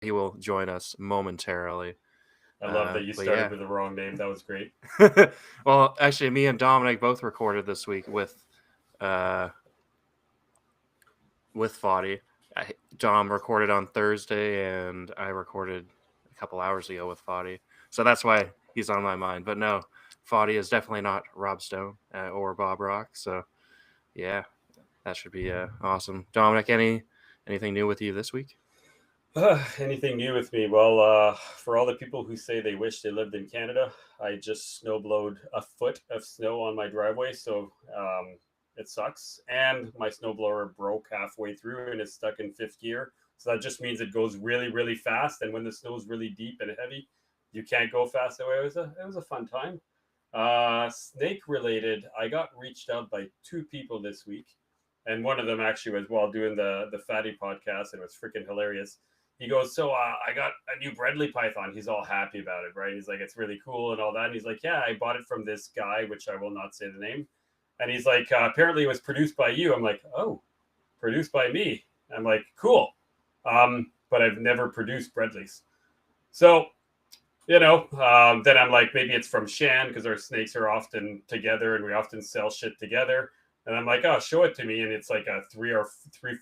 he will join us momentarily. I love that you But started yeah. with the wrong name. That was great. Well, actually, me and Dominic both recorded this week uh, with Foddy. Dom recorded on Thursday, and I recorded a couple hours ago with Foddy. So that's why he's on my mind. But no, Foddy is definitely not Rob Stone or Bob Rock. So yeah, that should be awesome. Dominic, anything new with you this week? Anything new with me? Well, for all the people who say they wish they lived in Canada, I just snowblowed a foot of snow on my driveway, so it sucks. And my snowblower broke halfway through and is stuck in fifth gear. So that just means it goes really, really fast. And when the snow is really deep and heavy, you can't go fast away. It was a fun time. Snake related, I got reached out by two people this week, and one of them actually was while doing the Fatty podcast, and it was freaking hilarious. He goes, so I got a new Bredli Python. He's all happy about it, right? He's like, it's really cool and all that. And he's like, yeah, I bought it from this guy, which I will not say the name. And he's like, apparently it was produced by you. I'm like, oh, produced by me. I'm like, cool. But I've never produced Bredlis. So then I'm like, maybe it's from Shan because our snakes are often together and we often sell shit together. And I'm like, oh, show it to me. And it's like a 3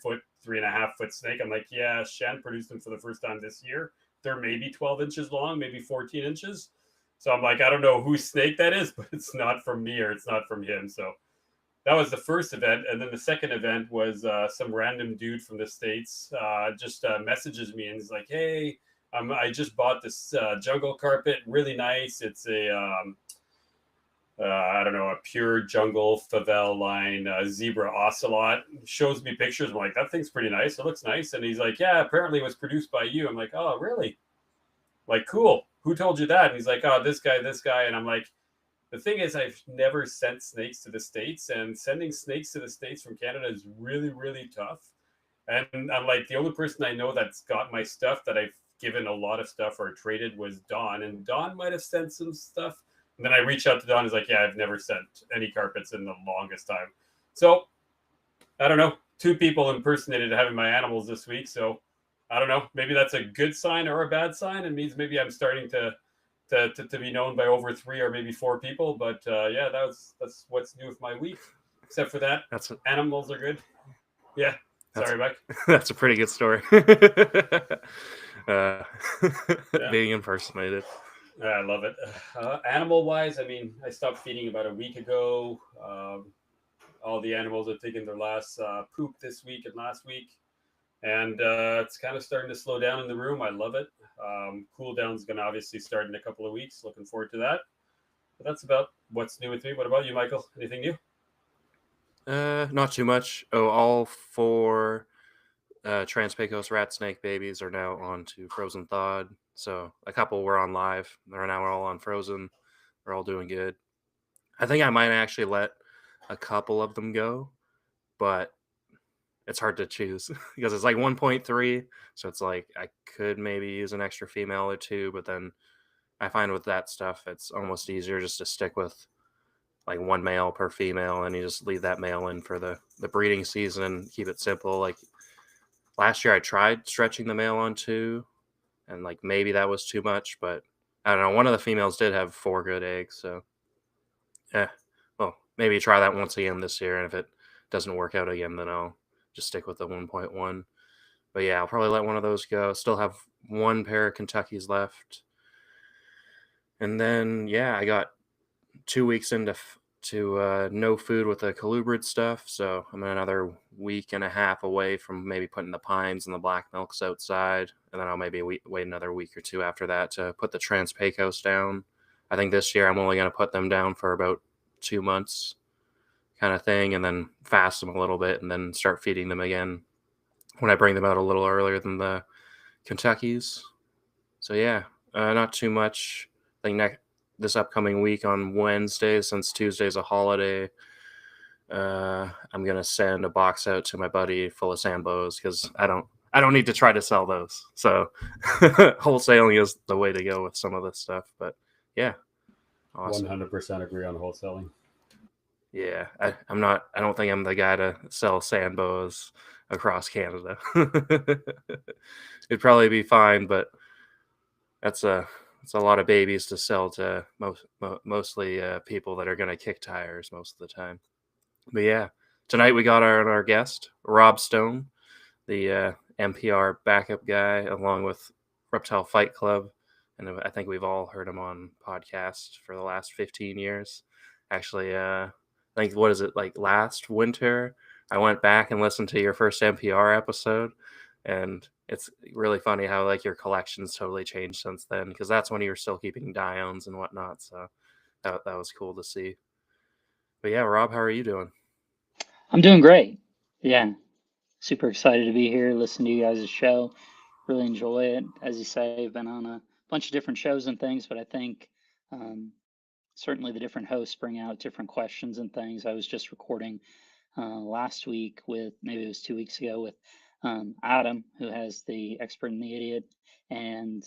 foot, 3.5 foot snake. I'm like, yeah, Shan produced them for the first time this year. They're maybe 12 inches long, maybe 14 inches. So I'm like, I don't know whose snake that is, but it's not from me or it's not from him. So that was the first event. And then the second event was some random dude from the States just messages me and he's like, hey, I just bought this jungle carpet, really nice. It's I don't know, a pure jungle Favel line zebra ocelot. Shows me pictures. I'm like, that thing's pretty nice. It looks nice. And he's like, yeah, apparently it was produced by you. I'm like, oh, really? Like, cool. Who told you that? And he's like, oh, this guy, this guy. And I'm like, the thing is, I've never sent snakes to the States, and sending snakes to the States from Canada is really, really tough. And I'm like, the only person I know that's got my stuff that I've given a lot of stuff or traded was Don, and Don might have sent some stuff. And then I reach out to Don. He's like, yeah, I've never sent any carpets in the longest time. So I don't know. Two people impersonated having my animals this week. So I don't know. Maybe that's a good sign or a bad sign. It means maybe I'm starting to be known by over three or maybe four people. But yeah, that's what's new with my week. Except for that, That's animals are good. Yeah. that's Sorry, Mike. that's a pretty good story. uh, Yeah. being impersonated. I love it. Animal wise, I mean, I stopped feeding about a week ago. All the animals have taken their last poop this week and last week. And it's kind of starting to slow down in the room. I love it. Cool down's going to obviously start in a couple of weeks. Looking forward to that. But that's about what's new with me. What about you, Michael? Anything new? Not too much. Oh, all four Trans-Pecos rat snake babies are now on to frozen thawed. So a couple were on live. They're now all on frozen. They're all doing good. I think I might actually let a couple of them go, but it's hard to choose because it's like 1.3. So it's like I could maybe use an extra female or two, but then I find with that stuff, it's almost easier just to stick with like one male per female, and you just leave that male in for the breeding season and keep it simple. Like last year, I tried stretching the male on two, and like maybe that was too much, but I don't know. One of the females did have 4 good eggs, so yeah. Well, maybe try that once again this year, and if it doesn't work out again, then I'll just stick with the 1.1. But yeah, I'll probably let one of those go. Still have one pair of Kentuckies left, and then yeah, I got 2 weeks into no food with the colubrid stuff, so I'm another week and a half away from maybe putting the pines and the black milks outside, and then I'll maybe wait another week or two after that to put the Trans-Pecos down. I think this year I'm only going to put them down for about 2 months, kind of thing, and then fast them a little bit, and then start feeding them again when I bring them out a little earlier than the Kentuckies. So yeah, not too much. I think this upcoming week on Wednesday, since Tuesday's a holiday, I'm gonna send a box out to my buddy full of Sambos because I don't need to try to sell those. So wholesaling is the way to go with some of this stuff. But yeah, awesome. 100% agree on wholesaling. Yeah, I'm not. I don't think I'm the guy to sell sand boas across Canada. It'd probably be fine, but that's a lot of babies to sell to mostly people that are gonna kick tires most of the time. But yeah, tonight we got our guest Rob Stone, the NPR backup guy, along with Reptile Fight Club, and I think we've all heard him on podcasts for the last 15 years. Actually, I think what is it like last winter? I went back and listened to your first NPR episode, and it's really funny how like your collection's totally changed since then because that's when you were still keeping diones and whatnot. So that was cool to see. But yeah, Rob, how are you doing? I'm doing great. Yeah, super excited to be here, listen to you guys' show. Really enjoy it. As you say, I've been on a bunch of different shows and things, but I think um, certainly the different hosts bring out different questions and things. I was just recording last week with, maybe it was 2 weeks ago, with Adam, who has the Expert and the Idiot. And,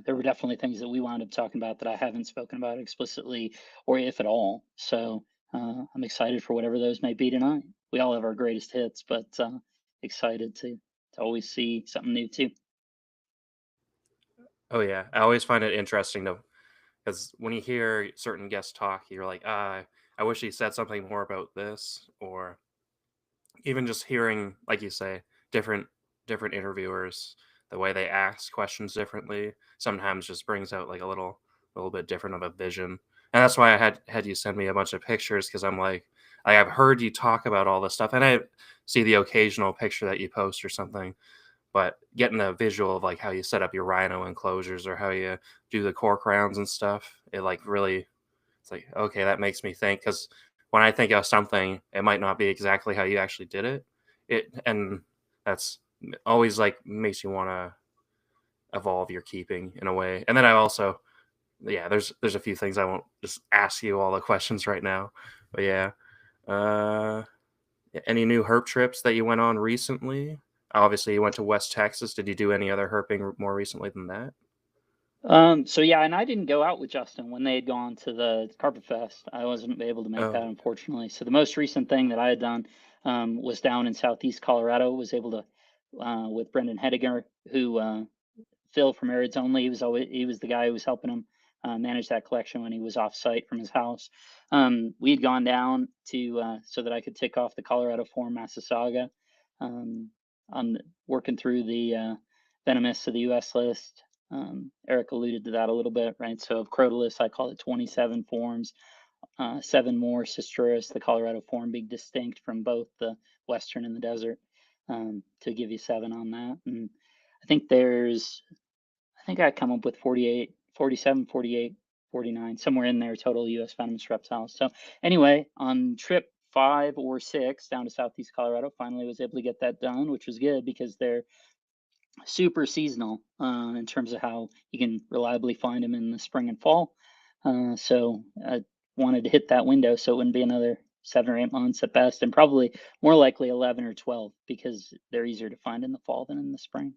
there were definitely things that we wound up talking about that I haven't spoken about explicitly or if at all. So I'm excited for whatever those may be tonight. We all have our greatest hits, but excited to always see something new too. Oh yeah, I always find it interesting to because when you hear certain guests talk, you're like, I wish he said something more about this, or even just hearing, like you say, different interviewers, the way they ask questions differently, sometimes just brings out like a little bit different of a vision. And that's why I had you send me a bunch of pictures because I'm like, I've heard you talk about all this stuff, and I see the occasional picture that you post or something, but getting a visual of like how you set up your rhino enclosures or how you do the cork rounds and stuff, it like really, it's like, okay, that makes me think because when I think of something, it might not be exactly how you actually did it. And that's always like makes you want to evolve your keeping in a way. And then I also, yeah, there's a few things I won't just ask you all the questions right now, but yeah. Uh, any new herp trips that you went on recently? Obviously, you went to West Texas. Did you do any other herping more recently than that? So yeah, and I didn't go out with Justin when they had gone to the Carpet Fest. I wasn't able to make that, Oh, unfortunately. So the most recent thing that I had done was down in Southeast Colorado. Was able to with Brendan Hediger, who Phil from Arids Only. He was the guy who was helping him manage that collection when he was off site from his house. We had gone down to so that I could tick off the Colorado Forum Massasauga, um, on working through the venomous of the U.S. list. Eric alluded to that a little bit, right? So of Crotalus, I call it 27 forms, 7 more Cistrurus, the Colorado form, being distinct from both the Western and the desert, to give you 7 on that. And I think I come up with 48, 47, 48, 49, somewhere in there, total U.S. venomous reptiles. So anyway, on trip 5 or 6 down to Southeast Colorado, finally was able to get that done, which was good because they're super seasonal in terms of how you can reliably find them in the spring and fall. So I wanted to hit that window so it wouldn't be another 7 or 8 months at best, and probably more likely 11 or 12 because they're easier to find in the fall than in the spring.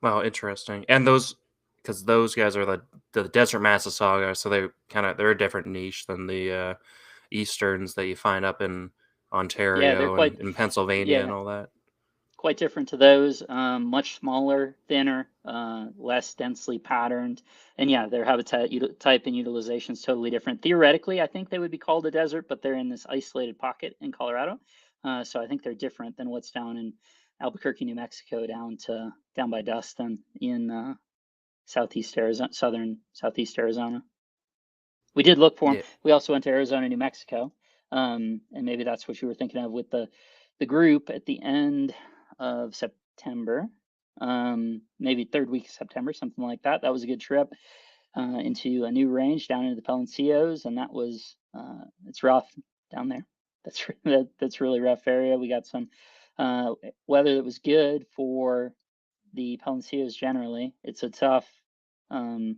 wow, interesting. And those, because those guys are the desert Massasauga, so they're a different niche than the easterns that you find up in Yeah, they're Ontario and quite, in Pennsylvania and yeah, all that. quite different to those. Much smaller, thinner, less densely patterned, and yeah, their habitat type and utilization is totally different. Theoretically, I think they would be called a desert, but they're in this isolated pocket in Colorado, so I think they're different than what's down in Albuquerque, New Mexico, down by Dustin in southeast Arizona, southern southeast Arizona. We did look for them. Yeah, We also went to Arizona, New Mexico, and maybe that's what you were thinking of with the group at the end of September, maybe third week of September, something like that. That was a good trip into a new range down into the Palencios, and that was it's rough down there. That's really rough area. We got some weather that was good for the Palencios generally. It's a tough, um,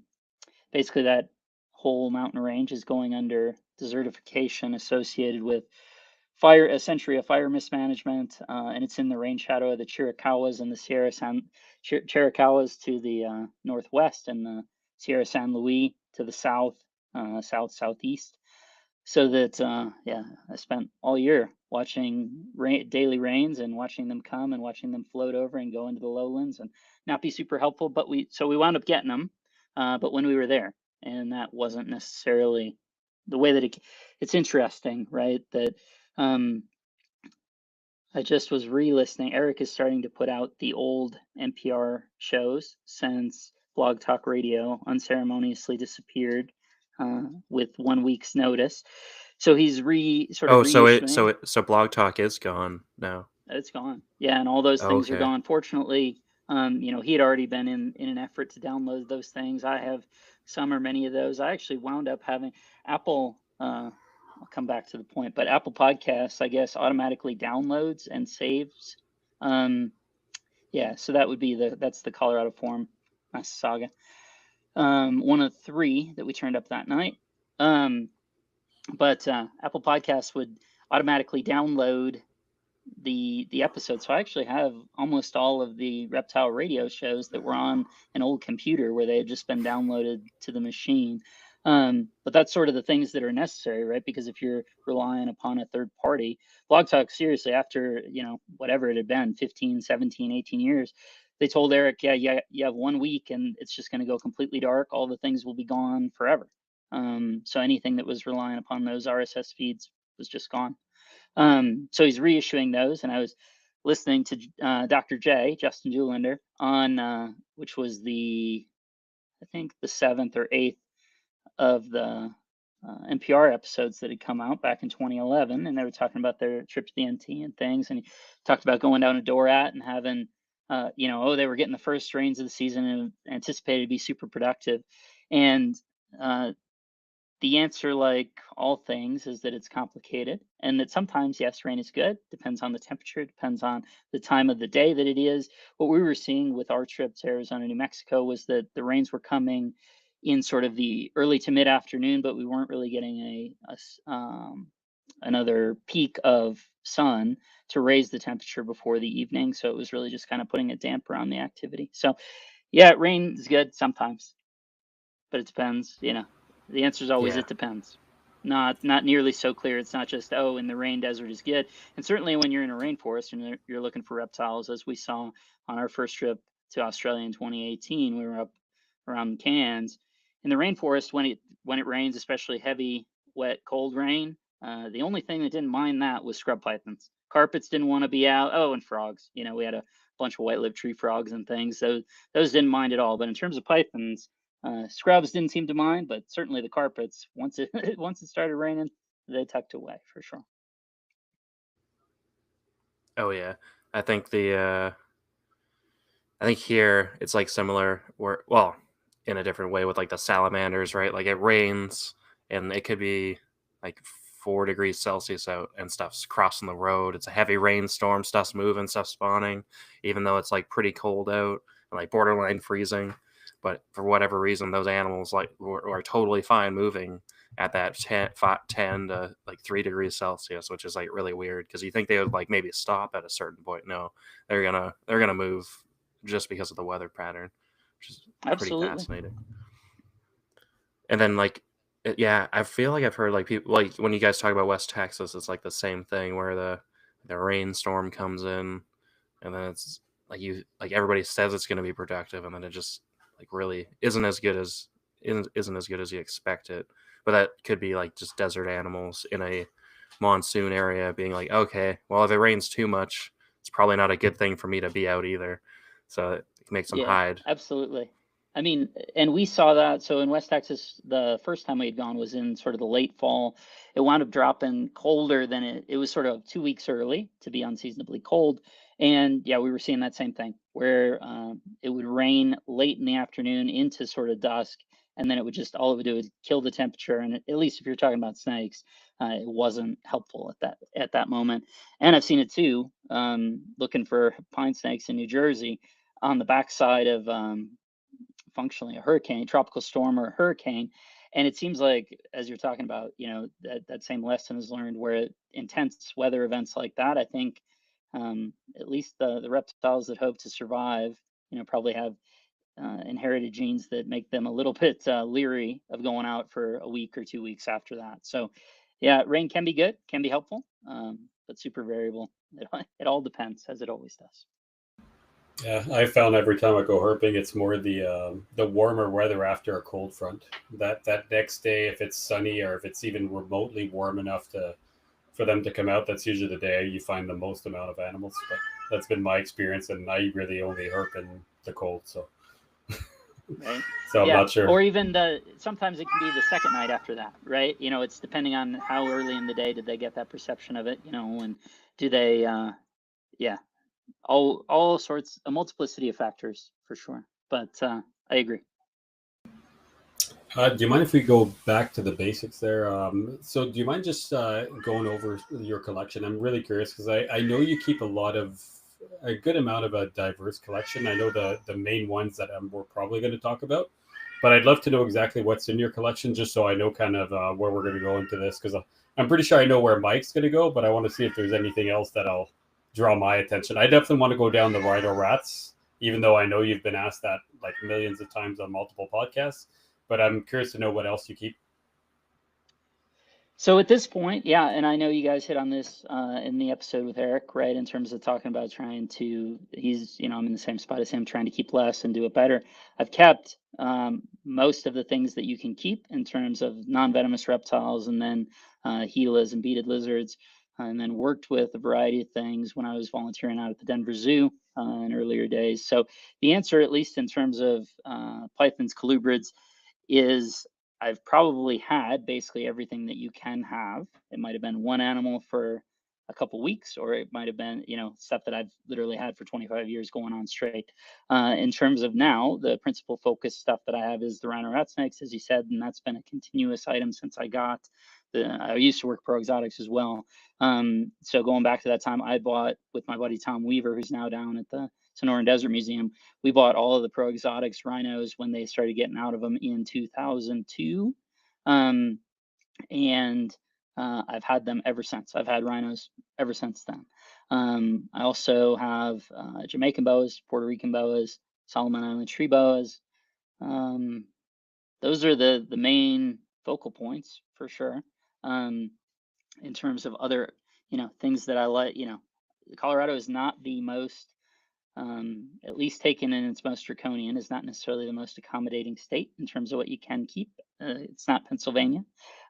basically that whole mountain range is going under desertification associated with fire, a century of fire mismanagement, and it's in the rain shadow of the Chiricahuas and the Chiricahuas to the northwest, and the Sierra San Luis to the south. southeast. So that I spent all year watching daily rains and watching them come and watching them float over and go into the lowlands and not be super helpful. But we wound up getting them, but when we were there, and that wasn't necessarily the way that it's interesting, right? That um, I just was re-listening. Eric is starting to put out the old NPR shows since Blog Talk Radio unceremoniously disappeared with 1 week's notice. So he's reissuing. So Blog Talk is gone now. It's gone. Yeah, and all those things are Okay. gone. Fortunately, he had already been in an effort to download those things. I have some or many of those. I actually wound up having Apple. I'll come back to the point, but Apple Podcasts, I guess, automatically downloads and saves. So that would be that's the Colorado Forum Saga. One of 3 that we turned up that night. But Apple Podcasts would automatically download the episode. So I actually have almost all of the reptile radio shows that were on an old computer where they had just been downloaded to the machine. But that's sort of the things that are necessary, right? Because if you're relying upon a third party, Blog Talk, seriously, after, whatever it had been, 15, 17, 18 years, they told Eric, you have 1 week and it's just going to go completely dark. All the things will be gone forever. So anything that was relying upon those RSS feeds was just gone. So he's reissuing those, and I was listening to Dr. J, Justin Julinder, on which was I think the 7th or 8th of the NPR episodes that had come out back in 2011, and they were talking about their trip to the NT and things, and he talked about going down to Dorat and having, they were getting the first rains of the season and anticipated to be super productive, and the answer, like all things, is that it's complicated and that sometimes, yes, rain is good. Depends on the temperature, depends on the time of the day that it is. What we were seeing with our trip to Arizona, New Mexico was that the rains were coming in sort of the early to mid afternoon, but we weren't really getting another peak of sun to raise the temperature before the evening. So it was really just kind of putting a damper on the activity. So yeah, rain is good sometimes, but it depends, The answer is always it depends. Not nearly so clear. It's not just, in the rain desert is good. And certainly when you're in a rainforest and you're looking for reptiles, as we saw on our first trip to Australia in 2018, we were up around Cairns. In the rainforest, when it rains, especially heavy, wet, cold rain, the only thing that didn't mind that was scrub pythons. Carpets didn't want to be out. Oh, and frogs. We had a bunch of white-lipped tree frogs and things. So those didn't mind at all. But in terms of pythons, scrubs didn't seem to mind, but certainly the carpets, once it started raining, they tucked away for sure. Oh yeah, I think I think here it's like similar, well, in a different way with like the salamanders, right? Like it rains and it could be like 4 degrees Celsius out and stuff's crossing the road. It's a heavy rainstorm, stuff's moving, stuff's spawning, even though it's like pretty cold out and like borderline freezing. But for whatever reason, those animals like were totally fine moving at that 10 to like 3 degrees Celsius, which is like really weird because you think they would like maybe stop at a certain point. No, they're gonna move just because of the weather pattern, which is pretty fascinating. And then I feel like I've heard like people like when you guys talk about West Texas, it's like the same thing where the rainstorm comes in and then it's like everybody says it's going to be productive and then it just like really isn't as good as you expect it. But that could be like just desert animals in a monsoon area being like, okay, well, if it rains too much, it's probably not a good thing for me to be out either. So it makes them hide. Absolutely. I mean, and we saw that. So in West Texas, the first time we had gone was in sort of the late fall. It wound up dropping colder than it was sort of 2 weeks early to be unseasonably cold. And yeah, we were seeing that same thing where it would rain late in the afternoon into sort of dusk. And then it would just, all it would do is kill the temperature. And at least if you're talking about snakes, it wasn't helpful at that moment. And I've seen it too, looking for pine snakes in New Jersey on the backside of functionally a hurricane, tropical storm or a hurricane. And it seems like, as you're talking about, that same lesson is learned where intense weather events like that, I think at least the reptiles that hope to survive, probably have inherited genes that make them a little bit leery of going out for a week or 2 weeks after that. So, yeah, rain can be good, can be helpful, but super variable. It all depends, as it always does. Yeah, I found every time I go herping, it's more the warmer weather after a cold front. That next day, if it's sunny or if it's even remotely warm enough for them to come out, that's usually the day you find the most amount of animals. But that's been my experience, and I really only herp in the cold. So, Right. so I'm Yeah. not sure. Or even sometimes it can be the second night after that, right? It's depending on how early in the day did they get that perception of it, and do they, yeah, all sorts, a multiplicity of factors for sure. But I agree. Do you mind if we go back to the basics there? So do you mind just going over your collection? I'm really curious because I know you keep a good amount of a diverse collection. I know the main ones that we're probably going to talk about, but I'd love to know exactly what's in your collection just so I know kind of where we're going to go into this because I'm pretty sure I know where Mike's going to go, but I want to see if there's anything else that'll draw my attention. I definitely want to go down the Rhino Rats, even though I know you've been asked that like millions of times on multiple podcasts. But I'm curious to know what else you keep. So at this point, yeah, and I know you guys hit on this in the episode with Eric, right? In terms of talking about trying to, I'm in the same spot as him, trying to keep less and do it better. I've kept most of the things that you can keep in terms of non-venomous reptiles, and then Gilas and beaded lizards, and then worked with a variety of things when I was volunteering out at the Denver Zoo in earlier days. So the answer, at least in terms of pythons, colubrids, is I've probably had basically everything that you can have. It might have been one animal for a couple weeks, or it might have been, stuff that I've literally had for 25 years going on straight. In terms of now, the principal focus stuff that I have is the rhino rat snakes, as you said, and that's been a continuous item since I got I used to work Pro Exotics as well. So going back to that time, I bought with my buddy Tom Weaver, who's now down at the Sonoran Desert Museum. We bought all of the Pro Exotics rhinos when they started getting out of them in 2002. And I've had them ever since. I've had rhinos ever since then. I also have Jamaican boas, Puerto Rican boas, Solomon Island tree boas. Those are the main focal points for sure. In terms of other, things that I like, Colorado is not the most, at least taken in its most draconian, is not necessarily the most accommodating state in terms of what you can keep. It's not Pennsylvania,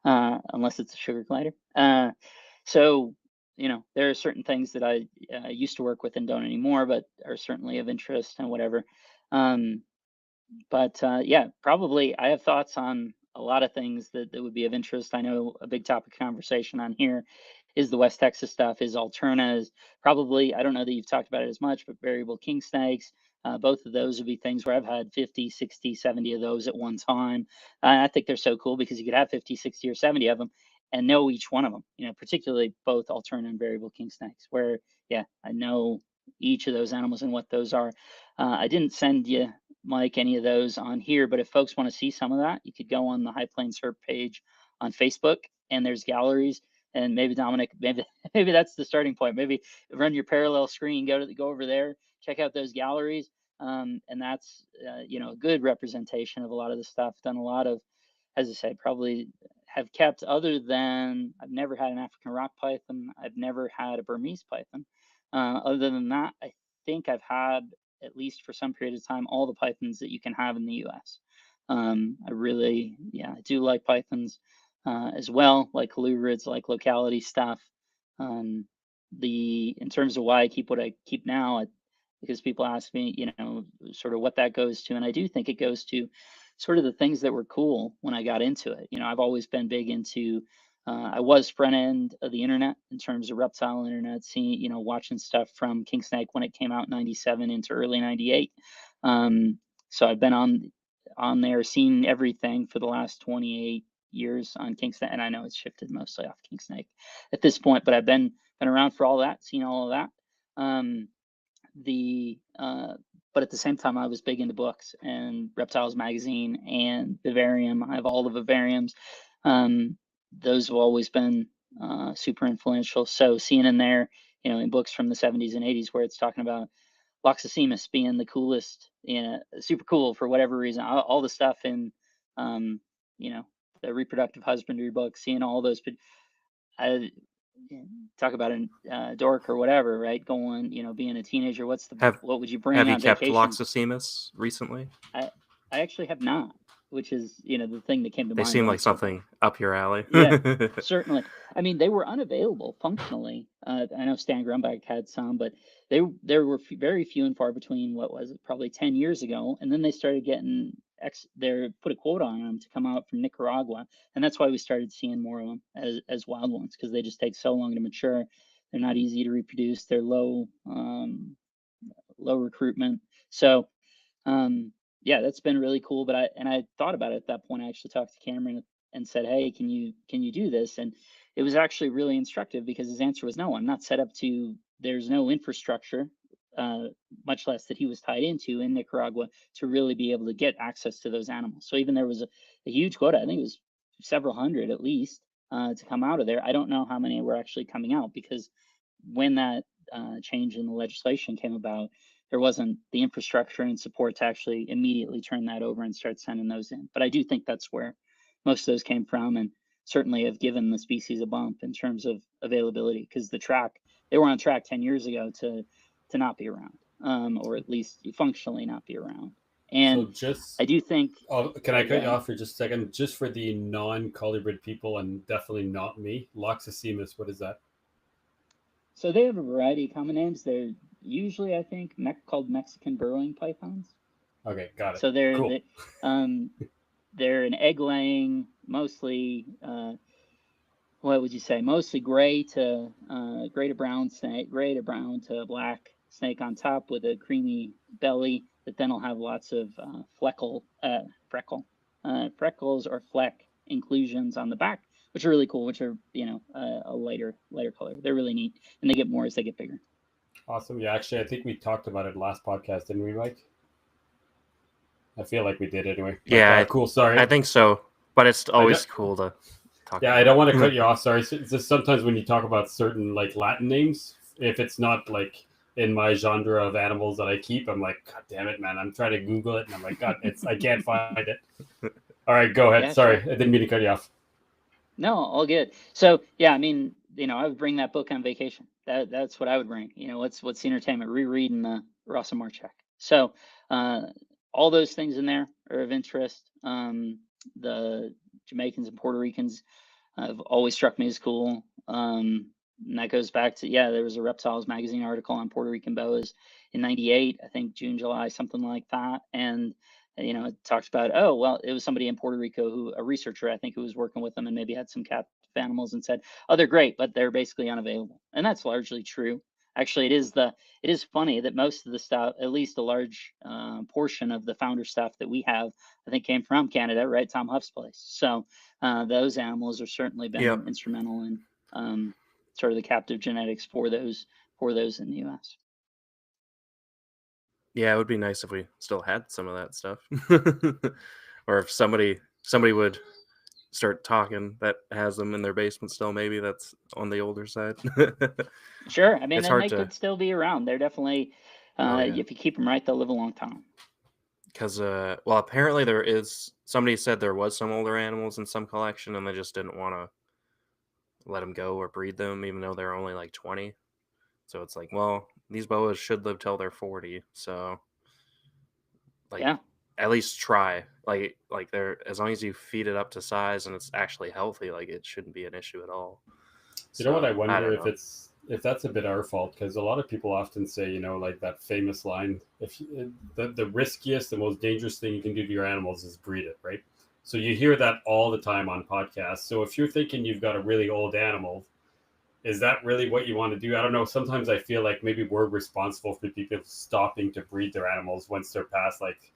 unless it's a sugar glider. So, there are certain things that I used to work with and don't anymore, but are certainly of interest and whatever. But yeah, probably I have thoughts on a lot of things that would be of interest. I know a big topic of conversation on here is the West Texas stuff, is Alternas. Probably, I don't know that you've talked about it as much, but variable king snakes. Both of those would be things where I've had 50, 60, 70 of those at one time. I think they're so cool because you could have 50, 60, or 70 of them and know each one of them, particularly both Alterna and variable king snakes, where, yeah, I know each of those animals and what those are. I didn't send you, Mike, any of those on here, but if folks want to see some of that, you could go on the High Plains Herp page on Facebook, and there's galleries. And maybe Dominic, maybe that's the starting point. Maybe run your parallel screen, go over there, check out those galleries, and that's a good representation of a lot of the stuff. Done a lot of, as I said, probably have kept, other than I've never had an African rock python. I've never had a Burmese python. Other than that, I think I've had, at least for some period of time, all the pythons that you can have in the U.S. I do like pythons as well, like colubrids, like locality stuff. In terms of why I keep what I keep now, because people ask me, sort of what that goes to, and I do think it goes to sort of the things that were cool when I got into it. I've always been big into. I was front end of the internet in terms of reptile internet, seeing, watching stuff from King Snake when it came out in '97 into early '98. So I've been on there, seen everything for the last 28 years on King Snake, and I know it's shifted mostly off King Snake at this point, but I've been around for all that, seen all of that. But at the same time, I was big into books and Reptiles Magazine and Vivarium. I have all the Vivariums. Those have always been super influential. So seeing in there, in books from the 70s and 80s where it's talking about Loxocemus being the coolest, super cool for whatever reason. All the stuff in, the reproductive husbandry book, seeing all those, I talk about a dork or whatever, right? Going, being a teenager. What would you bring Have you on kept vacation? Loxocemus recently? I actually have not, which is, the thing that came to mind. They seem like something up your alley. Yeah, certainly. I mean, they were unavailable functionally. I know Stan Grunbach had some, but there were very few and far between. What was it? Probably 10 years ago, and then they started getting they put a quota on them to come out from Nicaragua, and that's why we started seeing more of them as wild ones, because they just take so long to mature. They're not easy to reproduce. They're low recruitment. So yeah, that's been really cool. But I thought about it at that point. I actually talked to Cameron and said, "Hey, can you do this?" And it was actually really instructive, because his answer was no. I'm not set up to. There's no infrastructure, much less that he was tied into in Nicaragua, to really be able to get access to those animals. So even there was a huge quota. I think it was several hundred at least to come out of there. I don't know how many were actually coming out, because when that change in the legislation came about, there wasn't the infrastructure and support to actually immediately turn that over and start sending those in. But I do think that's where most of those came from, and certainly have given the species a bump in terms of availability, because they were on track 10 years ago to not be around, or at least functionally not be around. And so I do think. Can I cut you off for just a second? Just for the non-colubrid people, and definitely not me, Loxocemus, what is that? So they have a variety of common names. They're usually, I think, called Mexican burrowing pythons. Okay, got it. So they're cool. They're an egg-laying, mostly what would you say? Mostly gray to brown snake, gray to brown to black snake on top, with a creamy belly that then will have lots of freckles or fleck inclusions on the back, which are really cool, which are, a lighter color. They're really neat, and they get more as they get bigger. Awesome. Yeah, actually, I think we talked about it last podcast, didn't we, Mike? I feel like we did anyway. But, yeah, cool. Sorry. I think so, but it's always cool to talk. Yeah, I don't want to cut you off. Sorry. It's just sometimes when you talk about certain like Latin names, if it's not like in my genre of animals that I keep, I'm like, God damn it, man! I'm trying to Google it, and I'm like, God, I can't find it. All right, go ahead. Yeah, sorry, sure. I didn't mean to cut you off. No, all good. So yeah, I mean, I would bring that book on vacation. That's what I would bring. What's the entertainment? Rereading the Ross and Marchak. So all those things in there are of interest. The Jamaicans and Puerto Ricans have always struck me as cool. And that goes back to, there was a Reptiles magazine article on Puerto Rican boas in '98, I think June, July, something like that. And it talked about, it was somebody in Puerto Rico, a researcher, I think, who was working with them and maybe had some captive animals, and said, they're great, but they're basically unavailable. And that's largely true. Actually, it is funny that most of the stuff, at least a large portion of the founder stuff that we have, I think, came from Canada, right? Tom Huff's place. So those animals have certainly been instrumental in sort of the captive genetics for those in the U.S. Yeah, it would be nice if we still had some of that stuff, or if somebody would start talking that has them in their basement still. Maybe that's on the older side. Sure, I mean, they could still be around. They're definitely, if you keep them right, they'll live a long time. Because, apparently somebody said there was some older animals in some collection, and they just didn't want to let them go or breed them, even though they're only like 20. So it's like, well, these boas should live till they're 40. So, at least try. Like they're, as long as you feed it up to size and it's actually healthy, like it shouldn't be an issue at all. You know what? I wonder if that's a bit our fault, because a lot of people often say, like that famous line, the riskiest, the most dangerous thing you can do to your animals is breed it, right? So you hear that all the time on podcasts. So if you're thinking you've got a really old animal, is that really what you want to do? I don't know. Sometimes I feel like maybe we're responsible for people stopping to breed their animals once they're past, like,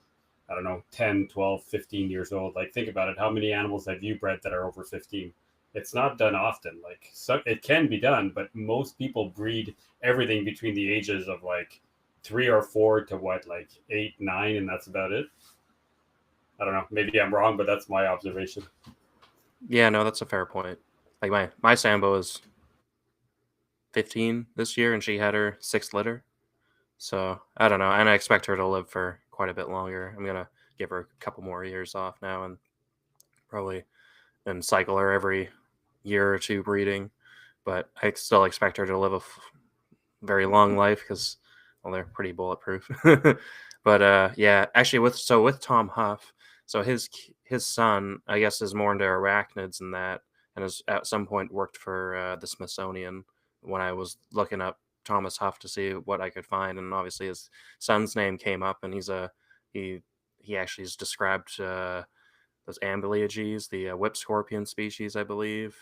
I don't know, 10, 12, 15 years old. Like, think about it. How many animals have you bred that are over 15? It's not done often. Like, so it can be done, but most people breed everything between the ages of like 3 or 4 to like 8, 9, and that's about it. I don't know. Maybe I'm wrong, but that's my observation. Yeah, no, that's a fair point. Like my Sambo is 15 this year, and she had her 6th litter. So I don't know, and I expect her to live for quite a bit longer. I'm gonna give her a couple more years off now, and probably and cycle her every year or two breeding. But I still expect her to live a very long life because, well, they're pretty bulletproof. But yeah, actually, with Tom Huff, so his son, I guess, is more into arachnids and that, and has at some point worked for the Smithsonian. When I was looking up Thomas Huff to see what I could find, and obviously his son's name came up, and he he actually is described those Amblyopes, the whip scorpion species, I believe.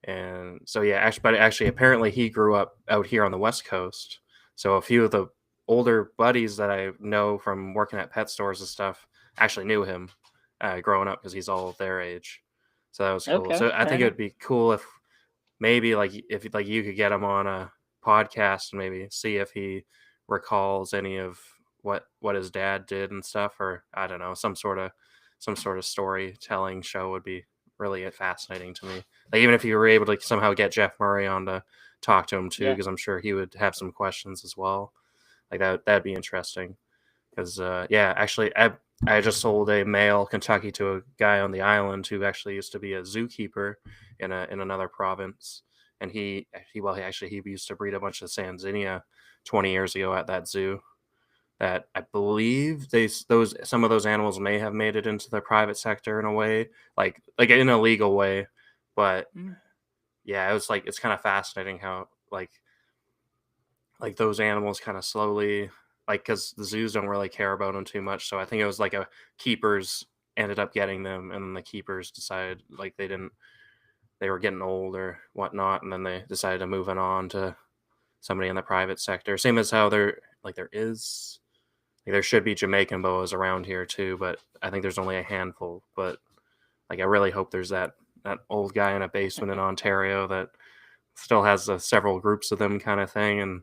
And so yeah, actually, apparently he grew up out here on the West Coast. So a few of the older buddies that I know from working at pet stores and stuff actually knew him growing up because he's all their age. So that was cool. Okay, So I fair think it enough. would be cool if maybe like if like you could get him on a podcast and maybe see if he recalls any of what his dad did and stuff, or I don't know, some sort of storytelling show would be really fascinating to me. Like even if you were able to somehow get Jeff Murray on to talk to him too, Yeah. because I'm sure he would have some questions as well. Like that'd be interesting. Because yeah, actually, I just sold a male Kentucky to a guy on the island who actually used to be a zookeeper in another province, and he used to breed a bunch of Sanzinia 20 years ago at that zoo. That I believe those some of those animals may have made it into the private sector in a way, like in a legal way, but Mm. yeah, it was like it's kind of fascinating how like those animals kind of slowly like because the zoos don't really care about them too much. So I think it was like a keepers ended up getting them, and then the keepers decided like they were getting old or whatnot, and then they decided to move it on to somebody in the private sector. Same as how there should be Jamaican boas around here too, but I think there's only a handful. But like I really hope there's that old guy in a basement in Ontario that still has several groups of them kind of thing, and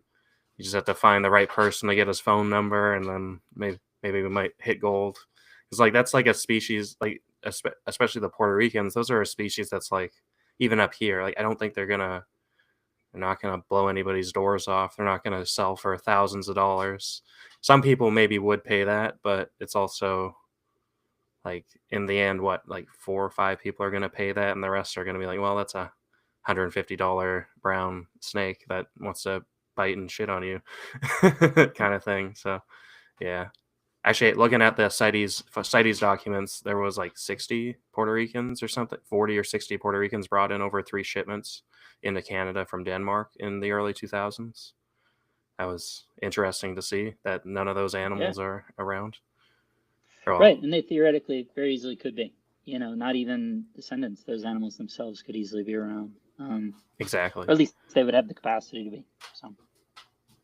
you just have to find the right person to get his phone number, and then maybe we might hit gold. Because like that's like a species like especially the Puerto Ricans. Those are a species that's like even up here. Like I don't think they're not gonna blow anybody's doors off. They're not gonna sell for thousands of dollars. Some people maybe would pay that, but it's also like in the end, what like 4 or 5 people are gonna pay that, and the rest are gonna be like, well, that's $150 brown snake that wants to bite and shit on you, kind of thing. So yeah, actually, looking at the CITES documents, there was like 60 Puerto Ricans or something, 40 or 60 Puerto Ricans brought in over 3 shipments into Canada from Denmark in the early 2000s. That was interesting to see that none of those Yeah. animals are around. Or, Right, and they theoretically very easily could be. Not even descendants. Those animals themselves could easily be around. exactly. Or at least they would have the capacity to be. So.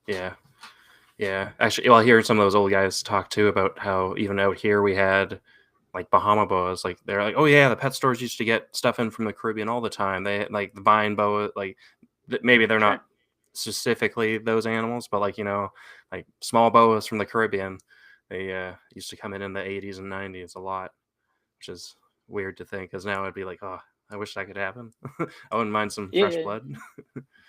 Yeah. Yeah. Actually, well, hearing some of those old guys talk too about how even out here we had like Bahama boas. Like they're like, oh yeah, the pet stores used to get stuff in from the Caribbean all the time. They like the vine boa, like maybe they're Sure. not specifically those animals, but like like small boas from the Caribbean. They used to come in the 80s and 90s a lot, which is weird to think because now it'd be like, oh, I wish that could happen. I wouldn't mind some fresh Yeah, blood.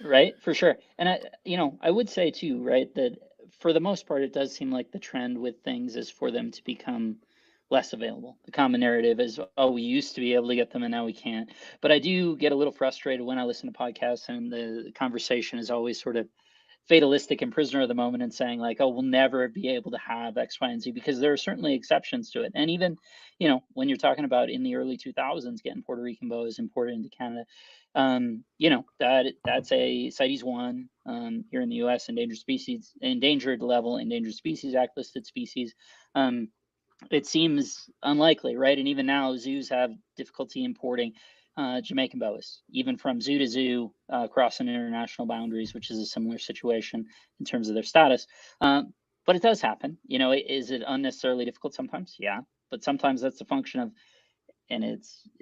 right, for sure. And I would say too, right, that for the most part, it does seem like the trend with things is for them to become less available. The common narrative is, oh, we used to be able to get them and now we can't. But I do get a little frustrated when I listen to podcasts and the conversation is always sort of fatalistic and prisoner of the moment and saying like, oh, we'll never be able to have X, Y, and Z, because there are certainly exceptions to it. And even, when you're talking about in the early 2000s getting Puerto Rican boas imported into Canada, that's a CITES one here in the U.S. Endangered level, Endangered Species Act listed species. It seems unlikely, right? And even now, zoos have difficulty importing Jamaican boas, even from zoo to zoo, crossing international boundaries, which is a similar situation in terms of their status. But it does happen. Is it unnecessarily difficult sometimes? Yeah, but sometimes that's a function of, and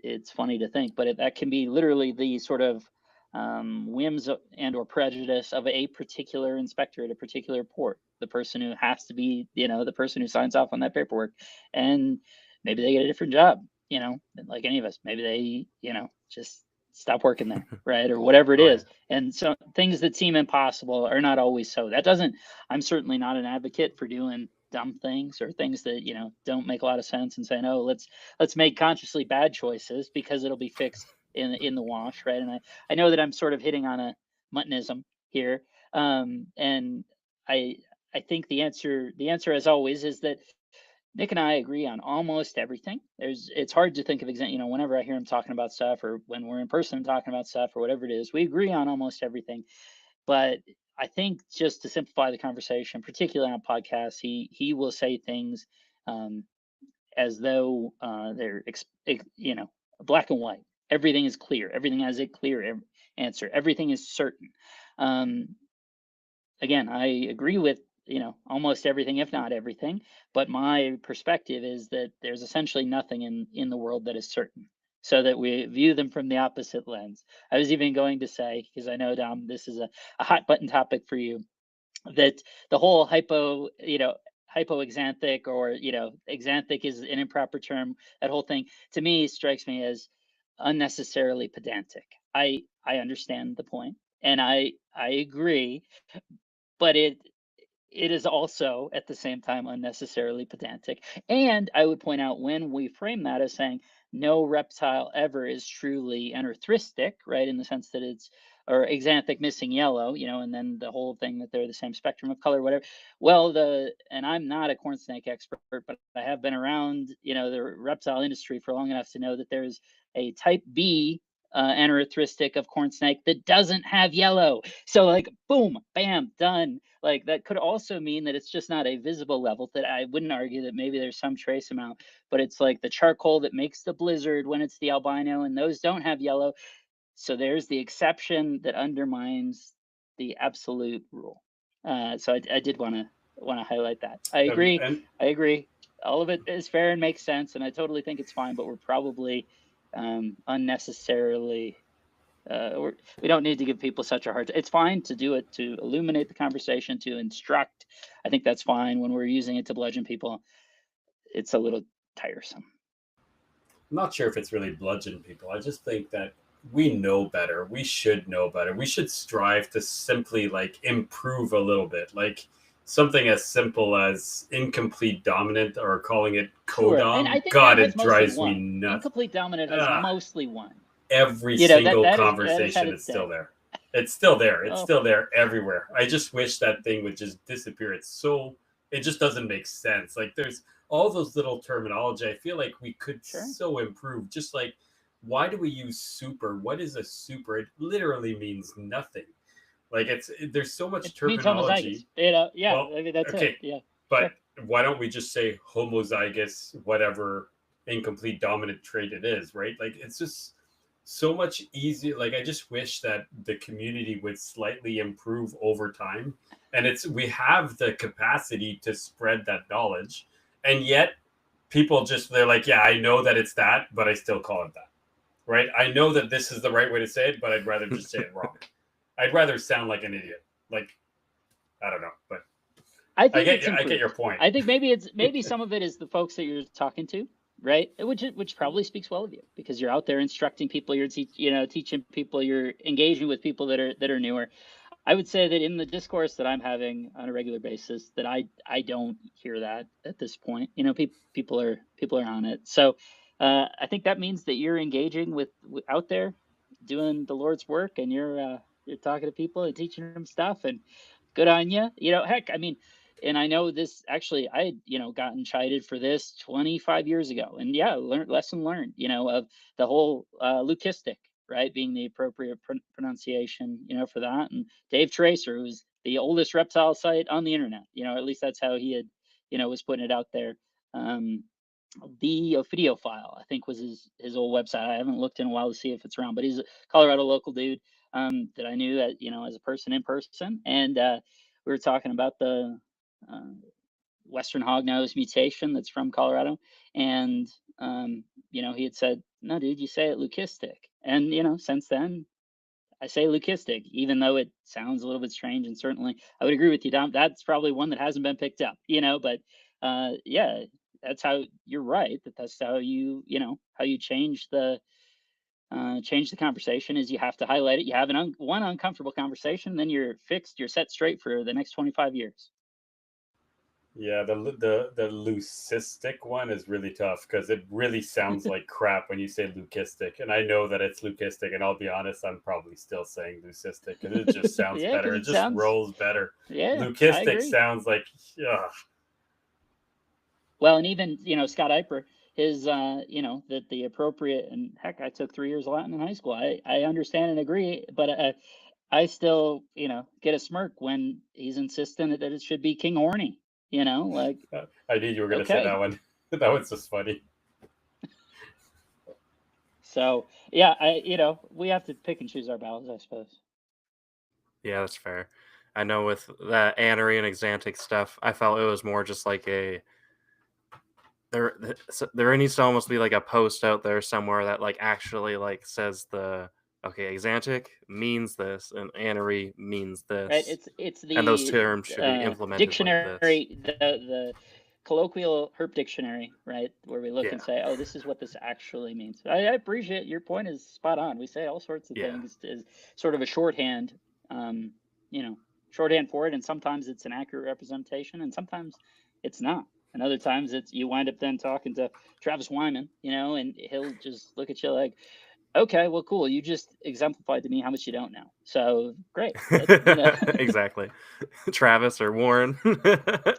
it's funny to think, but that can be literally the sort of whims and or prejudice of a particular inspector at a particular port, the person who has to be, the person who signs off on that paperwork, and maybe they get a different job, like any of us. Maybe they, just stop working there, right? Or whatever it Oh, is. And so things that seem impossible are not always so. That doesn't, I'm certainly not an advocate for doing dumb things or things that, don't make a lot of sense and saying, oh, let's make consciously bad choices because it'll be fixed in the wash, right? And I know that I'm sort of hitting on a muttonism here. And I think the answer as always is that Nick and I agree on almost everything. It's hard to think of whenever I hear him talking about stuff or when we're in person talking about stuff or whatever it is, we agree on almost everything. But I think just to simplify the conversation, particularly on podcasts, he will say things as though they're black and white. Everything is clear. Everything has a clear answer. Everything is certain. Um, Again, I agree with, almost everything, if not everything, but my perspective is that there's essentially nothing in the world that is certain. So that we view them from the opposite lens. I was even going to say, because I know, Dom, this is a hot button topic for you, that the whole hypoxanthic, or xanthic is an improper term. That whole thing to me strikes me as unnecessarily pedantic. I understand the point, and I agree, but it is also at the same time unnecessarily pedantic. And I would point out, when we frame that as saying no reptile ever is truly anorthristic, right, in the sense that it's, or xanthic missing yellow, and then the whole thing that they're the same spectrum of color, whatever. Well, and I'm not a corn snake expert, but I have been around, the reptile industry for long enough to know that there's a type B anorthristic of corn snake that doesn't have yellow. So like, boom, bam, done. Like that could also mean that it's just not a visible level. That I wouldn't argue that maybe there's some trace amount, but it's like the charcoal that makes the blizzard when it's the albino, and those don't have yellow. So there's the exception that undermines the absolute rule. So I did want to highlight that. I agree. I agree. All of it is fair and makes sense, and I totally think it's fine. But we're probably unnecessarily. We don't need to give people such a hard time. It's fine to do it to illuminate the conversation, to instruct. I think that's fine. When we're using it to bludgeon people, it's a little tiresome. I'm not sure if it's really bludgeon people. I just think that we know better. We should know better. We should strive to simply improve a little bit. Like something as simple as incomplete dominant, or calling it codom. Sure. God, it drives me nuts. Incomplete dominant has mostly won. Every single conversation is still there. It's still there. It's still there everywhere. I just wish that thing would just disappear. It just doesn't make sense. Like there's all those little terminology. I feel like we could so improve. Just like, why do we use super? What is a super? It literally means nothing. Like there's so much terminology. That's it. Yeah. But why don't we just say homozygous, whatever incomplete dominant trait it is, right? Like it's just so much easier. Like I just wish that the community would slightly improve over time. And we have the capacity to spread that knowledge. And yet people they're like, yeah, I know that it's that, but I still call it that. Right? I know that this is the right way to say it, but I'd rather just say it wrong. I'd rather sound like an idiot. Like, I don't know, but I get your point. I think maybe some of it is the folks that you're talking to, right? Which probably speaks well of you, because you're out there instructing people, you're teaching people, you're engaging with people that are newer. I would say that in the discourse that I'm having on a regular basis, that I don't hear that at this point. People are on it. So I think that means that you're engaging with out there, doing the Lord's work, and you're talking to people and teaching them stuff, and good on you. Heck, I mean, and I know this actually, I had, gotten chided for this 25 years ago, and lesson learned, of the whole leucistic, right, being the appropriate pronunciation, for that. And Dave Tracer, who's the oldest reptile site on the internet, at least that's how he had, was putting it out there. The Ophidiophile, I think, was his old website. I haven't looked in a while to see if it's around, but he's a Colorado local dude that I knew that, as a person in person. And we were talking about the Western hognose mutation that's from Colorado. And, he had said, no, dude, you say it leucistic. And, since then, I say leucistic, even though it sounds a little bit strange. And certainly I would agree with you, Dom. That's probably one that hasn't been picked up, but that's how you're right. That's how how you change the change the conversation is you have to highlight it. You have one uncomfortable conversation, then you're fixed, you're set straight for the next 25 years. Yeah, the leucistic one is really tough because it really sounds like crap when you say leucistic, and I know that it's leucistic, and I'll be honest, I'm probably still saying leucistic because it just sounds Yeah, better. 'cause It it just sounds, rolls better. yeah, I Leucistic agree. sounds like, ugh. Well, and even, Scott Eiper, his, that the appropriate, and heck, I took 3 years of Latin in high school. I understand and agree, but I still, get a smirk when he's insistent that it should be King Horny, like, I knew you were gonna say okay. that one. That one's just funny. So yeah, we have to pick and choose our battles, I suppose. Yeah, that's fair. I know with that Anery and Exantic stuff, I felt it was more just like there needs to almost be like a post out there somewhere that like actually like says okay, Exantic means this and Anery means Right? this, It's and those the terms should be implemented like this. dictionary, the colloquial herp dictionary, right? Where we look Yeah, and say, oh, this is what this actually means. I appreciate your point is spot on. We say all sorts of yeah, things as sort of a shorthand, um, shorthand for it, and sometimes it's an accurate representation, and sometimes it's not. And other times you wind up then talking to Travis Wyman, and he'll just look at you like, okay, well, cool. You just exemplified to me how much you don't know. So great. exactly. Travis or Warren.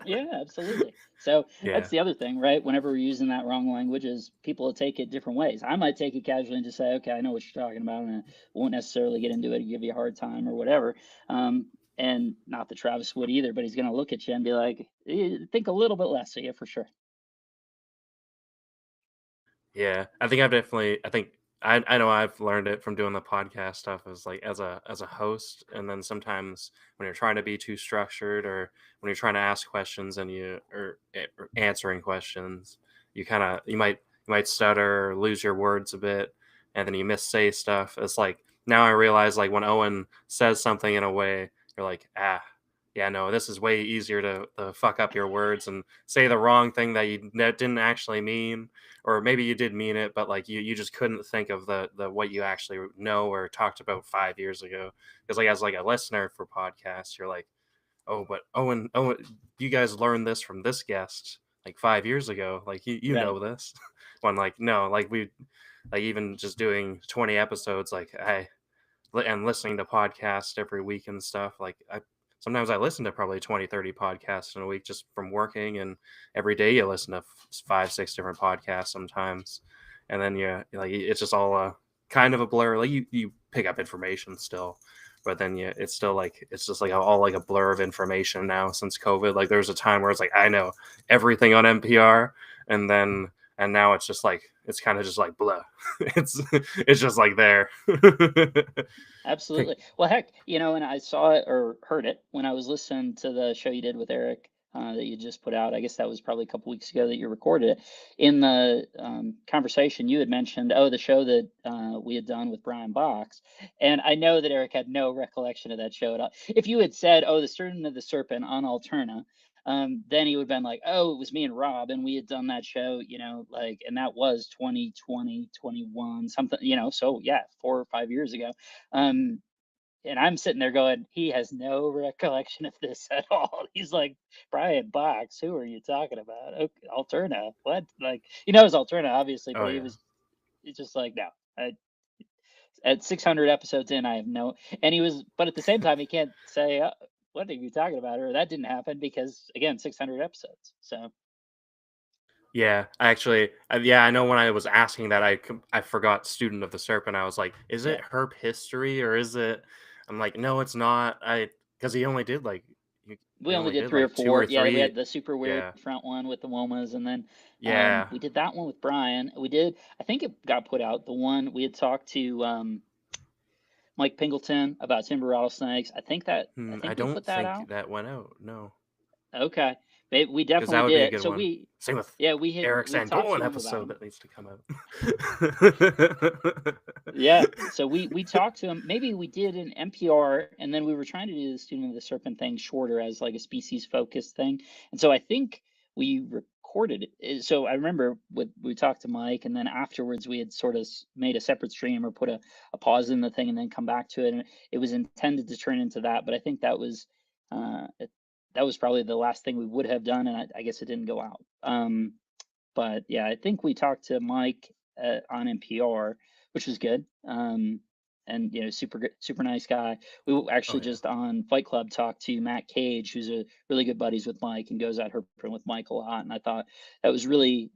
Yeah, absolutely. So Yeah, that's the other thing, right? Whenever we're using that wrong language, is people will take it different ways. I might take it casually and just say, okay, I know what you're talking about, and I won't necessarily get into it and give you a hard time or whatever. And not that Travis would either, but he's going to look at you and be like, think a little bit less of you for sure. yeah. I know I've learned it from doing the podcast stuff as like as a host, and then sometimes when you're trying to be too structured or when you're trying to ask questions and or answering questions, you might stutter or lose your words a bit, and then you missay stuff. It's like now I realize like when Owen says something in a way, you're like, yeah, no, this is way easier to fuck up your words and say the wrong thing that you didn't actually mean, or maybe you did mean it, but like you just couldn't think of the what you actually know or talked about 5 years ago. Because like as like a listener for podcasts, you're like, oh, but Owen, you guys learned this from this guest like 5 years ago. Like you Right. know this. When like no, like we like even just doing 20 episodes, like and listening to podcasts every week and stuff. Like sometimes I listen to probably 20, 30 podcasts in a week just from working, and every day you listen to 5, 6 different podcasts sometimes. And then like it's just all kind of a blur. Like you pick up information still, but then it's still like it's just like all like a blur of information now since COVID. Like there was a time where it's like I know everything on NPR, and now it's just like it's kind of just like blah. it's just like there. Absolutely. Well, heck, and I saw it or heard it when I was listening to the show you did with Eric that you just put out. I guess that was probably a couple weeks ago that you recorded it. In the conversation, you had mentioned, the show that we had done with Brian Box. And I know that Eric had no recollection of that show at all. If you had said, the Student of the Serpent on Alterna, then he would have been like, oh, it was me and Rob, and we had done that show, and that was 2020, 21, something, so yeah, 4 or 5 years ago. And I'm sitting there going, he has no recollection of this at all. He's like, Brian Box, who are you talking about? Okay, Alterna, what? Like, he knows Alterna, obviously, but Oh yeah. he's just like, no. At 600 episodes in, I have no, but at the same time, he can't say, what are you talking about? Or that didn't happen because, again, 600 episodes. So, Yeah, actually, I know when I was asking that, I forgot Student of the Serpent. I was like, is it yeah. herp history or is it? I'm like, no, it's not. Because he only did like We he only only did did 3 or like two 4. or Yeah, we three. had the super weird Yeah, front one with the Womas, and then yeah. we did that one with Brian. I think it got put out. The one we had talked to Mike Pingleton about timber rattlesnakes. I I think we don't put that think out. that went out. No, Okay, we because that definitely would be a did it. good So one. Same with yeah, Eric we talked Sandolan to him about episode him. that needs to come out. Yeah, so we talked to him. Maybe we did an NPR, and then we were trying to do the Student of the Serpent thing shorter as like a species focused thing. And so I think we recorded it. So I remember we talked to Mike, and then afterwards we had sort of made a separate stream or put a pause in the thing and then come back to it. And it was intended to turn into that, but I think that was probably the last thing we would have done, and I guess it didn't go out. But yeah, I think we talked to Mike on NPR, which was good. And super nice guy. We actually just on Fight Club talked to Matt Cage, who's a really good buddies with Mike and goes out herping with Mike a lot. And I thought that was really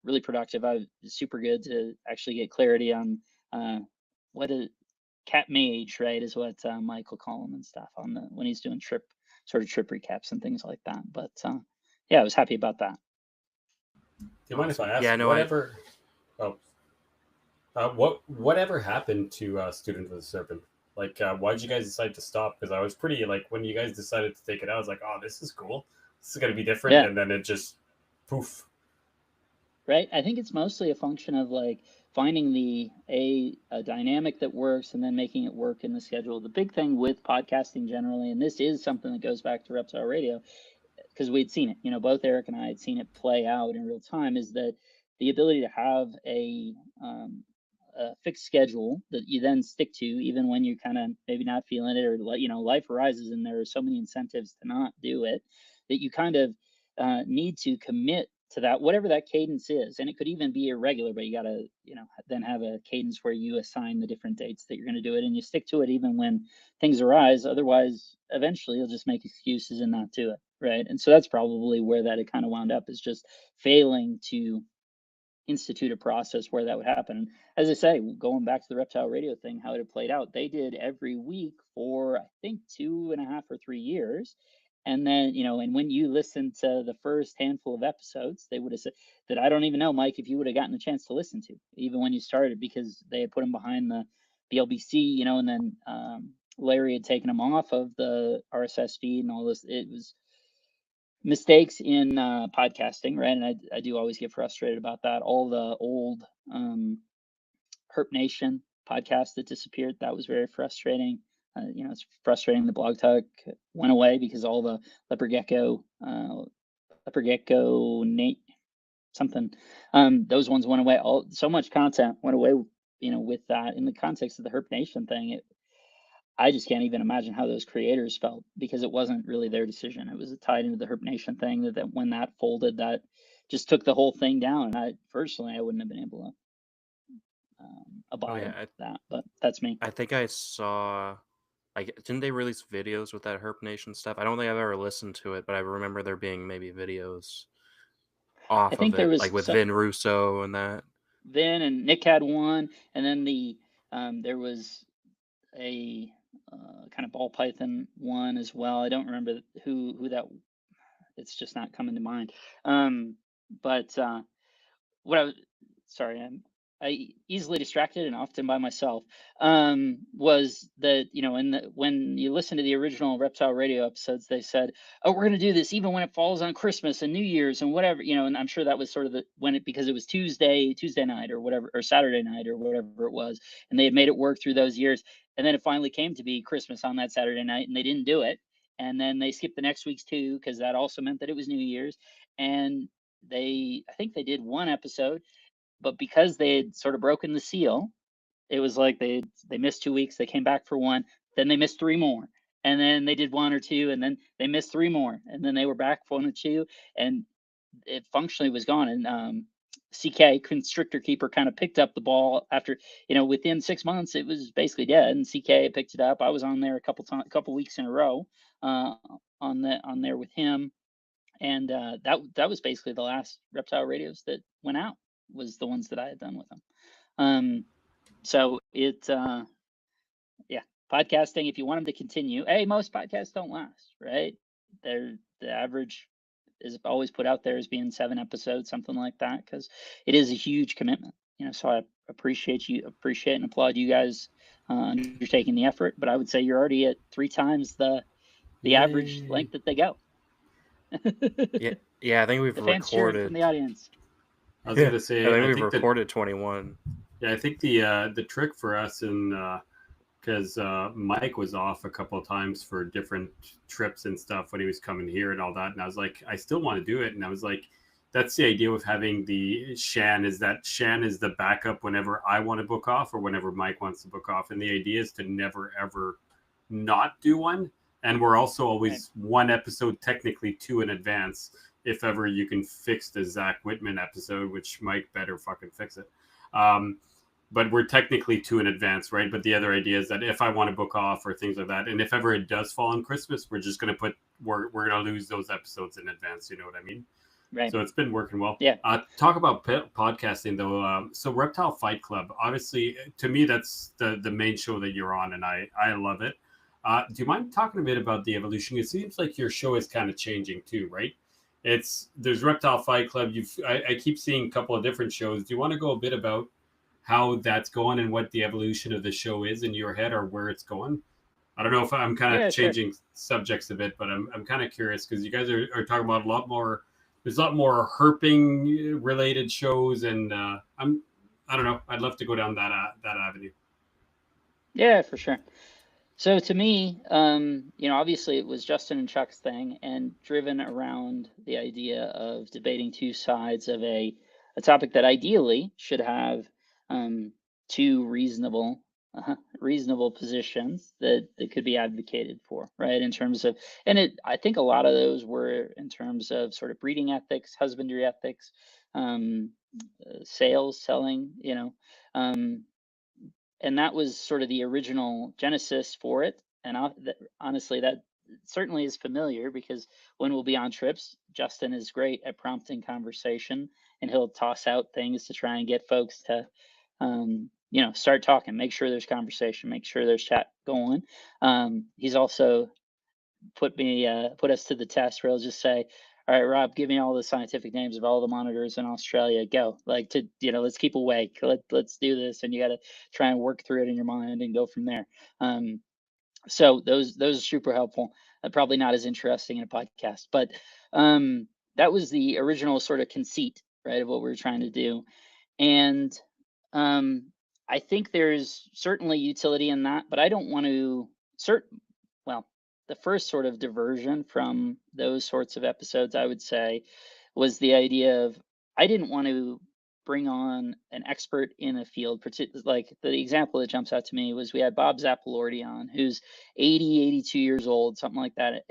really productive. I was super good to actually get clarity on what a cat mage, right, is what Mike will call him and stuff on the when he's doing trip recaps and things like that. But yeah, I was happy about that. Do you mind if I ask? Yeah, no, whatever. Whatever happened to Student of the Serpent? Like, why did you guys decide to stop? Because I was pretty like when you guys decided to take it out, I was like, oh, this is cool. This is gonna be different, and then it just poof. Right. I think it's mostly a function of like finding a dynamic that works and then making it work in the schedule. The big thing with podcasting generally, and this is something that goes back to Reptile Radio, because we'd seen it, both Eric and I had seen it play out in real time, is that the ability to have a fixed schedule that you then stick to, even when you're kind of maybe not feeling it, or life arises and there are so many incentives to not do it, that you kind of need to commit to that, whatever that cadence is. And it could even be irregular, but you got to, then have a cadence where you assign the different dates that you're going to do it, and you stick to it even when things arise. Otherwise, eventually you'll just make excuses and not do it. Right. And so that's probably where that it kind of wound up, is just failing to institute a process where that would happen. As I say, going back to the Reptile Radio thing, how it had played out, they did every week for I think 2.5 or 3 years. And then, and when you listen to the first handful of episodes, they would have said that, I don't even know, Mike, if you would have gotten a chance to listen to, even when you started, because they had put them behind the LBC, and then Larry had taken them off of the RSS feed and all this. It was mistakes in podcasting, right? And I do always get frustrated about that. All the old Herp Nation podcast that disappeared, that was very frustrating. It's frustrating the Blog Talk went away because all the Leopard Gecko Nate something, those ones went away. So much content went away, with that. In the context of the Herp Nation thing, I just can't even imagine how those creators felt, because it wasn't really their decision. It was tied into the Herp Nation thing that when that folded, that just took the whole thing down. And I wouldn't have been able to abide that, but that's me. I think I saw, didn't they release videos with that Herp Nation stuff? I don't think I've ever listened to it, but I remember there being maybe videos off of it, there was like with Vin Russo and that. Vin and Nick had one, and then there was a kind of ball python one as well. I don't remember who that. It's just not coming to mind. But what I was I easily distracted and often by myself, was that, when you listen to the original Reptile Radio episodes, they said, oh, we're going to do this even when it falls on Christmas and New Year's and whatever, and I'm sure that was sort of because it was Tuesday night or whatever, or Saturday night or whatever it was. And they had made it work through those years. And then it finally came to be Christmas on that Saturday night, and they didn't do it. And then they skipped the next week's too, because that also meant that it was New Year's. And I think they did one episode, but because they had sort of broken the seal, it was like they missed 2 weeks. They came back for one, then they missed 3 more, and then they did 1 or 2, and then they missed 3 more, and then they were back for 1 or 2, and it functionally was gone. And CK, Constrictor Keeper, kind of picked up the ball after, within 6 months, it was basically dead. And CK picked it up. I was on there a couple weeks in a row on there with him, and that was basically the last Reptile Radios that went out, was the ones that I had done with them. So podcasting, if you want them to continue, most podcasts don't last, right? The average is always put out there as being 7 episodes, something like that, because it is a huge commitment. So I appreciate and applaud you guys undertaking the effort, but I would say you're already at 3 times the average length that they go. yeah, I think we've recorded from the audience. I was going to say, I think we've recorded 21. Yeah, I think the trick for us, because Mike was off a couple of times for different trips and stuff when he was coming here and all that, and I was like, I still want to do it, and I was like, that's the idea with having the Shan, is that Shan is the backup whenever I want to book off or whenever Mike wants to book off. And the idea is to never, ever not do one. And we're also always one episode, technically two in advance. If ever you can fix the Zach Whitman episode, which Mike better fucking fix it. But we're technically two in advance, right? But the other idea is that if I want to book off or things like that, and if ever it does fall on Christmas, we're just going to we're going to lose those episodes in advance. You know what I mean? Right. So it's been working well. Yeah. Talk about podcasting though. So Reptile Fight Club, obviously, to me, that's the main show that you're on, and I love it. Do you mind talking a bit about the evolution? It seems like your show is kind of changing too, right? There's Reptile Fight Club. I keep seeing a couple of different shows. Do you want to go a bit about how that's going and what the evolution of the show is in your head, or where it's going? I don't know if I'm kind of changing subjects a bit, but I'm kind of curious because you guys are talking about a lot more. There's a lot more herping related shows, and I don't know. I'd love to go down that avenue. Yeah, for sure. So to me, obviously it was Justin and Chuck's thing, and driven around the idea of debating two sides of a topic that ideally should have two reasonable positions that could be advocated for, right? In terms of, I think a lot of those were in terms of sort of breeding ethics, husbandry ethics, selling, and that was sort of the original genesis for it. And honestly, that certainly is familiar because when we'll be on trips, Justin is great at prompting conversation, and he'll toss out things to try and get folks to, start talking, make sure there's conversation, make sure there's chat going. He's also put us to the test where he'll just say, all right, Rob, give me all the scientific names of all the monitors in Australia. Go. Let's keep awake. Let's do this. And you got to try and work through it in your mind and go from there. So those are super helpful. Probably not as interesting in a podcast, but that was the original sort of conceit, right, of what we were trying to do. And I think there's certainly utility in that, but I don't want to the first sort of diversion from those sorts of episodes, I would say, was the idea of, I didn't want to bring on an expert in a field. Like the example that jumps out to me was we had Bob Zappalordi on, who's 82 years old, something like that,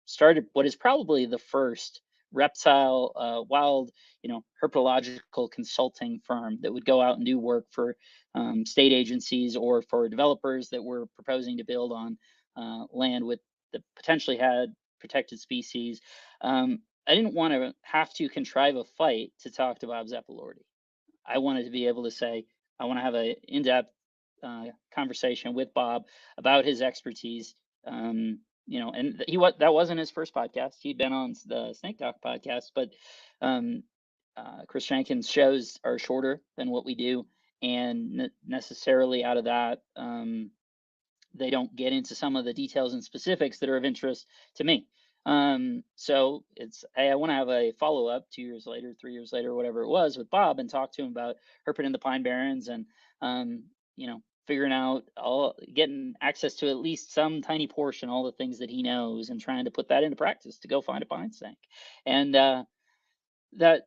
started what is probably the first reptile, wild, herpetological consulting firm that would go out and do work for state agencies or for developers that were proposing to build on land that potentially had protected species. I didn't want to have to contrive a fight to talk to Bob Zappalordi. I wanted to be able to say, I want to have an in-depth conversation with Bob about his expertise. And that wasn't his first podcast. He'd been on the Snake Talk podcast, but Chris Shankin's shows are shorter than what we do, and necessarily out of that, they don't get into some of the details and specifics that are of interest to me. So it's, hey, I want to have a follow-up 2 years later, 3 years later, whatever it was, with Bob, and talk to him about herping in the Pine Barrens and, figuring out getting access to at least some tiny portion, all the things that he knows, and trying to put that into practice to go find a pine snake. And that,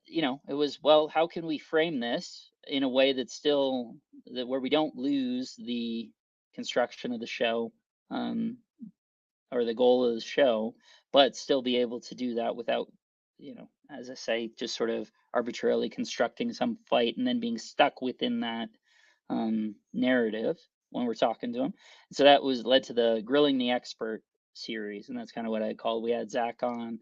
it was, well, how can we frame this in a way that's still where we don't lose the construction of the show, or the goal of the show, but still be able to do that without, as I say, just sort of arbitrarily constructing some fight and then being stuck within that narrative when we're talking to them. So that led to the Grilling the Expert series, and that's kind of what I called. We had Zach on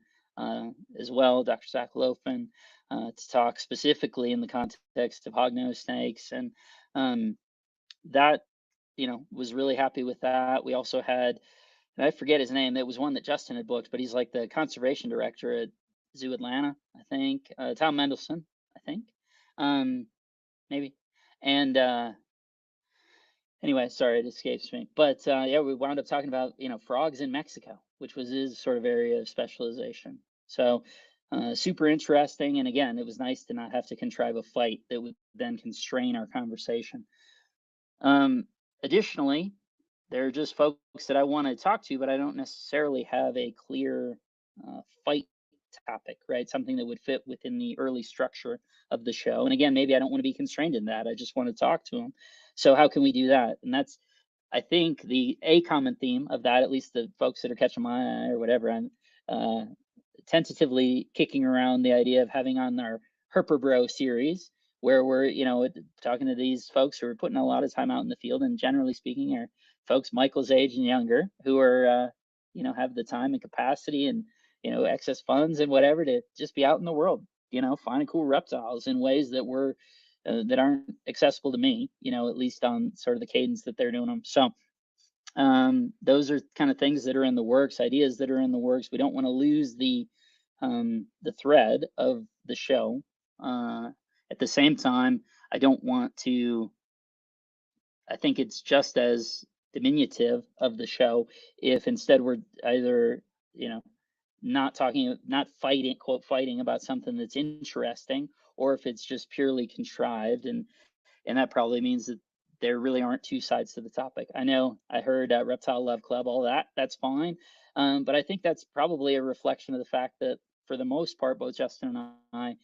as well, Dr. Zach Lofen, to talk specifically in the context of hognose snakes, and that, was really happy with that. We also had, and I forget his name, it was one that Justin had booked, but he's like the conservation director at Zoo Atlanta, I think. Tom Mendelson, I think. Maybe. And anyway, sorry, it escapes me. But we wound up talking about, frogs in Mexico, which was his sort of area of specialization. So super interesting. And again, it was nice to not have to contrive a fight that would then constrain our conversation. Additionally, there are just folks that I want to talk to, but I don't necessarily have a clear fight topic, right? Something that would fit within the early structure of the show. And again, maybe I don't want to be constrained in that. I just want to talk to them. So how can we do that? And that's, I think, a common theme of that, at least the folks that are catching my eye or whatever, I'm tentatively kicking around the idea of having on our Herper Bro series, where we're, talking to these folks who are putting a lot of time out in the field, and generally speaking are folks Michael's age and younger, who are, have the time and capacity and, excess funds and whatever to just be out in the world, finding cool reptiles in ways that that aren't accessible to me, at least on sort of the cadence that they're doing them. So those are kind of things that are in the works, ideas that are in the works. We don't want to lose the thread of the show. At the same time, I don't want to. I think it's just as diminutive of the show if instead we're either, not fighting, quote, fighting about something that's interesting, or if it's just purely contrived, and that probably means that there really aren't two sides to the topic. I know I heard Reptile Love Club, all that's fine, but I think that's probably a reflection of the fact that for the most part, both Justin and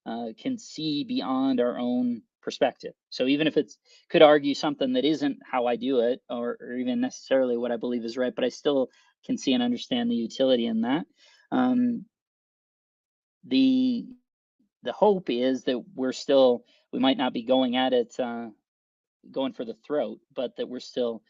I can see beyond our own perspective. So even if it's could argue something that isn't how I do it, or even necessarily what I believe is right, but I still can see and understand the utility in that. The hope is that we might not be going at it, going for the throat, but that we're still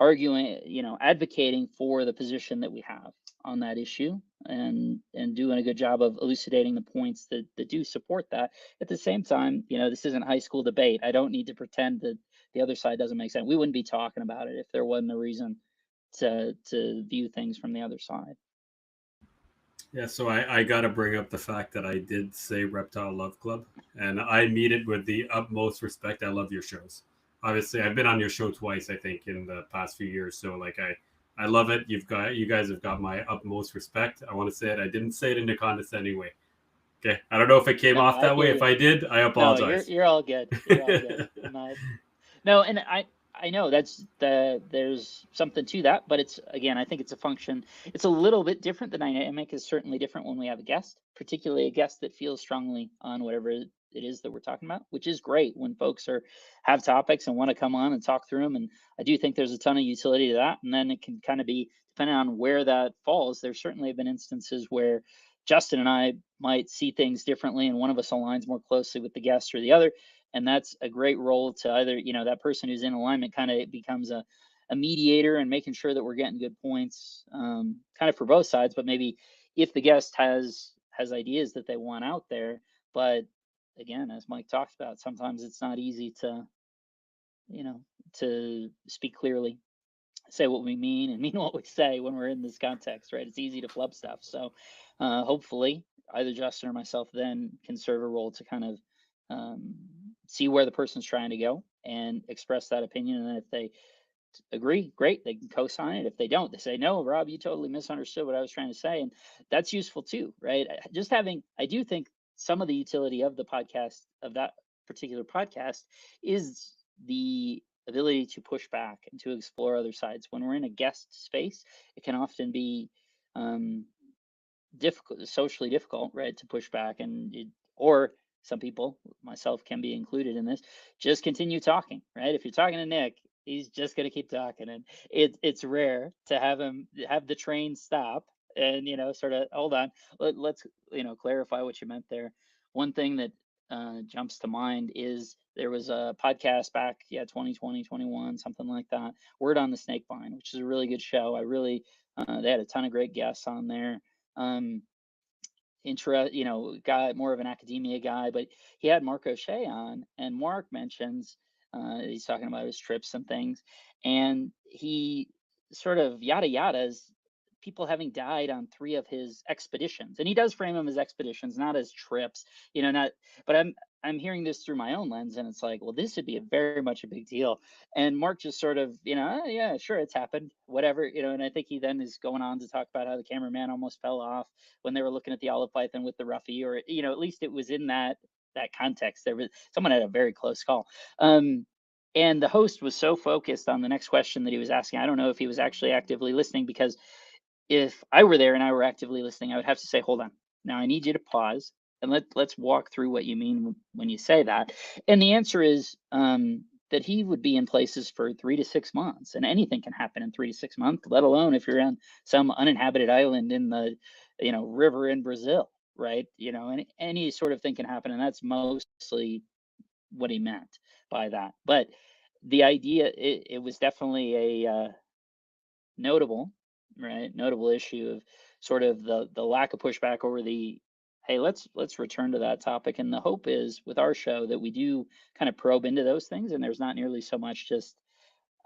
arguing, advocating for the position that we have on that issue, and doing a good job of elucidating the points that do support that. At the same time, this isn't high school debate. I don't need to pretend that the other side doesn't make sense. We wouldn't be talking about it if there wasn't a reason to view things from the other side. Yeah, so I got to bring up the fact that I did say Reptile Love Club, and I mean it with the utmost respect. I love your shows. Obviously, I've been on your show twice, I think, in the past few years. So, like, I love it. You guys have got my utmost respect. I want to say it. I didn't say it in a condescending way. Okay, I don't know if it came off that way. If I did, I apologize. No, you're all good. You're all good. No, and I know there's something to that, but it's, again, I think it's a function. It's a little bit different. The dynamic is certainly different when we have a guest, particularly a guest that feels strongly on whatever it is that we're talking about, which is great when folks have topics and want to come on and talk through them. And I do think there's a ton of utility to that. And then it can kind of be, depending on where that falls, there certainly have been instances where Justin and I might see things differently, and one of us aligns more closely with the guest or the other. And that's a great role to either, that person who's in alignment kind of becomes a mediator and making sure that we're getting good points, kind of for both sides. But maybe if the guest has ideas that they want out there, but again, as Mike talked about, sometimes it's not easy to, to speak clearly, say what we mean and mean what we say when we're in this context, right? It's easy to flub stuff. So hopefully either Justin or myself then can serve a role to kind of see where the person's trying to go and express that opinion. And then if they agree, great, they can co-sign it. If they don't, they say, no, Rob, you totally misunderstood what I was trying to say. And that's useful too, right? I do think some of the utility of the podcast, of that particular podcast, is the ability to push back and to explore other sides. When we're in a guest space, it can often be socially difficult, right, to push back, or some people, myself can be included in this, just continue talking, right? If you're talking to Nick, he's just going to keep talking, and it's rare to have the train stop and sort of hold on, let's clarify what you meant there. One thing that jumps to mind is there was a podcast back 2020, 21, something like that, Word on the Snakevine, which is a really good show. I really they had a ton of great guests on there. Guy, more of an academia guy, but he had Mark O'Shea on, and Mark mentions he's talking about his trips and things, and he sort of yadas people having died on 3 of his expeditions, and he does frame them as expeditions, not as trips, but I'm hearing this through my own lens, and it's like, well, this would be very much a big deal. And Mark just sort of, oh, yeah, sure, it's happened, whatever, and I think he then is going on to talk about how the cameraman almost fell off when they were looking at the olive python with the roughy, or, at least it was in that context. Someone had a very close call. And the host was so focused on the next question that he was asking. I don't know if he was actually actively listening, because if I were there and I were actively listening, I would have to say, hold on, Now I need you to pause and let's walk through what you mean when you say that. And the answer is that he would be in places for 3 to 6 months, and anything can happen in 3 to 6 months, let alone if you're on some uninhabited island in the river in Brazil, right? Any sort of thing can happen, and that's mostly what he meant by that. But the idea, it was definitely a notable, right? Notable issue of sort of the lack of pushback over the, hey, let's return to that topic. And the hope is with our show that we do kind of probe into those things, and there's not nearly so much just,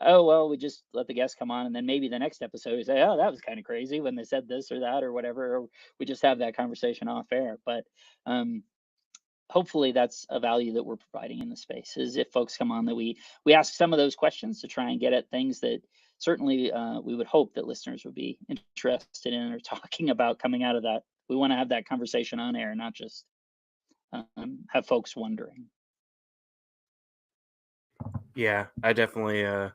oh well, we just let the guests come on, and then maybe the next episode we say, oh, that was kind of crazy when they said this or that or whatever, or we just have that conversation off air. But hopefully that's a value that we're providing in the space, is if folks come on that we ask some of those questions to try and get at things that certainly we would hope that listeners would be interested in or talking about coming out of that. We want to have that conversation on air, not just have folks wondering. Yeah, I definitely I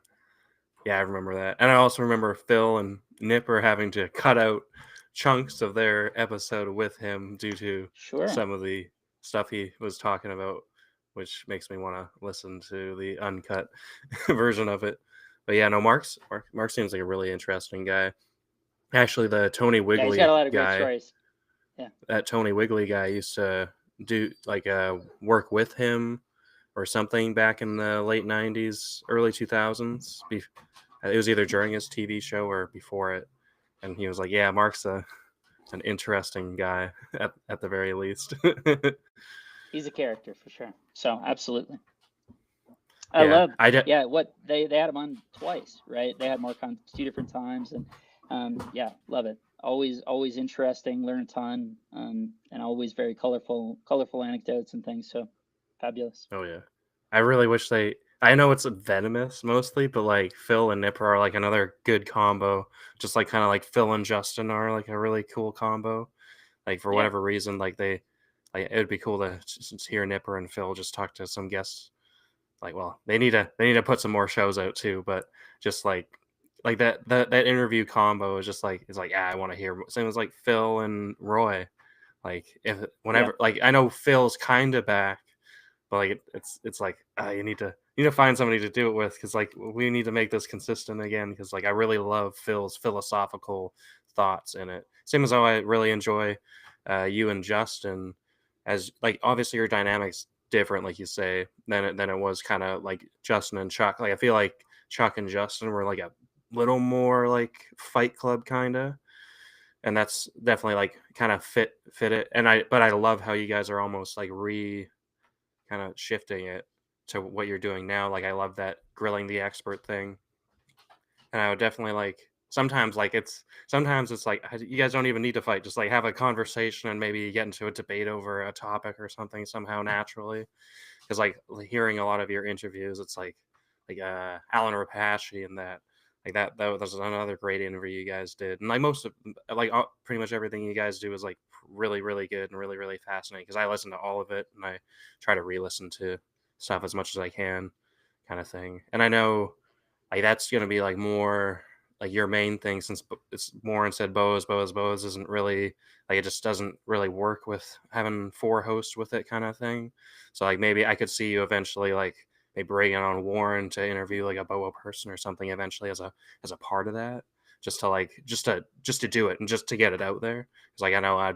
remember that. And I also remember Phil and Nipper having to cut out chunks of their episode with him due to some of the stuff he was talking about, which makes me want to listen to the uncut version of it. But yeah, no, Mark seems like a really interesting guy. Actually, the Tony Wigley he's got a lot of guy, great stories. Yeah, that Tony Wigley guy used to do like work with him or something back in the late 90s, early 2000s. It was either during his TV show or before it. And he was like, yeah, Mark's an interesting guy at the very least. He's a character for sure. So absolutely. What they had him on twice, right? They had Mark on 2 different times, and love it. Always interesting, learn a ton, and always very colorful anecdotes and things. So fabulous. Oh yeah, I really wish I know it's venomous mostly, but like Phil and Nipper are like another good combo. Just like kind of like Phil and Justin are like a really cool combo. Like for whatever reason, like it would be cool to just hear Nipper and Phil just talk to some guests. Like, well, they need to put some more shows out too, but just like that interview combo is just like, it's like, I want to hear. Same as like Phil and Roy. Like whenever like I know Phil's kind of back, but like it's like you need to find somebody to do it with, because like we need to make this consistent again, because like I really love Phil's philosophical thoughts in it. Same as how I really enjoy you and Justin, as like obviously your dynamics different, like you say, than it was kind of like Justin and Chuck. Like I feel like Chuck and Justin were like a little more like Fight Club kind of, and that's definitely like kind of fit it. And I love how you guys are almost like kind of shifting it to what you're doing now. Like I love that grilling the expert thing, and I would definitely like sometimes it's like you guys don't even need to fight, just like have a conversation and maybe get into a debate over a topic or something somehow naturally. Because like hearing a lot of your interviews, it's like Alan Rapace and that. Like that was another great interview you guys did, and like pretty much everything you guys do is like really really good and really really fascinating, because I listen to all of it and I try to re-listen to stuff as much as I can, kind of thing. And I know like that's gonna be like more like your main thing, since it's Warren said Bose isn't really like, it just doesn't really work with having 4 hosts with it, kind of thing. So like maybe I could see you eventually like maybe bringing on Warren to interview like a BOA person or something eventually as a part of that, just to do it and just to get it out there. Because like I know I'd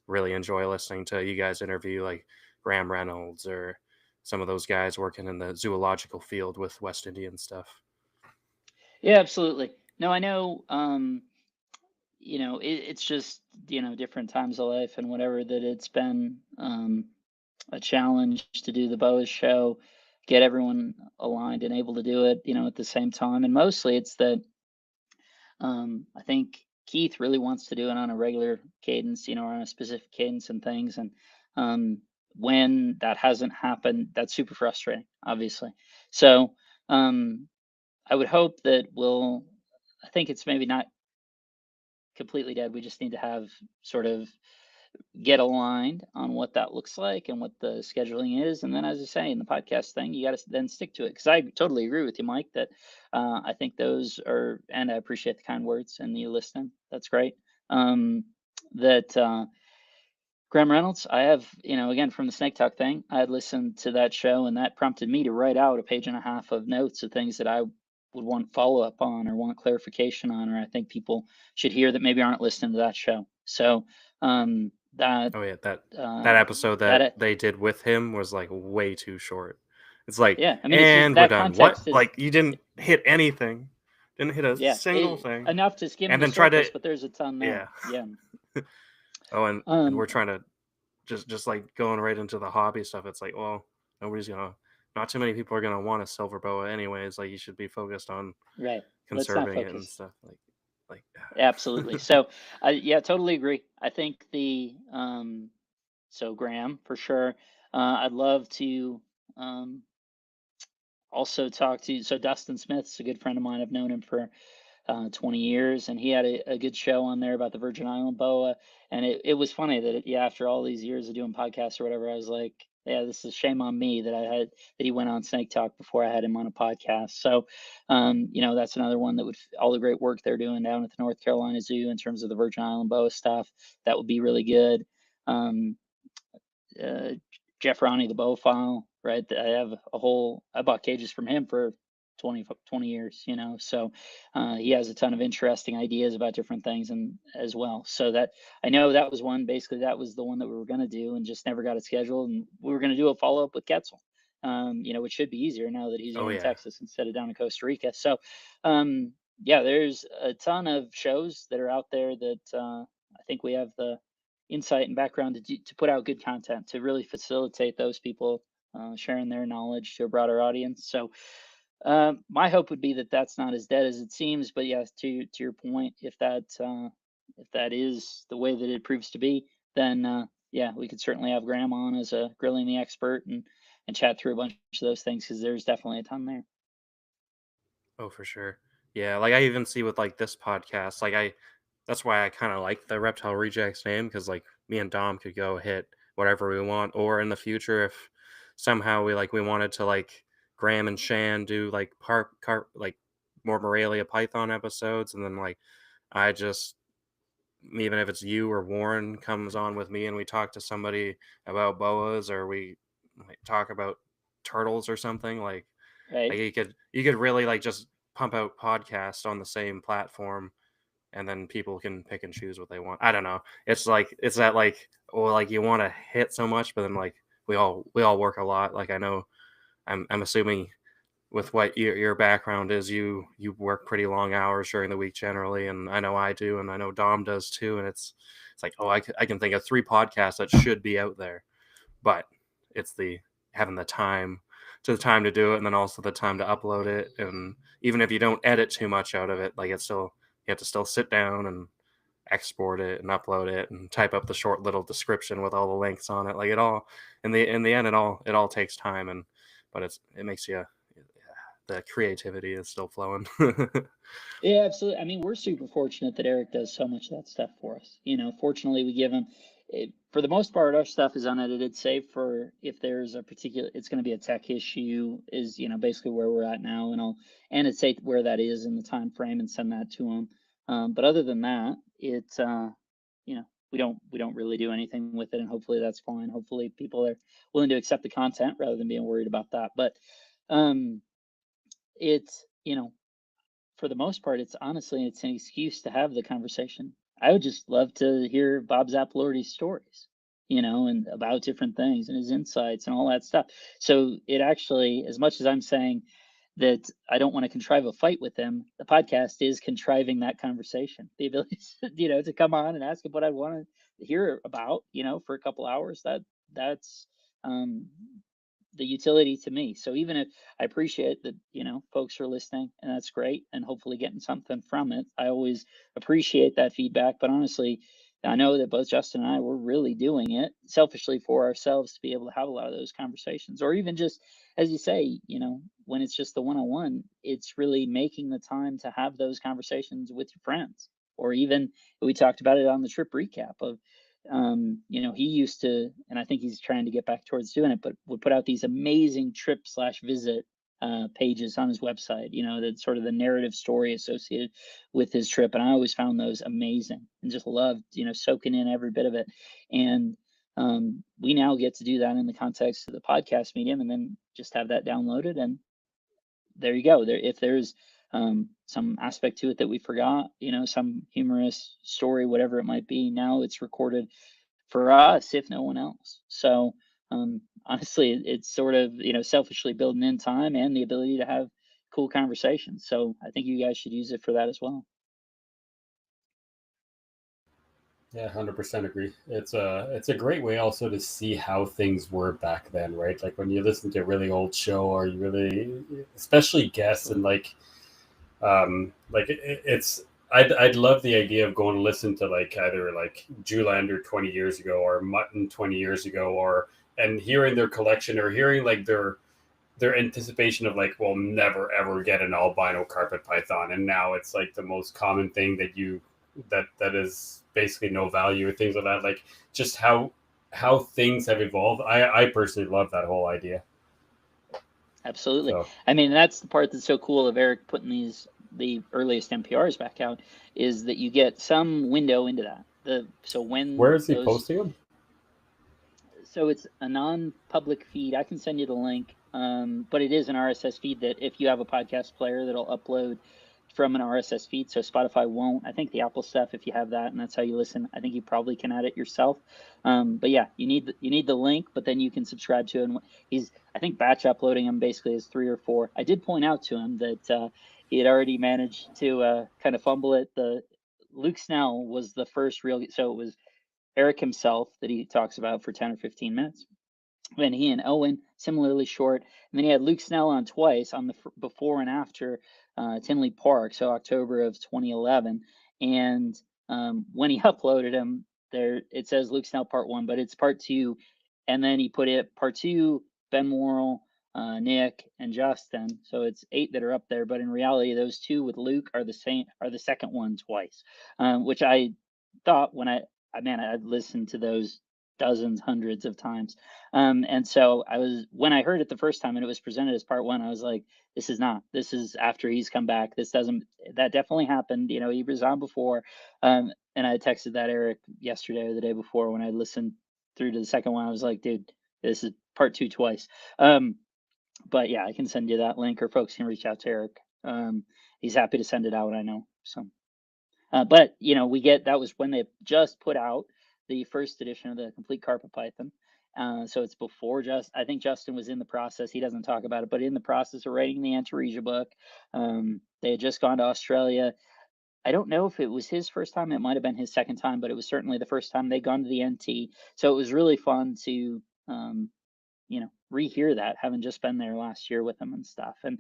really enjoy listening to you guys interview like Graham Reynolds or some of those guys working in the zoological field with West Indian stuff. Yeah, absolutely. No, I know. It's just different times of life and whatever, that it's been a challenge to do the BOAS show, get everyone aligned and able to do it, at the same time. And mostly it's that I think Keith really wants to do it on a regular cadence, on a specific cadence and things. And when that hasn't happened, that's super frustrating, obviously. So I would hope that I think it's maybe not completely dead. We just need to have sort of get aligned on what that looks like and what the scheduling is. And then, as I say, in the podcast thing, you got to then stick to it. Because I totally agree with you, Mike, that I think those are, and I appreciate the kind words and you listening. That's great. Graham Reynolds, I have, again, from the Snake Talk thing, I had listened to that show and that prompted me to write out a page and a half of notes of things that I would want follow up on or want clarification on, or I think people should hear that maybe aren't listening to that show. So that, Oh yeah, that uh, episode that, that they did with him was like way too short. It's like, yeah, I mean, it's just and we're that done. What? context is, Like you didn't hit anything. Didn't hit a yeah, single thing. enough to skim And the then try to surface, but there's a ton there. yeah. Yeah. Oh, and we're Um, trying to just like going right into the hobby stuff. It's like, well, not too many people are gonna want a silver boa anyways. Like you should be focused on right. Let's not conserving it and focus. stuff. Like Absolutely. So, yeah, totally agree. I think so Graham, for sure. I'd love to um, also talk to, so Dustin Smith's a good friend of mine. I've known him for 20 years, and he had a good show on there about the Virgin Island boa. And it was funny that, yeah, after all these years of doing podcasts or whatever, I was like, yeah, this is shame on me that he went on Snake Talk before I had him on a podcast. So, that's another one that would, all the great work they're doing down at the North Carolina Zoo in terms of the Virgin Island boa stuff, that would be really good. Um, uh, Jeff Ronnie, the Bowfile, right? I bought cages from him for 20 years, so he has a ton of interesting ideas about different things and as well. So that, I know that was one, basically that was the one that we were going to do and just never got it scheduled. And we were going to do a follow up with Quetzal, which should be easier now that he's oh here in yeah. Texas instead of down in Costa Rica. So, yeah, there's a ton of shows that are out there that I think we have the insight and background to put out good content to really facilitate those people sharing their knowledge to a broader audience. So my hope would be that that's not as dead as it seems. But yes, to your point, if that is the way that it proves to be, then yeah, we could certainly have Graham on as a grilling the expert and chat through a bunch of those things because there's definitely a ton there. Oh, for sure. Yeah, like I even see with like this podcast, that's why I kind of like the Reptile Rejects name because like me and Dom could go hit whatever we want, or in the future if somehow we wanted to like Graham and Shan do like like more Morelia Python episodes, and then like I just even if it's you or Warren comes on with me and we talk to somebody about boas or we like, talk about turtles or something like Right. you could really like just pump out podcasts on the same platform and then people can pick and choose what they want. I don't know. It's that like like you want to hit so much, but then like we all work a lot. Like I know I'm assuming with what your background is, you work pretty long hours during the week generally, and I know I do, and I know Dom does too. And it's like I can think of 3 podcasts that should be out there, but it's the having the time to do it, and then also the time to upload it. And even if you don't edit too much out of it, like it's still you have to still sit down and export it and upload it and type up the short little description with all the links on it. Like it all in the end, it all takes time, and but it makes you the creativity is still flowing. Yeah, absolutely. I mean, we're super fortunate that Eric does so much of that stuff for us. Fortunately, we give him, for the most part, our stuff is unedited, save for if there's a particular, it's going to be a tech issue, is basically where we're at now, and I'll annotate where that is in the time frame and send that to him. But other than that, it's we don't really do anything with it, and hopefully that's fine. Hopefully people are willing to accept the content rather than being worried about that. But it's for the most part, it's honestly, it's an excuse to have the conversation. I would just love to hear Bob Zapolordi's stories, and about different things and his insights and all that stuff. So it actually, as much as I'm saying that I don't want to contrive a fight with him, the podcast is contriving that conversation. The ability, to come on and ask him what I want to hear about, for a couple hours. That's um, the utility to me. So even if I appreciate that, folks are listening and that's great and hopefully getting something from it, I always appreciate that feedback. But honestly, I know that both Justin and I were really doing it selfishly for ourselves to be able to have a lot of those conversations, or even just, as you say, when it's just the one-on-one, it's really making the time to have those conversations with your friends. Or even we talked about it on the trip recap of, he used to, and I think he's trying to get back towards doing it, but would put out these amazing trip/visit pages on his website, that's sort of the narrative story associated with his trip. And I always found those amazing and just loved, soaking in every bit of it. And we now get to do that in the context of the podcast medium, and then just have that downloaded, and there you go. There, if there's some aspect to it that we forgot, some humorous story, whatever it might be, now it's recorded for us, if no one else. So honestly, it's sort of, selfishly building in time and the ability to have cool conversations. So I think you guys should use it for that as well. Yeah, 100% agree. It's a great way also to see how things were back then, right? Like when you listen to a really old show, or you really, especially guests, and it's I'd love the idea of going to listen to like either like Julander 20 years ago or Mutton 20 years ago, and hearing their collection, or hearing like their anticipation of like, we'll never ever get an albino carpet python, and now it's like the most common thing that is basically no value, or things like that. Like just how things have evolved. I personally love that whole idea. Absolutely. So, I mean, that's the part that's so cool of Eric putting the earliest NPRs back out, is that you get some window into that. So when where is he posting them? So it's a non-public feed. I can send you the link, but it is an RSS feed that if you have a podcast player, that'll upload from an RSS feed. So Spotify won't. I think the Apple stuff, if you have that and that's how you listen, I think you probably can add it yourself. But yeah, you need the link, but then you can subscribe to it. And he's, I think, batch uploading them basically as 3 or 4. I did point out to him that he had already managed to kind of fumble it. The Luke Snell was the first real. So it was Eric himself that he talks about for 10 or 15 minutes. Then he and Owen, similarly short. And then he had Luke Snell on twice on the before and after Tinley Park, so October of 2011. And when he uploaded him, there it says Luke Snell part 1, but it's part 2. And then he put it part 2, Ben Worrell, Nick, and Justin. So it's 8 that are up there. But in reality, those 2 with Luke are the second one twice, which I thought when I'd listened to those dozens, hundreds of times. And so when I heard it the first time and it was presented as part 1, I was like, this is after he's come back. That definitely happened. He was on before. And I texted that Eric yesterday or the day before when I listened through to the second one. I was like, dude, this is part 2 twice. But yeah, I can send you that link, or folks can reach out to Eric. He's happy to send it out, I know. So. But that was when they just put out the first edition of the Complete Carpet Python. So it's before I think Justin was in the process. He doesn't talk about it, but in the process of writing the Antaresia book. They had just gone to Australia. I don't know if it was his first time. It might have been his second time, but it was certainly the first time they'd gone to the NT. So it was really fun to, rehear that, having just been there last year with them and stuff. And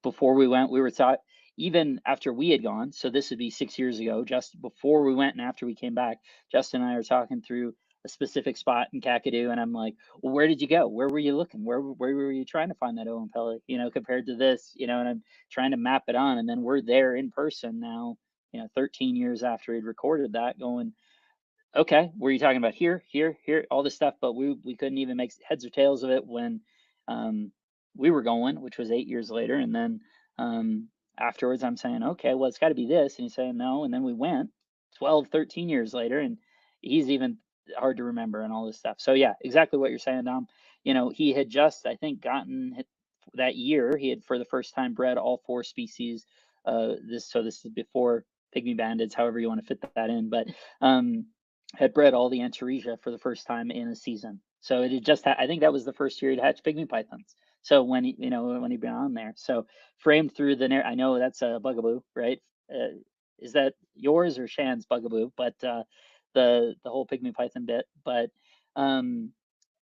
before we went, we were taught, even after we had gone, so this would be 6 years ago, just before we went and after we came back, Justin and I are talking through a specific spot in Kakadu, and I'm like, well, where did you go? Where were you looking? Where were you trying to find that Owen pellet, compared to this, and I'm trying to map it on. And then we're there in person now, 13 years after he'd recorded that, going, okay, were you talking about here, all this stuff? But we couldn't even make heads or tails of it when we were going, which was 8 years later. And then afterwards, I'm saying, okay, well, it's got to be this. And he's saying no. And then we went 12, 13 years later, and he's even hard to remember and all this stuff. So yeah, exactly what you're saying, Dom. He had just, I think, gotten that year, he had for the first time bred all 4 species. This is before pygmy bandits, however you want to fit that in. But had bred all the Antaresia for the first time in a season. So it had just, I think that was the first year he'd hatched pygmy pythons. So when he'd been on there, so framed through I know that's a bugaboo, right? Is that yours or Shan's bugaboo? But the whole pygmy python bit, but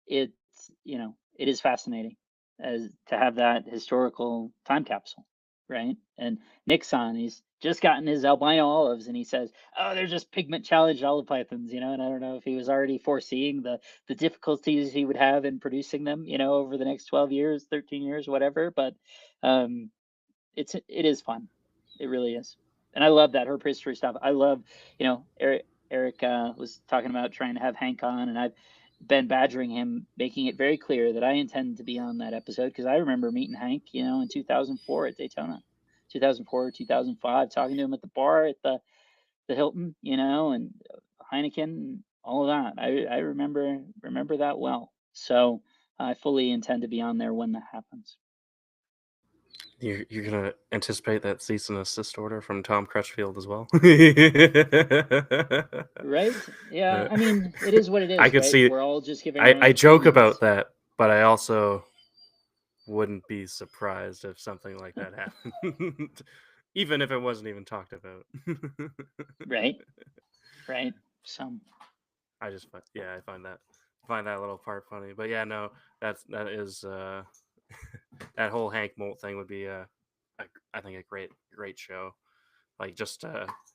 it's it is fascinating as to have that historical time capsule, right? And Nick's on, he's just gotten his albino olives, and he says, oh, they're just pigment challenged olive pythons, and I don't know if he was already foreseeing the difficulties he would have in producing them, over the next 12 years, 13 years, whatever. But it is fun. It really is. And I love that herp history stuff. I love, Eric was talking about trying to have Hank on, and I've been badgering him, making it very clear that I intend to be on that episode, because I remember meeting Hank, in 2004 at Daytona, 2004, 2005, talking to him at the bar at the Hilton, and Heineken. all of that. I remember that well. So I fully intend to be on there when that happens. You're gonna anticipate that cease and assist order from Tom Crutchfield as well. Right? Yeah. I mean, it is what it I is, could right? see. We're all just giving our own I joke opinions. about that, but I also wouldn't be surprised if something like that happened, even if it wasn't even talked about. Right? Right. So I just I find that little part funny. But yeah, no, that is that whole Hank Molt thing would be I think a great show. Like just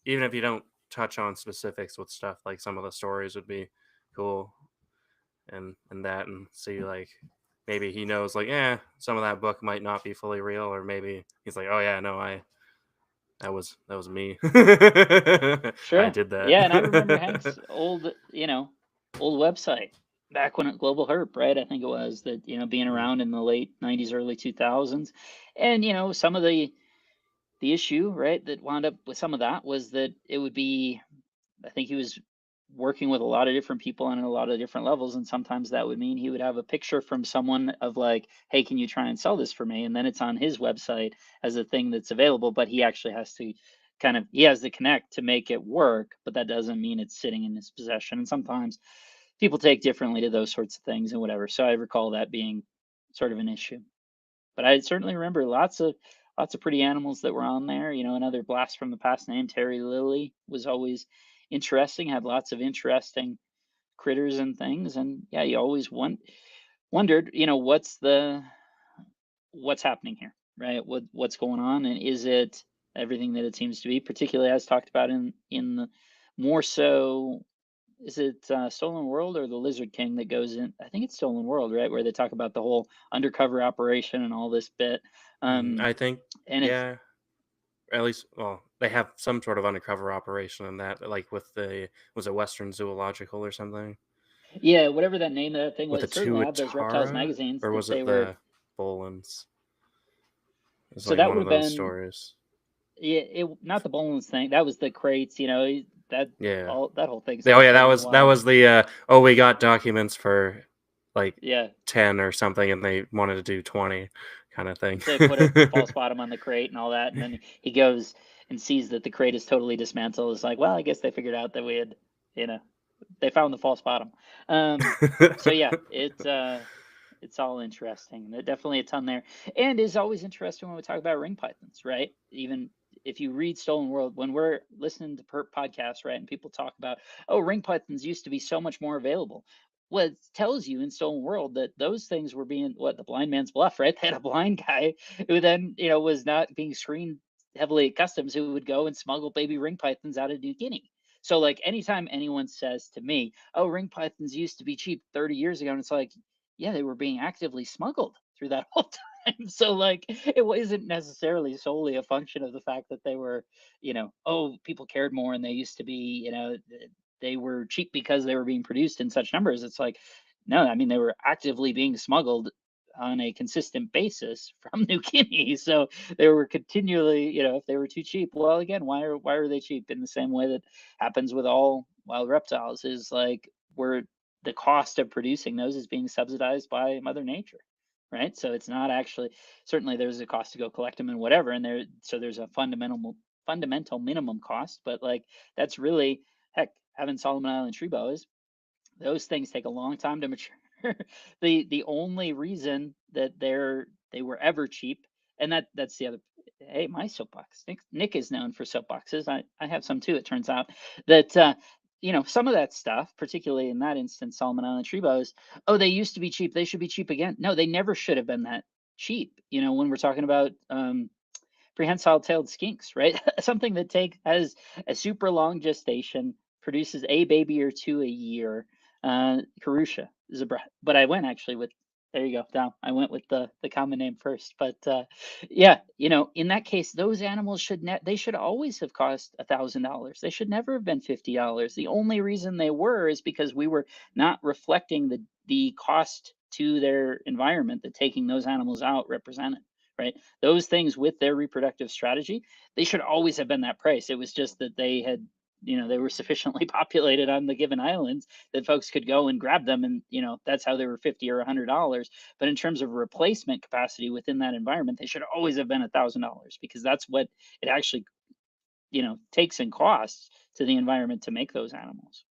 even if you don't touch on specifics with stuff, like some of the stories would be cool, and that, and see like maybe he knows like some of that book might not be fully real, or maybe he's like, oh yeah, no, that was me. I sure. did Yeah, and I remember that. Hank's old website back when at Global Herp, right? I think it was that, being Mm. around in the late 90s, early 2000s. And, some of the issue, right, that wound up with some of that was that it would be, I think he was working with a lot of different people on a lot of different levels. And sometimes that would mean he would have a picture from someone of like, hey, can you try and sell this for me? And then it's on his website as a thing that's available, but he actually has to he has to connect to make it work, but that doesn't mean it's sitting in his possession. And sometimes people take differently to those sorts of things and whatever. So I recall that being sort of an issue. But I certainly remember lots of pretty animals that were on there. Another blast from the past named Terry Lilly was always interesting. Had lots of interesting critters and things. And yeah, you always wondered, what's happening here, right? What's going on, and is it everything that it seems to be? Particularly as talked about in the more so. Is it Stolen World or the Lizard King that goes in? I think it's Stolen World, right? Where they talk about the whole undercover operation and all this bit. I think And it's yeah, at least well they have some sort of undercover operation in that, like with the was it Western Zoological or something yeah, whatever that name of that thing with was. the It certainly had those reptiles Tuatara, magazines or that was they it were. the Bolins? It's So like that one would of have those been, stories. yeah, not the Bones thing. That was the crates. That Yeah. all that whole thing Oh sounds yeah, totally that wild. was the oh we got documents for like Yeah, 10 or something, and they wanted to do 20 kind of thing. so they put a false bottom on the crate and all that, and then he goes and sees that the crate is totally dismantled. It's like, well, I guess they figured out that we had, you know, they found the false bottom. So yeah, it's all interesting. There's definitely a ton there, and is always interesting when we talk about ring pythons, right? Even if you read Stolen World, when we're listening to Perp podcasts, right, and people talk about, oh, ring pythons used to be so much more available. Well, it tells you in Stolen World that those things were being the blind man's bluff, right? They had a blind guy who then, was not being screened heavily at customs, who would go and smuggle baby ring pythons out of New Guinea. So, like, anytime anyone says to me, "Oh, ring pythons used to be cheap 30 years ago," and it's like, yeah, they were being actively smuggled through that whole time. So, like, it wasn't necessarily solely a function of the fact that they were, oh, people cared more and they used to be, they were cheap because they were being produced in such numbers. It's like, no, I mean, they were actively being smuggled on a consistent basis from New Guinea. So they were continually, if they were too cheap, well, again, why are they cheap? In the same way that happens with all wild reptiles, is like, we're the cost of producing those is being subsidized by Mother Nature, right? So it's not actually, certainly there's a cost to go collect them and whatever, and there's a fundamental minimum cost, but like, that's really, heck, having Solomon Island tree boas, those things take a long time to mature. The only reason that they were ever cheap, and that's the other. Hey, my soapbox. Nick is known for soapboxes. I have some too. It turns out that some of that stuff, particularly in that instance, Solomon Island tree boas. Oh, they used to be cheap. They should be cheap again. No, they never should have been that cheap. When we're talking about prehensile tailed skinks, right? Something that has a super long gestation, produces a baby or two a year. Karusha zebra, but I went actually with, there you go, Dom. I went with the common name first, but yeah, in that case, those animals they should always have cost $1,000. They should never have been $50. The only reason they were is because we were not reflecting the cost to their environment that taking those animals out represented, right? Those things with their reproductive strategy, they should always have been that price. It was just that they had they were sufficiently populated on the given islands that folks could go and grab them, and that's how they were 50 or $100. But in terms of replacement capacity within that environment, they should always have been $1,000, because that's what it actually takes in costs to the environment to make those animals.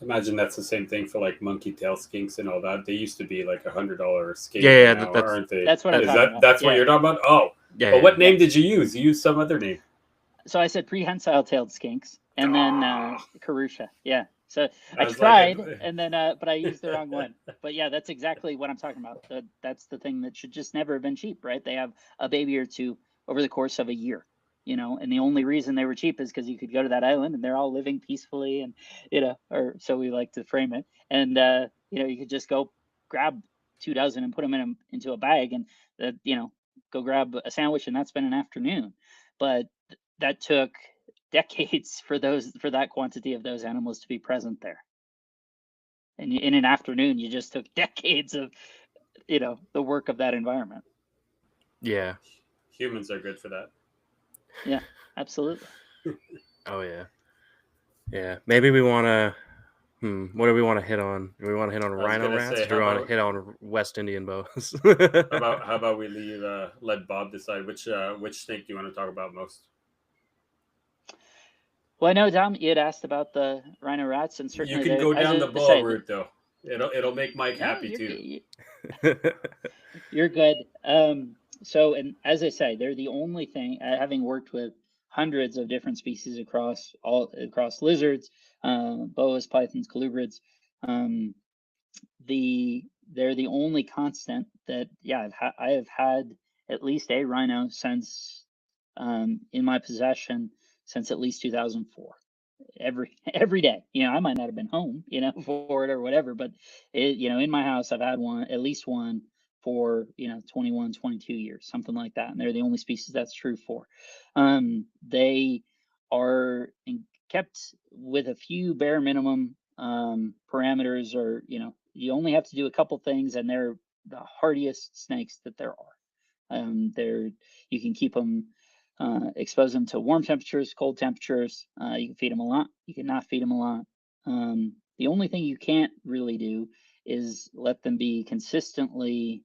Imagine that's the same thing for like monkey tail skinks and all that. They used to be like $100 skate Yeah, now, aren't they? That's what I'm Is talking that about. that's what Yeah. you're talking about? Oh, yeah. but what yeah. name did you use? You used some other name. So I said prehensile tailed skinks, and then Ah. Karusha. Yeah. So I I was tried, like, and then but I used the wrong one. But yeah, that's exactly what I'm talking about. That's the thing that should just never have been cheap, right? They have a baby or two over the course of a year, and the only reason they were cheap is because you could go to that island and they're all living peacefully, and or so we like to frame it. And you could just go grab 2 dozen and put them into a bag, and go grab a sandwich, and that's been an afternoon. But that took decades for that quantity of those animals to be present there. And in an afternoon, you just took decades of the work of that environment. Yeah. humans are good for that. Yeah, absolutely. Oh yeah. Yeah. Maybe we want to. What do we want to hit on? Do we want to hit on was rhino gonna rats? say, Or do we how want to about- hit on West Indian boas? How about we let Bob decide which snake do you want to talk about most? Well, I know, Dom, you had asked about the rhino rats, and You certainly can they, go as down I the boa say, route though. It'll make Mike no, happy too. You're good. So, and as I say, they're the only thing, having worked with hundreds of different species across lizards, boas, pythons, colubrids. Um, they're the only constant that, yeah, I have had at least a rhino since in my possession since at least 2004. Every day, I might not have been home, for it or whatever, but in my house, I've had at least one for 21, 22 years, something like that, and they're the only species that's true for. They are kept with a few bare minimum parameters, or you only have to do a couple things, and they're the hardiest snakes that there are. You can keep them, expose them to warm temperatures, cold temperatures. You can feed them a lot. You can not feed them a lot. The only thing you can't really do is let them be consistently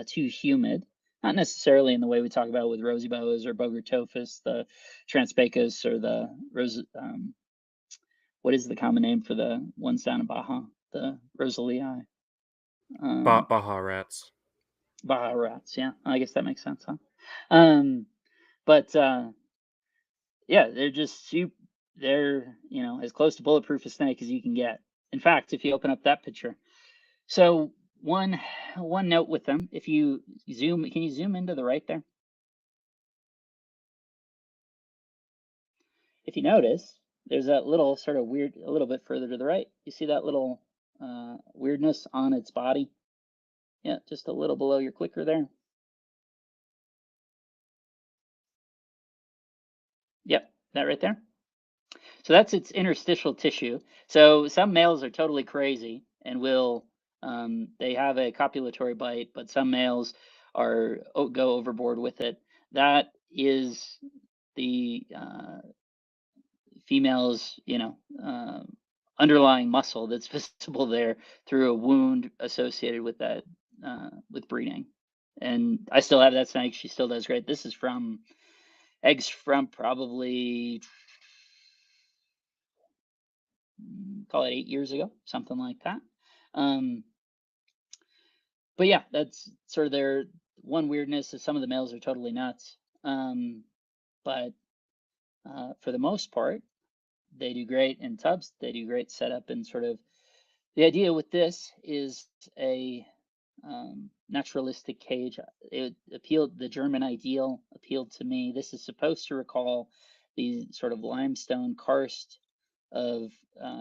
too humid. Not necessarily in the way we talk about with rosy boas or Bogertophus, the Transpecus, or the what is the common name for the ones down in Baja? The Rosalii. Baja rats. Baja rats. Yeah, I guess that makes sense, huh? But yeah, they're just they're as close to bulletproof a snake as you can get. In fact, if you open up that picture, so one note with them, if you can you zoom into the right there? If you notice, there's that little sort of weird, a little bit further to the right. You see that little weirdness on its body? Yeah, just a little below your clicker there. Yep, that right there. So that's its interstitial tissue. So some males are totally crazy and will, they have a copulatory bite, but some males go overboard with it. That is the female's, underlying muscle that's visible there through a wound associated with that, with breeding. And I still have that snake. She still does great. This is from eggs from probably, call it 8 years ago, something like that. But yeah, that's sort of their one weirdness, is some of the males are totally nuts. But for the most part, they do great in tubs. They do great setup, and sort of the idea with this is a naturalistic cage. The German ideal appealed to me. This is supposed to recall the sort of limestone karst of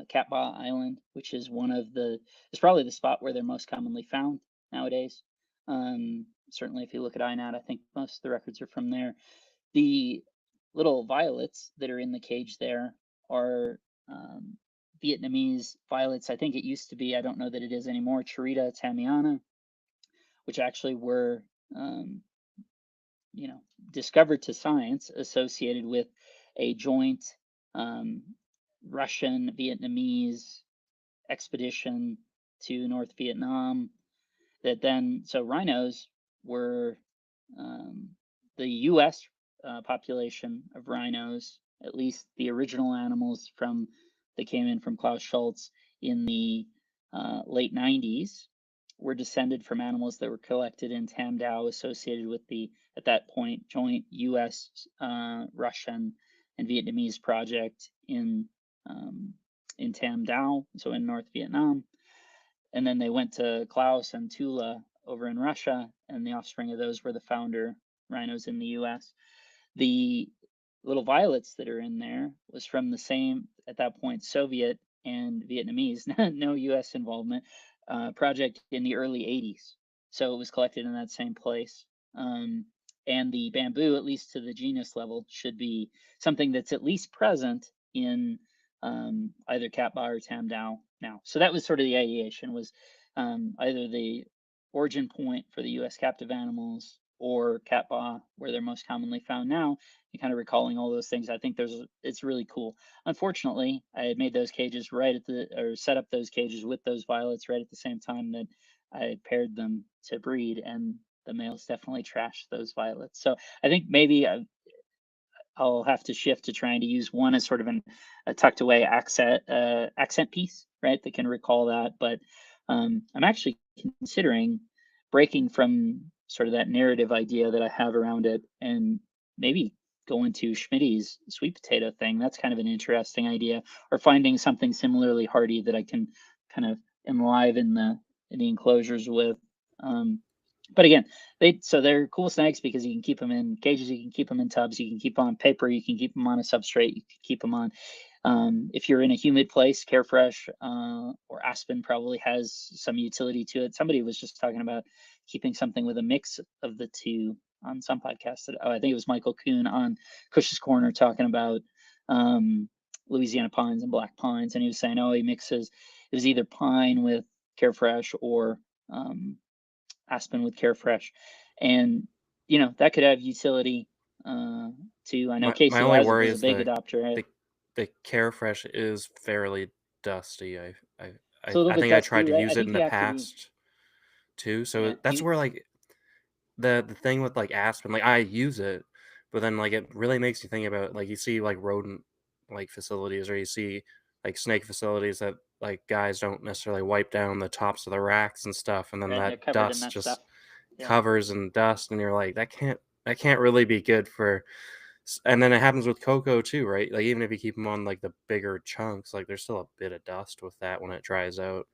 Cat Ba Island, which is it's probably the spot where they're most commonly found nowadays. Certainly, if you look at INAT, I think most of the records are from there. The little violets that are in the cage there are Vietnamese violets. I think it used to be, I don't know that it is anymore, Charita tamiana, which actually were, discovered to science associated with a joint Russian, Vietnamese expedition to North Vietnam. So rhinos were the U.S. Population of rhinos, at least the original animals that came in from Klaus Schultz in the late 90s, were descended from animals that were collected in Tam Dao, associated with the, at that point, joint U.S., Russian, and Vietnamese project in Tam Dao, so in North Vietnam. And then they went to Klaus and Tula over in Russia, and the offspring of those were the founder rhinos in the U.S. The little violets that are in there was from the same, at that point, Soviet and Vietnamese, no U.S. involvement, project in the early 80s. So it was collected in that same place. And the bamboo, at least to the genus level, should be something that's at least present in either Cat Ba or Tam Dao now. So that was sort of the ideation, was either the origin point for the U.S. captive animals or Cat Ba, where they're most commonly found now, and kind of recalling all those things. I think it's really cool. Unfortunately, I had made those cages set up those cages with those violets right at the same time that I paired them to breed, and the males definitely trashed those violets. So I think maybe I'll have to shift to trying to use one as sort of a tucked away accent piece, right, that can recall that. But I'm actually considering breaking from sort of that narrative idea that I have around it, and maybe going to Schmitty's sweet potato thing. That's kind of an interesting idea, or finding something similarly hardy that I can kind of enliven the enclosures with. But again, they're cool snakes because you can keep them in cages, you can keep them in tubs, you can keep them on paper, you can keep them on a substrate, you can keep them on. If you're in a humid place, Carefresh or Aspen probably has some utility to it. Somebody was just talking about keeping something with a mix of the two on some podcast. I think it was Michael Kuhn on Cush's Corner talking about Louisiana pines and black pines, and he was saying, he mixes. It was either pine with Carefresh or Aspen with Carefresh, and that could have utility too. I know Casey only was worry a is big adopter. Right? The Carefresh is fairly dusty. I think I tried to right? use it in the past too. So that's where like the thing with like Aspen, like I use it, but then like it really makes you think about, like, you see like rodent like facilities, or you see like snake facilities that like guys don't necessarily wipe down the tops of the racks and stuff, and then Right, that dust that just stuff. Yeah. covers in dust, and you're like, that can't really be good for. And then it happens with cocoa too, right? Like even if you keep them on like the bigger chunks, like there's still a bit of dust with that when it dries out.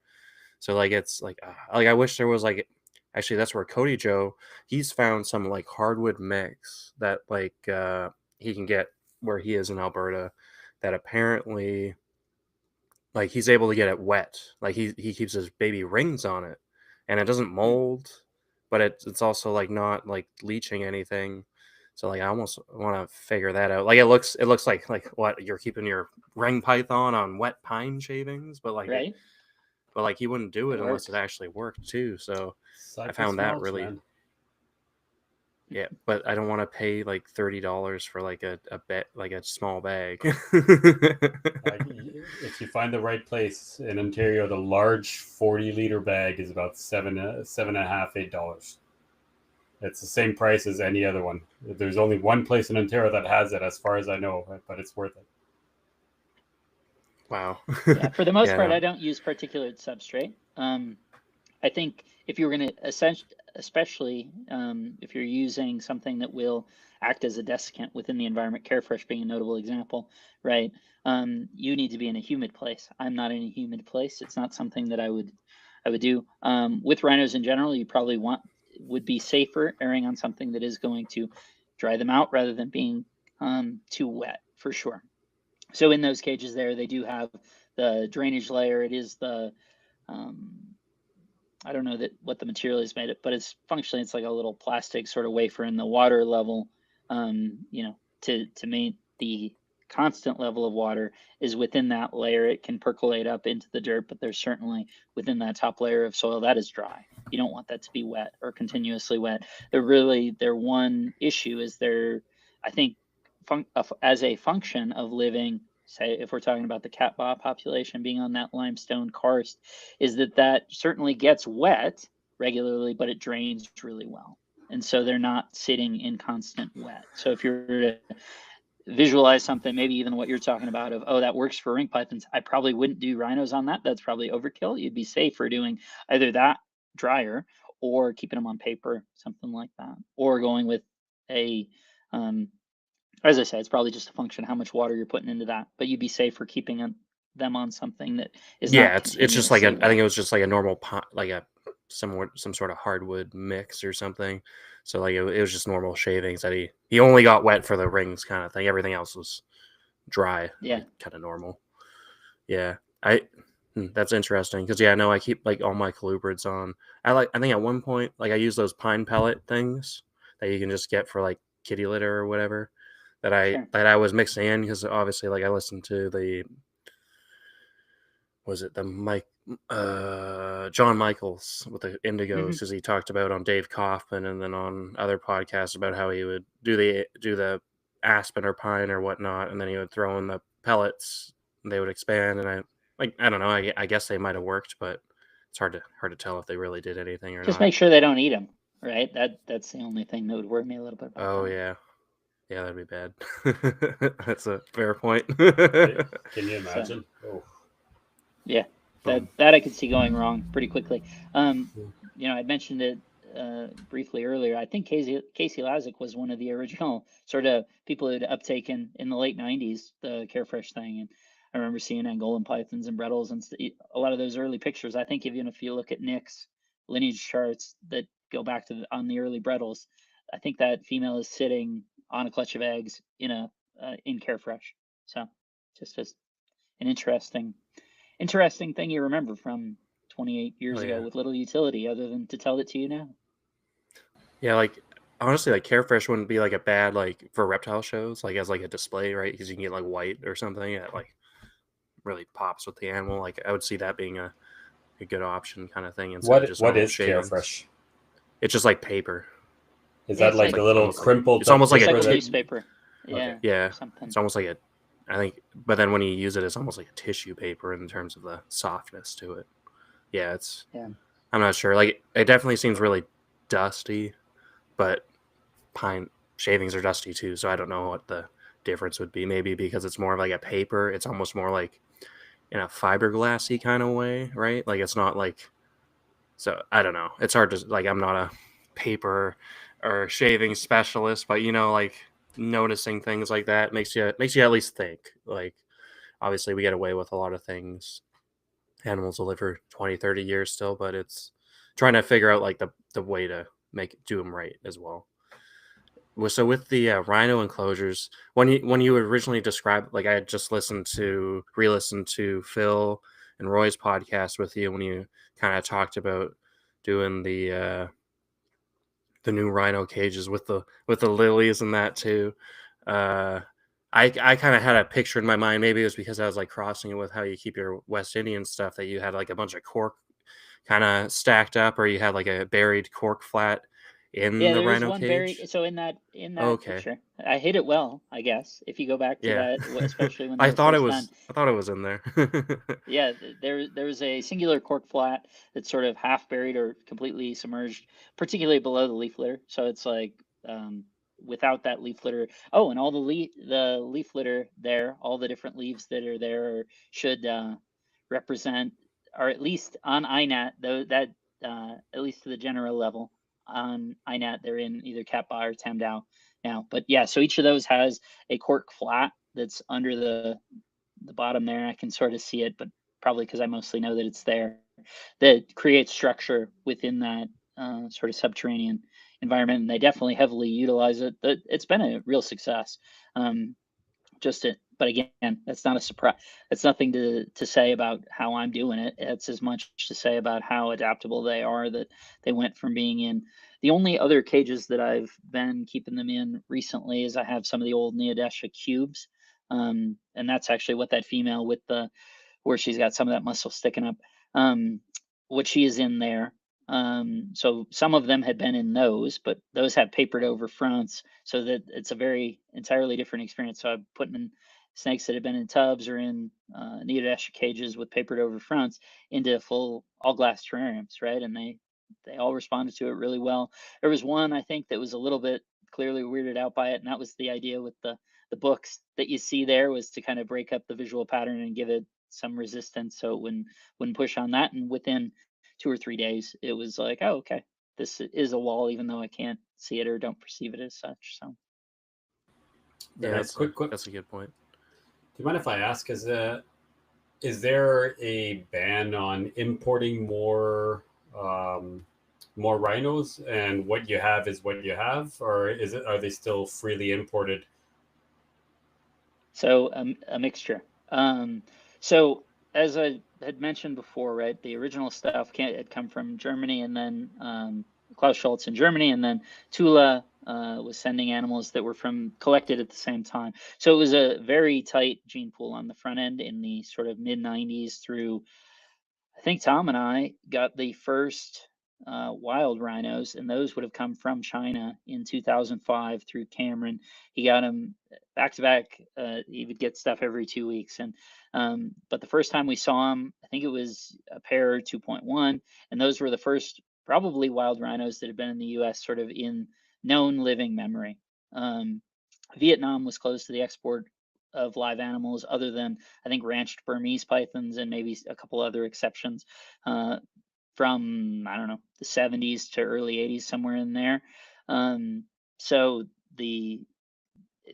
So like it's like I wish there was like, actually that's where Cody Joe, he's found some like hardwood mix that like he can get where he is in Alberta, that apparently like he's able to get it wet. Like he keeps his baby rings on it, and it doesn't mold, but it's also like not like leaching anything. So like I almost want to figure that out. Like it looks like what, you're keeping your ring python on wet pine shavings, but like right. but like he wouldn't do it unless works. it actually worked too. So I Cypress found that mulch, really man. Yeah, but I don't want to pay like $30 for like a like a small bag. If you find the right place in Ontario, the large 40-liter bag is about $7.5, $8. It's the same price as any other one. There's only one place in Ontario that has it, as far as I know, but it's worth it. Wow. Yeah, for the most part, no. I don't use particulate substrate. I think if you're going to especially if you're using something that will act as a desiccant within the environment, Carefresh being a notable example, right? You need to be in a humid place. I'm not in a humid place. It's not something that I would do. With rhinos in general, you probably would be safer erring on something that is going to dry them out rather than being too wet, for sure. So in those cages there, they do have the drainage layer. It is the I don't know what the material is made of, but it's functionally, it's like a little plastic sort of wafer in the water level, to make the constant level of water is within that layer. It can percolate up into the dirt, but there's certainly within that top layer of soil that is dry. You don't want that to be wet or continuously wet. Their one issue is I think as a function of living say if we're talking about the catbah population being on that limestone karst, is that certainly gets wet regularly, but it drains really well. And so they're not sitting in constant wet. So if you're to visualize something, maybe even what you're talking about of, oh, that works for ring pythons, I probably wouldn't do rhinos on that. That's probably overkill. You'd be safer doing either that drier or keeping them on paper, something like that, or going with a, as I said, it's probably just a function of how much water you're putting into that, but you'd be safer keeping them on something that is Yeah, not it's just like continuously I think wet. it was just like a normal like a some sort of hardwood mix or something. So like it was just normal shavings that he only got wet for the rings kind of thing. Everything else was dry, Yeah. like kind of normal. Yeah, that's interesting because no, I keep like all my colubrids on. I think at one point like I use those pine pellet things that you can just get for like kitty litter or whatever that I was mixing in because obviously like I listened to the John Michaels with the Indigos because he talked about on Dave Kaufman and then on other podcasts about how he would do the aspen or pine or whatnot, and then he would throw in the pellets and they would expand. And I don't know, I guess they might have worked, but it's hard to tell if they really did anything or Just not. make sure they don't eat them, right? That's the only thing that would worry me a little bit about Oh that. yeah, that'd be bad. That's a fair point. Can you imagine? Yeah, that I could see going wrong pretty quickly. I'd mentioned it briefly earlier. I think Casey Lazick was one of the original sort of people who'd uptaken in the late '90s the Carefresh thing, and I remember seeing Angolan pythons and Brettles and a lot of those early pictures. I think even if you look at Nick's lineage charts that go back to on the early Brettles, I think that female is sitting on a clutch of eggs in Carefresh. So just as an interesting thing you remember from 28 years ago with little utility other than to tell it to you now. Yeah, like honestly, like Carefresh wouldn't be like a bad like for reptile shows, like as like a display, right? Because you can get like white or something that like really pops with the animal. Like I would see that being a good option kind of thing instead of just what normal is shavings. Carefresh? It's just like paper. Is that like a little crimpled? It's almost like a a newspaper. Yeah. Yeah. Something. It's almost like I think, but then when you use it, it's almost like a tissue paper in terms of the softness to it. Yeah, I'm not sure. Like it definitely seems really dusty, but pine shavings are dusty too, so I don't know what the difference would be. Maybe because it's more of like a paper, it's almost more like in a fiberglassy kind of way, right? Like it's not like, so I don't know. It's hard to like, I'm not a paper or shaving specialist, but like noticing things like that makes you at least think. Like obviously we get away with a lot of things. Animals will live for 20, 30 years still, but it's trying to figure out like the way to do them right as well. So with the rhino enclosures, when you originally described, like I had just re-listened to Phil and Roy's podcast with you when you kind of talked about doing the new rhino cages with the lilies and that too. I kind of had a picture in my mind. Maybe it was because I was like crossing it with how you keep your West Indian stuff, that you had like a bunch of cork kind of stacked up, or you had like a buried cork flat in the rhino cage. So in that picture, I hit it well, I guess. If you go back to that, especially when I thought it was in there. Yeah, there's a singular cork flat that's sort of half buried or completely submerged, particularly below the leaf litter. So it's like without that leaf litter. Oh, and all the leaf litter there, all the different leaves that are there should represent, or at least on INAT, though that at least to the general level on INAT, they're in either Catbah or Tamdao now. But yeah, so each of those has a cork flat that's under the bottom there. I can sort of see it, but probably because I mostly know that it's there, that creates structure within that sort of subterranean environment. And they definitely heavily utilize it. It's been a real success. But again, that's not a surprise. It's nothing to say about how I'm doing it. It's as much to say about how adaptable they are, that they went from being in. The only other cages that I've been keeping them in recently is I have some of the old Neodesha cubes. And that's actually what that female with where she's got some of that muscle sticking up, what she is in there. So some of them had been in those, but those have papered over fronts, so that it's a very entirely different experience. So I'm putting in snakes that had been in tubs or in neodacia cages with papered over fronts into full all glass terrariums, right? And they all responded to it really well. There was one I think that was a little bit clearly weirded out by it, and that was the idea with the books that you see there was to kind of break up the visual pattern and give it some resistance so it wouldn't push on that. And within 2 or 3 days, it was like, oh, okay, this is a wall, even though I can't see it or don't perceive it as such. So Yeah, Nice. Quick. that's a good point. Do you mind if I ask? Is there a ban on importing more rhinos, and what you have is what you have, or are they still freely imported? So a mixture. So as I had mentioned before, right, the original stuff had come from Germany, and then Klaus Schultz in Germany, and then Tula was sending animals that were collected at the same time. So it was a very tight gene pool on the front end in the sort of mid 90s through, I think Tom and I got the first wild rhinos, and those would have come from China in 2005 through Cameron. He got them back to back. He would get stuff every 2 weeks, and but the first time we saw him, I think it was a pair 2.1, and those were the first probably wild rhinos that had been in the U.S. sort of in known living memory. Vietnam was closed to the export of live animals, other than I think ranched Burmese pythons and maybe a couple other exceptions from I don't know the 70s to early 80s, somewhere in there. So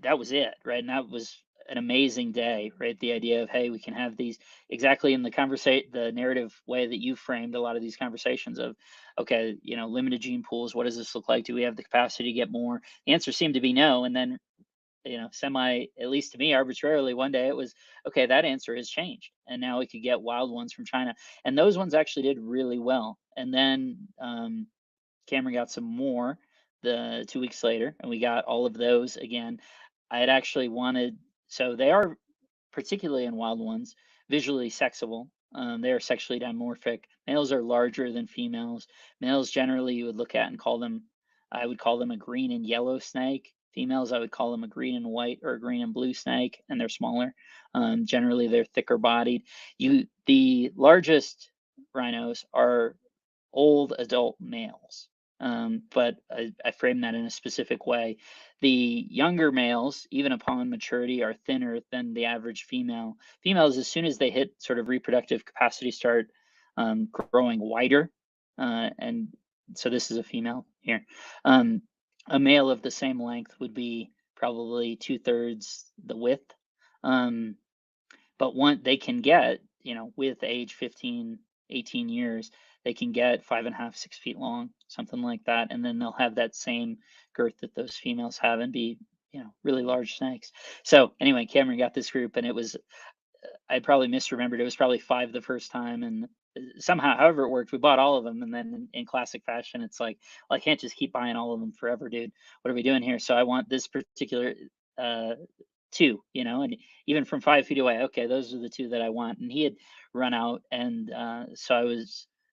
that was it, right? And that was an amazing day, right? The idea of, hey, we can have these exactly in the narrative way that you framed a lot of these conversations of, okay, limited gene pools. What does this look like? Do we have the capacity to get more? The answer seemed to be no. And then at least to me, arbitrarily, one day it was, okay, that answer has changed. And now we could get wild ones from China. And those ones actually did really well. And then Cameron got some more the 2 weeks later, and we got all of those again. I had actually wanted, so they are, particularly in wild ones, visually sexable. They are sexually dimorphic. Males are larger than females. Males generally you would look at and I would call them a green and yellow snake. Females, I would call them a green and white or a green and blue snake, and they're smaller. Generally, they're thicker bodied. The largest rhinos are old adult males, but I frame that in a specific way. The younger males, even upon maturity, are thinner than the average female. Females, as soon as they hit sort of reproductive capacity, start growing wider, and so this is a female here. A male of the same length would be probably 2/3 the width. But they can get, with age 15, 18 years, they can get 5.5, 6 feet long, something like that. And then they'll have that same girth that those females have and be, really large snakes. So anyway, Cameron got this group, and it was, I probably misremembered. It was probably 5 the first time, and somehow, however it worked, we bought all of them. And then in classic fashion, it's like, well, I can't just keep buying all of them forever, dude. What are we doing here? So I want this particular two, and even from 5 feet away, okay, those are the two that I want. And he had run out, and so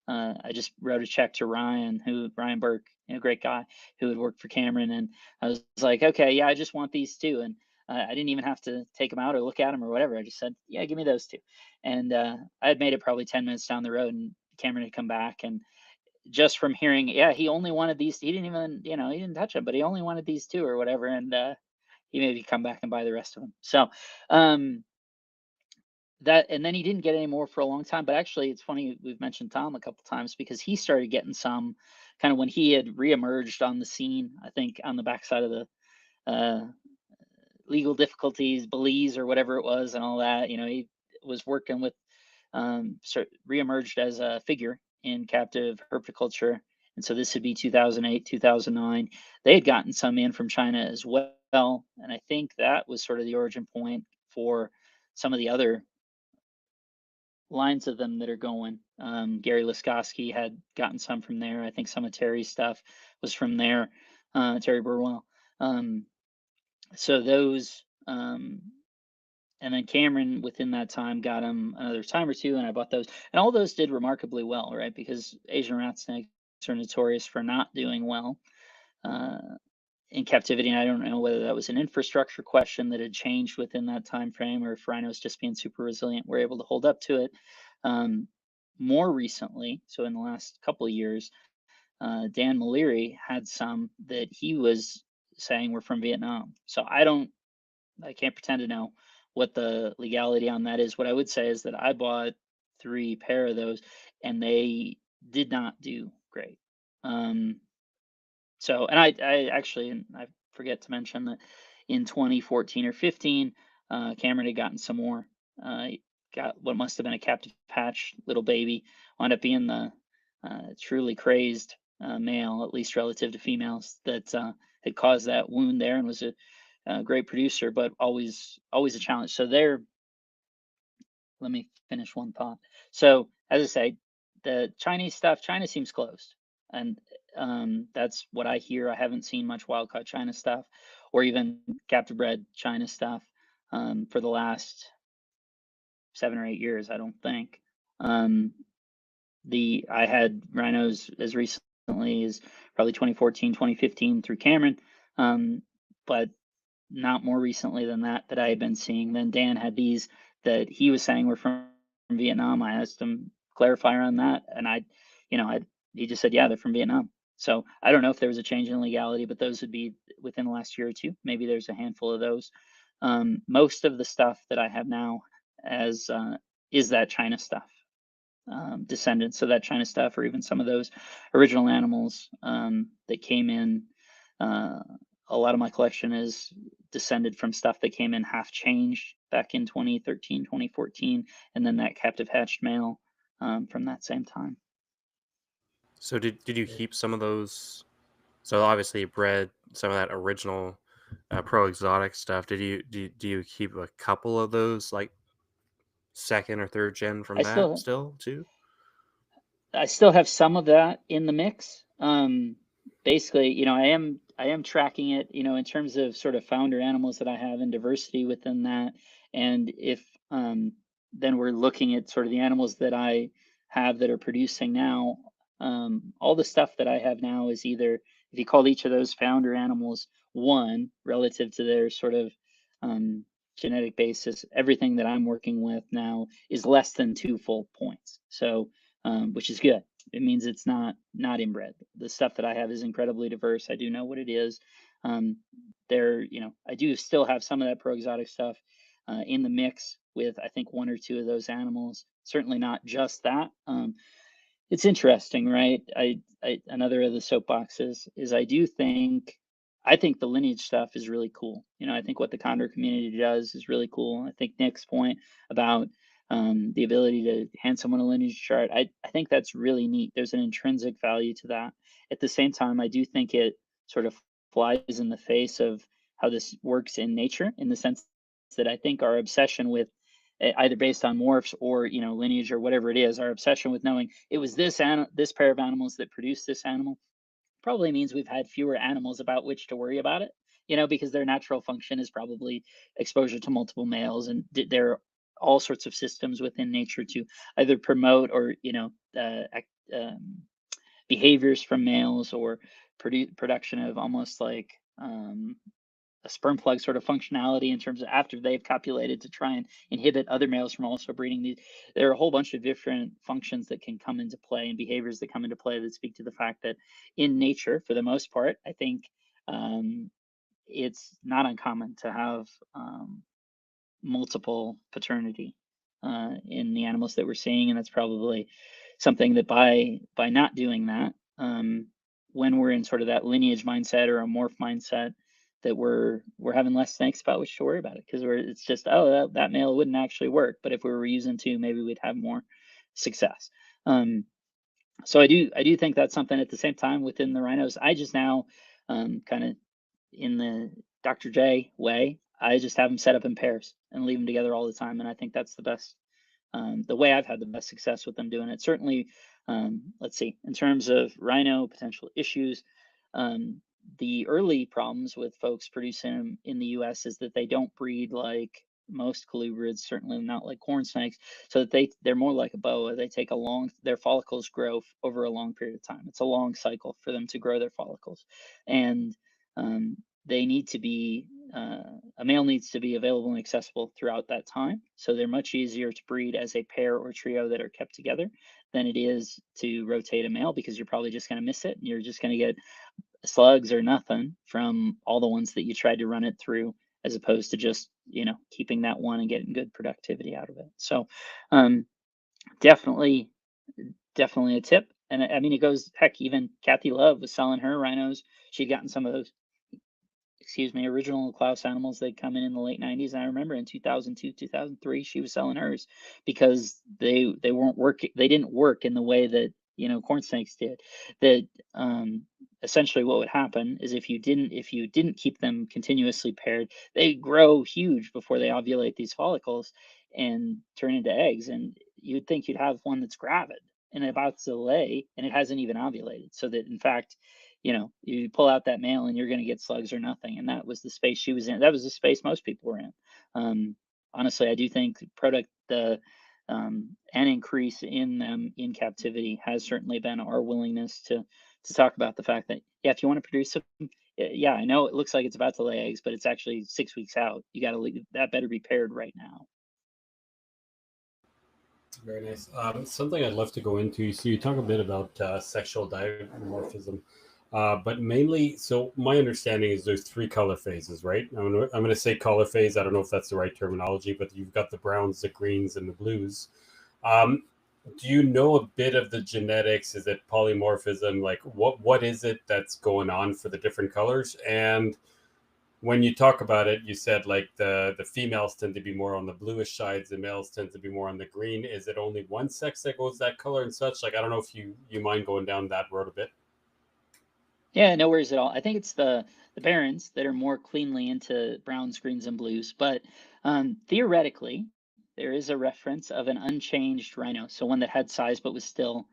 I just wrote a check to Ryan Burke, great guy who had worked for Cameron, and I was like, okay, yeah, I just want these two, and I didn't even have to take them out or look at them or whatever. I just said, yeah, give me those two. And I had made it probably 10 minutes down the road, and Cameron had come back, and just from hearing, yeah, he only wanted these. He didn't even, he didn't touch them, but he only wanted these two or whatever. And he maybe come back and buy the rest of them. So and then he didn't get any more for a long time. But actually, it's funny we've mentioned Tom a couple times, because he started getting some kind of when he had reemerged on the scene. I think on the backside of the legal difficulties, Belize or whatever it was, and all that. He was working with reemerged as a figure in captive herpiculture. And so this would be 2008, 2009. They had gotten some in from China as well. And I think that was sort of the origin point for some of the other lines of them that are going. Gary Laskowski had gotten some from there. I think some of Terry's stuff was from there, Terry Burwell. So those, and then Cameron within that time got him another time or two, and I bought those. And all those did remarkably well, right? Because Asian rat snakes are notorious for not doing well in captivity. And I don't know whether that was an infrastructure question that had changed within that time frame, or if rhinos just being super resilient were able to hold up to it. More recently, so in the last couple of years, Dan Maliri had some that he was saying were from Vietnam. So I can't pretend to know what the legality on that is. What I would say is that I bought 3 pair of those, and they did not do great. So, and I actually, and I forget to mention that in 2014 or 15, Cameron had gotten some more. He got what must have been a captive patch little baby, wound up being the truly crazed male, at least relative to females, that had caused that wound there, and was a great producer, but always a challenge. So let me finish one thought. So as I say, the Chinese stuff, China seems closed, and that's what I hear. I haven't seen much wild caught China stuff, or even captive bred China stuff for the last 7 or 8 years. I don't think. I had rhinos as recently as probably 2014, 2015 through Cameron, but not more recently than that I had been seeing. Then Dan had these that he was saying were from Vietnam. I asked him clarify on that, and he just said, yeah, they're from Vietnam. So I don't know if there was a change in legality, but those would be within the last year or two. Maybe there's a handful of those. Most of the stuff that I have now as is that China stuff. Descendants of that China stuff, or even some of those original animals that came in. A lot of my collection is descended from stuff that came in half changed back in 2013, 2014, and then that captive hatched male from that same time. So did you keep some of those? So obviously you bred some of that original pro exotic stuff. Do you keep a couple of those, like second or third gen from I that still still too? I still have some of that in the mix. Basically, I am tracking it, in terms of sort of founder animals that I have and diversity within that. And if then we're looking at sort of the animals that I have that are producing now. All the stuff that I have now is either, if you call each of those founder animals one relative to their sort of um, genetic basis, everything that I'm working with now is less than 2 full points. So which is good. It means it's not inbred. The stuff that I have is incredibly diverse. I do know what it is. I do still have some of that pro exotic stuff in the mix with, I think, 1 or 2 of those animals. Certainly not just that. It's interesting, right? Another of the soapboxes is I think the lineage stuff is really cool. I think what the condor community does is really cool. I think Nick's point about the ability to hand someone a lineage chart, I think that's really neat. There's an intrinsic value to that. At the same time, I do think it sort of flies in the face of how this works in nature, in the sense that I think our obsession with either based on morphs or lineage or whatever it is, our obsession with knowing it was this pair of animals that produced this animal probably means we've had fewer animals about which to worry about it, because their natural function is probably exposure to multiple males, and there are all sorts of systems within nature to either promote or behaviors from males, or production of almost like a sperm plug sort of functionality in terms of after they've copulated to try and inhibit other males from also breeding. There are a whole bunch of different functions that can come into play and behaviors that come into play that speak to the fact that in nature, for the most part, I think it's not uncommon to have multiple paternity in the animals that we're seeing, and that's probably something that by not doing that, when we're in sort of that lineage mindset or a morph mindset, that we're having less snakes about which to worry about it, because it's just, oh, that male wouldn't actually work, but if we were using 2, maybe we'd have more success. So I do think that's something. At the same time, within the rhinos, I just now kind of in the Dr. J way, I just have them set up in pairs and leave them together all the time, and I think that's the best, the way I've had the best success with them doing it. Certainly, let's see, in terms of rhino potential issues, the early problems with folks producing them in the U.S. is that they don't breed like most colubrids, certainly not like corn snakes, so that they're more like a boa. They take their follicles grow over a long period of time. It's a long cycle for them to grow their follicles, and they need to be a male needs to be available and accessible throughout that time. So they're much easier to breed as a pair or trio that are kept together than it is to rotate a male, because you're probably just going to miss it. And you're just going to get slugs or nothing from all the ones that you tried to run it through, as opposed to just, keeping that one and getting good productivity out of it. So definitely, definitely a tip. And I mean, it goes, heck, even Kathy Love was selling her rhinos. She'd gotten some of those, original Klaus animals. They'd come in the late 90s. And I remember in 2002, 2003, she was selling hers because they weren't working. They didn't work in the way that, corn snakes did. That essentially what would happen is if you didn't keep them continuously paired, they grow huge before they ovulate these follicles and turn into eggs. And you'd think you'd have one that's gravid and about to lay, and it hasn't even ovulated. So that in fact, you pull out that male and you're going to get slugs or nothing. And that was the space she was in. That was the space most people were in. Honestly, I do think an increase in them in captivity has certainly been our willingness to talk about the fact that, yeah, if you want to produce them, yeah, I know it looks like it's about to lay eggs, but it's actually 6 weeks out. You got to leave that, better be paired right now. Very nice. Something I'd love to go into. So you talk a bit about sexual dimorphism, but mainly, so my understanding is there's 3 color phases, right? I'm going to say color phase. I don't know if that's the right terminology, but you've got the browns, the greens, and the blues. Do you know a bit of the genetics? Is it polymorphism? Like what is it that's going on for the different colors? And when you talk about it, you said like the females tend to be more on the bluish sides, the males tend to be more on the green. Is it only one sex that goes that color and such? Like, I don't know if you mind going down that road a bit. Yeah, no worries at all. I think it's the barons that are more cleanly into browns, greens, and blues. But theoretically, there is a reference of an unchanged rhino, so one that had size but was still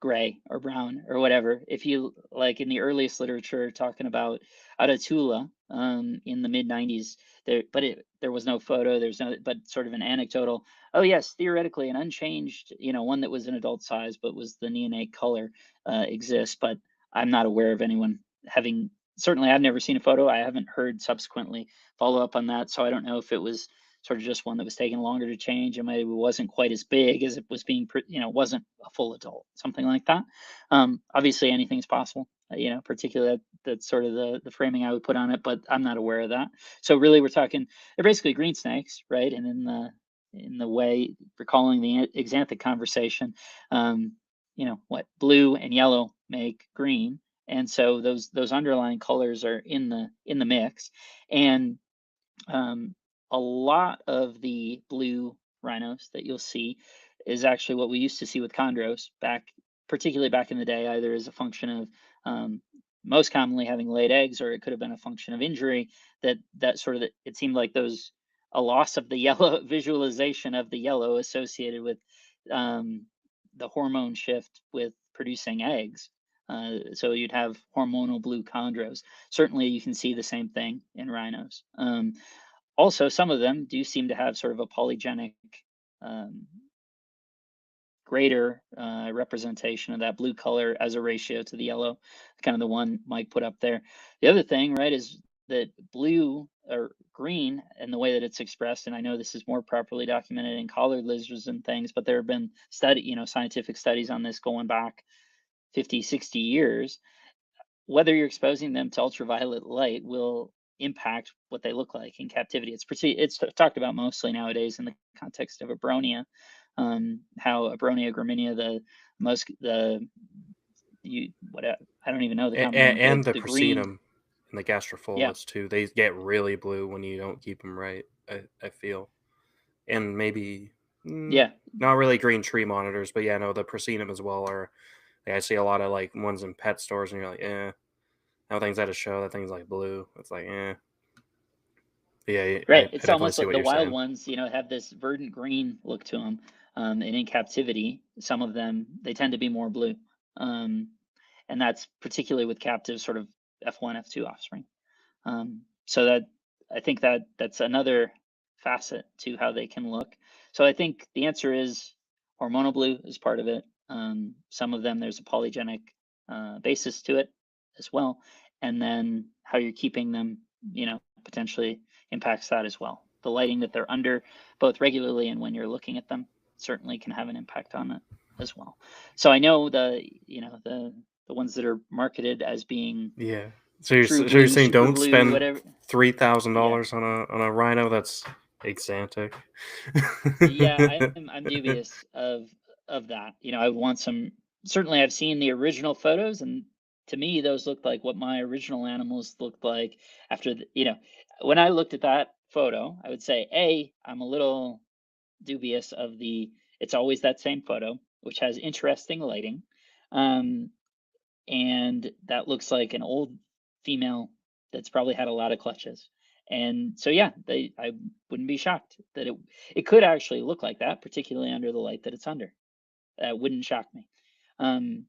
gray or brown or whatever. If you like in the earliest literature talking about Aratula in the mid 90s, there was no photo, there's no, but sort of an anecdotal. Oh yes, theoretically an unchanged, one that was an adult size but was the neonate color exists, but I'm not aware of anyone having. Certainly, I've never seen a photo. I haven't heard subsequently follow up on that, so I don't know if it was sort of just one that was taking longer to change, and maybe it wasn't quite as big as it was being, wasn't a full adult, something like that. Obviously, anything's possible. Particularly that's sort of the framing I would put on it, but I'm not aware of that. So really, we're talking they're basically green snakes, right? And in the way recalling the axanthic conversation, what blue and yellow make green, and so those underlying colors are in the mix. And a lot of the blue rhinos that you'll see is actually what we used to see with chondros particularly back in the day, either as a function of most commonly having laid eggs, or it could have been a function of injury. That sort of it seemed like a loss of the yellow visualization of the yellow associated with the hormone shift with producing eggs. So you'd have hormonal blue chondros. Certainly, you can see the same thing in rhinos. Also, some of them do seem to have sort of a polygenic, greater representation of that blue color as a ratio to the yellow, kind of the one Mike put up there. The other thing, right, is that blue or green and the way that it's expressed, and I know this is more properly documented in collared lizards and things, but there have been scientific studies on this going back 50, 60 years. Whether you're exposing them to ultraviolet light will impact what they look like in captivity. It's talked about mostly nowadays in the context of Abronia, how Abronia graminia, I don't even know the common name, and the the green. Prasinum and the Gastrophilus too. They get really blue when you don't keep them right. I feel, and maybe not really green tree monitors, but yeah, no, the Prasinum as well are. I see a lot of like ones in pet stores, and you're like, Now thing's at a show, that thing's like blue. It's like, Yeah, right. I It's definitely almost see like what the you're wild saying. ones, have this verdant green look to them. And in captivity, some of them, they tend to be more blue. And that's particularly with captive sort of F1, F2 offspring. So that I think that's another facet to how they can look. So I think the answer is hormonal blue is part of it. Some of them, there's a polygenic basis to it as well. and then how you're keeping them, potentially impacts that as well. The lighting that they're under, both regularly and when you're looking at them, certainly can have an impact on it as well. So I know the ones that are marketed as being Yeah. So you're true so you're blue, saying super don't blue, spend whatever. Yeah. $3,000 on a rhino? That's Exantic. Yeah, I'm dubious of that. I would want some. Certainly, I've seen the original photos, and to me, those looked like what my original animals looked like after when I looked at that photo, I would say, I'm a little dubious of the. It's always that same photo, which has interesting lighting, um, and that looks like an old female that's probably had a lot of clutches. And so yeah, I wouldn't be shocked that it could actually look like that, particularly under the light that it's under. That wouldn't shock me. Um,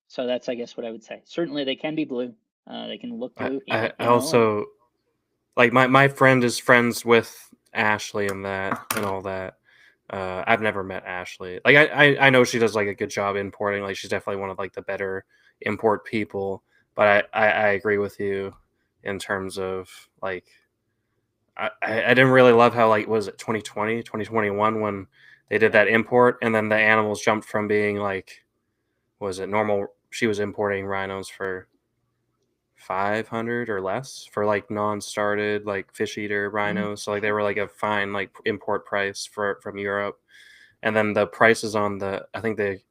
so that's, I guess, what I would say. Certainly, they can be blue. They can look I, blue, I, I and also like my friend is friends with Ashley and all that. I've never met Ashley. Like I know she does like a good job importing. Like she's definitely one of like the better import people. But I agree with you in terms of like I didn't really love how like was it 2020, 2021 when they did that import and then the animals jumped from being like was it normal she was importing rhinos for 500 or less for like non-started like fish eater rhinos. So like they were like a fine like import price from Europe. And then the prices on I think the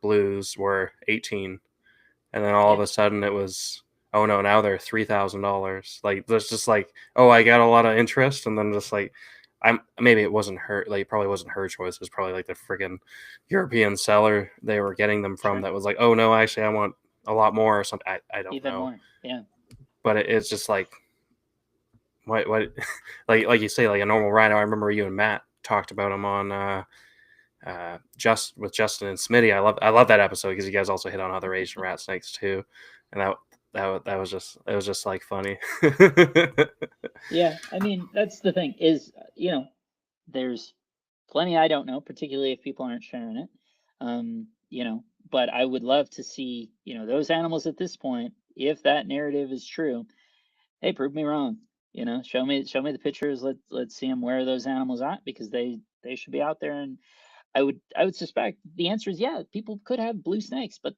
blues were 18 and then all of yeah, a sudden it was oh no, now they're $3,000. Like there's just like oh I got a lot of interest and then just like maybe it wasn't her like it probably wasn't her choice. It was probably like the friggin' European seller they were getting them from sure, that was like oh no actually I want a lot more or something. I don't even know, more. Yeah, but it's just like what like you say like a normal rhino. I remember you and Matt talked about him on just with Justin and Smitty. I love that episode because you guys also hit on other Asian rat snakes too, and that was just it was just like funny. yeah. I mean, that's the thing is, there's plenty I don't know, particularly if people aren't sharing it. But I would love to see, those animals at this point, if that narrative is true, hey, prove me wrong. Show me the pictures. Let's see them where those animals at because they should be out there. And I would suspect the answer is yeah, people could have blue snakes, but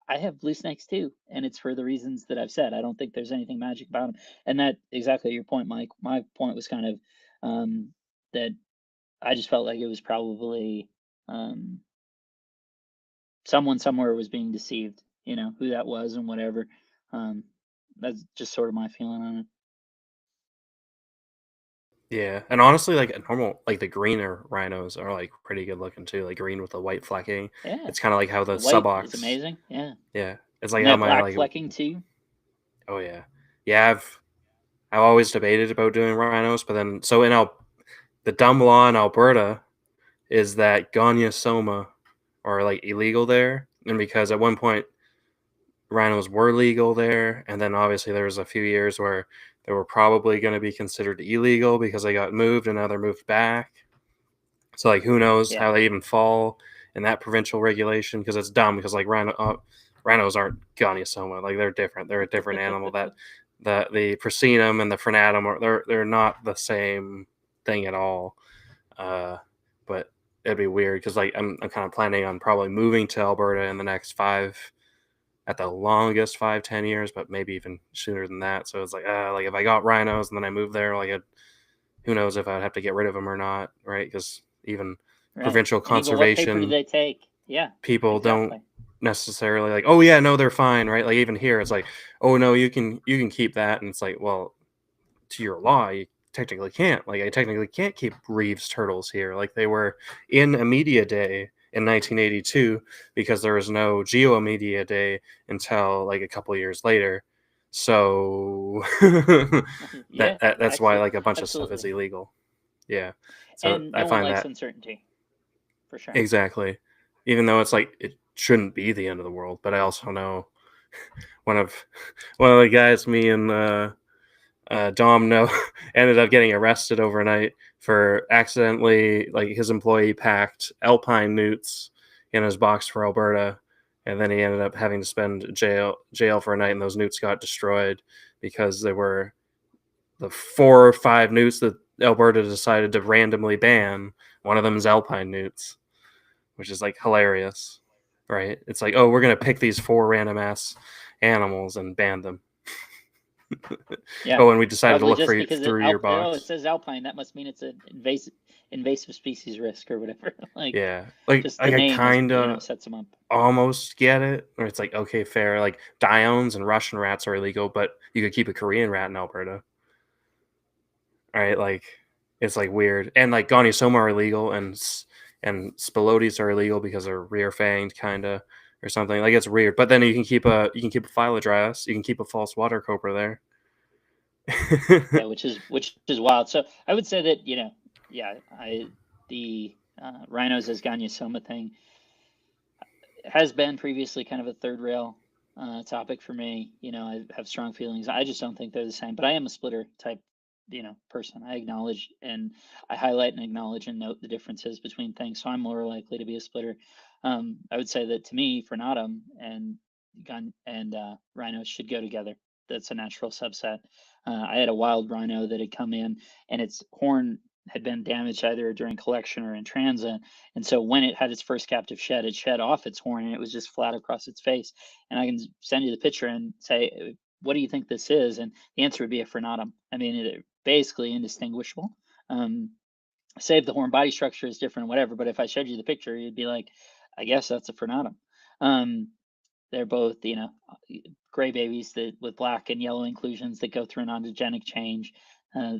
I have blue snakes too, and it's for the reasons that I've said. I don't think there's anything magic about them. And that exactly your point, Mike. My point was kind of that I just felt like it was probably um, someone somewhere was being deceived. Who that was and whatever. Um, that's just sort of my feeling on it. Yeah, and honestly, like a normal like the greener rhinos are like pretty good looking too, like green with the white flecking. Yeah, It's kind of like how the the white is subox. amazing. Yeah, Yeah, it's like and how that my black like flecking too. oh yeah, yeah. I've always debated about doing rhinos, but then so the dumb law in Alberta is that Gonyosoma are like illegal there, and because at one point rhinos were legal there, and then obviously there was a few years where they were probably going to be considered illegal because they got moved and now they're moved back. So like who knows Yeah, how they even fall in that provincial regulation because it's dumb because like rhinos aren't Gonyosoma, like they're different. They're a different animal. That the Prasinum and the Frenatum they're not the same thing at all. But it'd be weird because like I'm kind of planning on probably moving to Alberta in the next at the longest 5-10 years, but maybe even sooner than that. So it's like if I got rhinos and then I moved there, who knows if I'd have to get rid of them or not, right? Because even right. provincial And even what paper do conservation they take? Yeah, people don't exactly. necessarily like, oh yeah, no, they're fine, right? Like even here, it's like, oh no, you can keep that, and it's like, well, to your law, you technically can't. Like I technically can't keep Reeves turtles here, like they were in Amedia Day in 1982 because there was no Geo Amedia Day until like a couple years later. So Yeah, that's why actually, like a bunch of stuff is absolutely. illegal. Yeah. So And I no one find likes that uncertainty, for sure. exactly, even though it's like it shouldn't be the end of the world, but I also know one of one of the guys me and Dom know ended up getting arrested overnight for accidentally like his employee packed alpine newts in his box for Alberta, and then he ended up having to spend jail for a night, and those newts got destroyed because there were the 4 or 5 newts that Alberta decided to randomly ban. One of them is alpine newts, which is like hilarious, right? It's like, oh, we're gonna pick these 4 random ass animals and ban them. Yeah, Oh, and we decided to probably look just for because through your it box. says alpine, that must mean it's an invasive species risk or whatever. Like, Yeah, like just the I name is, kinda sets them up. almost get it, or it's like, okay, fair. Like diones and Russian rats are illegal, but you could keep a Korean rat in Alberta, right? Like it's like weird, and like Goniosoma are illegal, and Spilotes are illegal because they're rear fanged, kinda, or something. Like it's weird, but then you can keep a Phylodrus, you can keep a false water cobra there. Yeah, which is wild. So I would say that, yeah, the rhinos as Goniosoma thing has been previously kind of a third rail topic for me. I have strong feelings. I just don't think they're the same. But I am a splitter type, person. I acknowledge and I highlight and acknowledge and note the differences between things. So I'm more likely to be a splitter. I would say that to me, Frenatum and rhinos should go together. That's a natural subset. I had a wild rhino that had come in, and its horn had been damaged either during collection or in transit, and so when it had its first captive shed, it shed off its horn and it was just flat across its face. And I can send you the picture and say, what do you think this is? And the answer would be a Frenatum. I mean, it basically indistinguishable. Save the horn body structure is different, whatever. But if I showed you the picture, you'd be like, I guess that's a Frenatum. They're both, gray babies that with black and yellow inclusions that go through an ontogenic change.